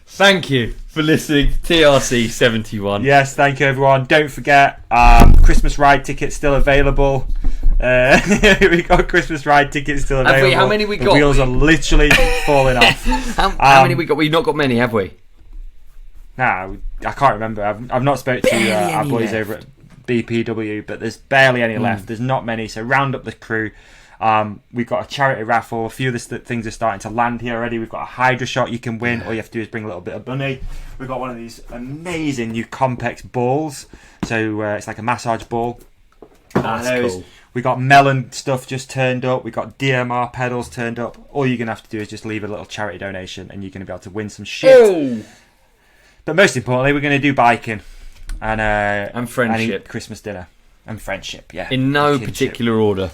Thank you for listening to TRC 71. Yes, thank you everyone. Don't forget, Christmas ride tickets still available. We got Christmas ride tickets still available. How many we got? The wheels are literally falling off. How many we got? We've not got many, have we? Nah, I can't remember. I've not spoke to our boys over at BPW, but there's barely any left. There's not many, so round up the crew. We've got a charity raffle. A few of the things are starting to land here already. We've got a Hydra shot you can win. All you have to do is bring a little bit of money. We've got one of these amazing new Compex balls. So it's like a massage ball. That's cool. We got melon stuff just turned up. We got DMR pedals turned up. All you're going to have to do is just leave a little charity donation and you're going to be able to win some shit. Oh. But most importantly, we're going to do biking and friendship. And eat Christmas dinner. And friendship, yeah. In no particular order.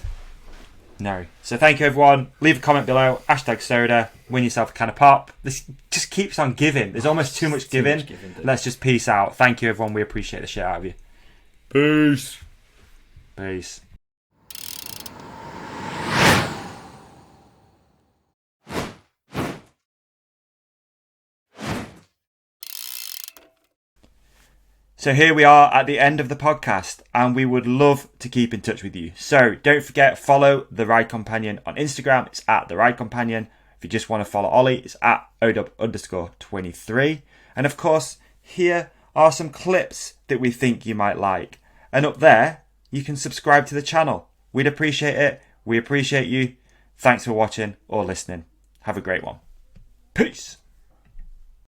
No. So thank you everyone. Leave a comment below. #soda. Win yourself a can of pop. This just keeps on giving. There's almost too much giving. Let's just peace out. Thank you everyone. We appreciate the shit out of you. Peace. Peace. So here we are at the end of the podcast, and we would love to keep in touch with you. So don't forget, follow The Ride Companion on Instagram. It's at The Ride Companion. If you just want to follow Ollie, it's at odub_23. And of course, here are some clips that we think you might like. And up there, you can subscribe to the channel. We'd appreciate it. We appreciate you. Thanks for watching or listening. Have a great one. Peace.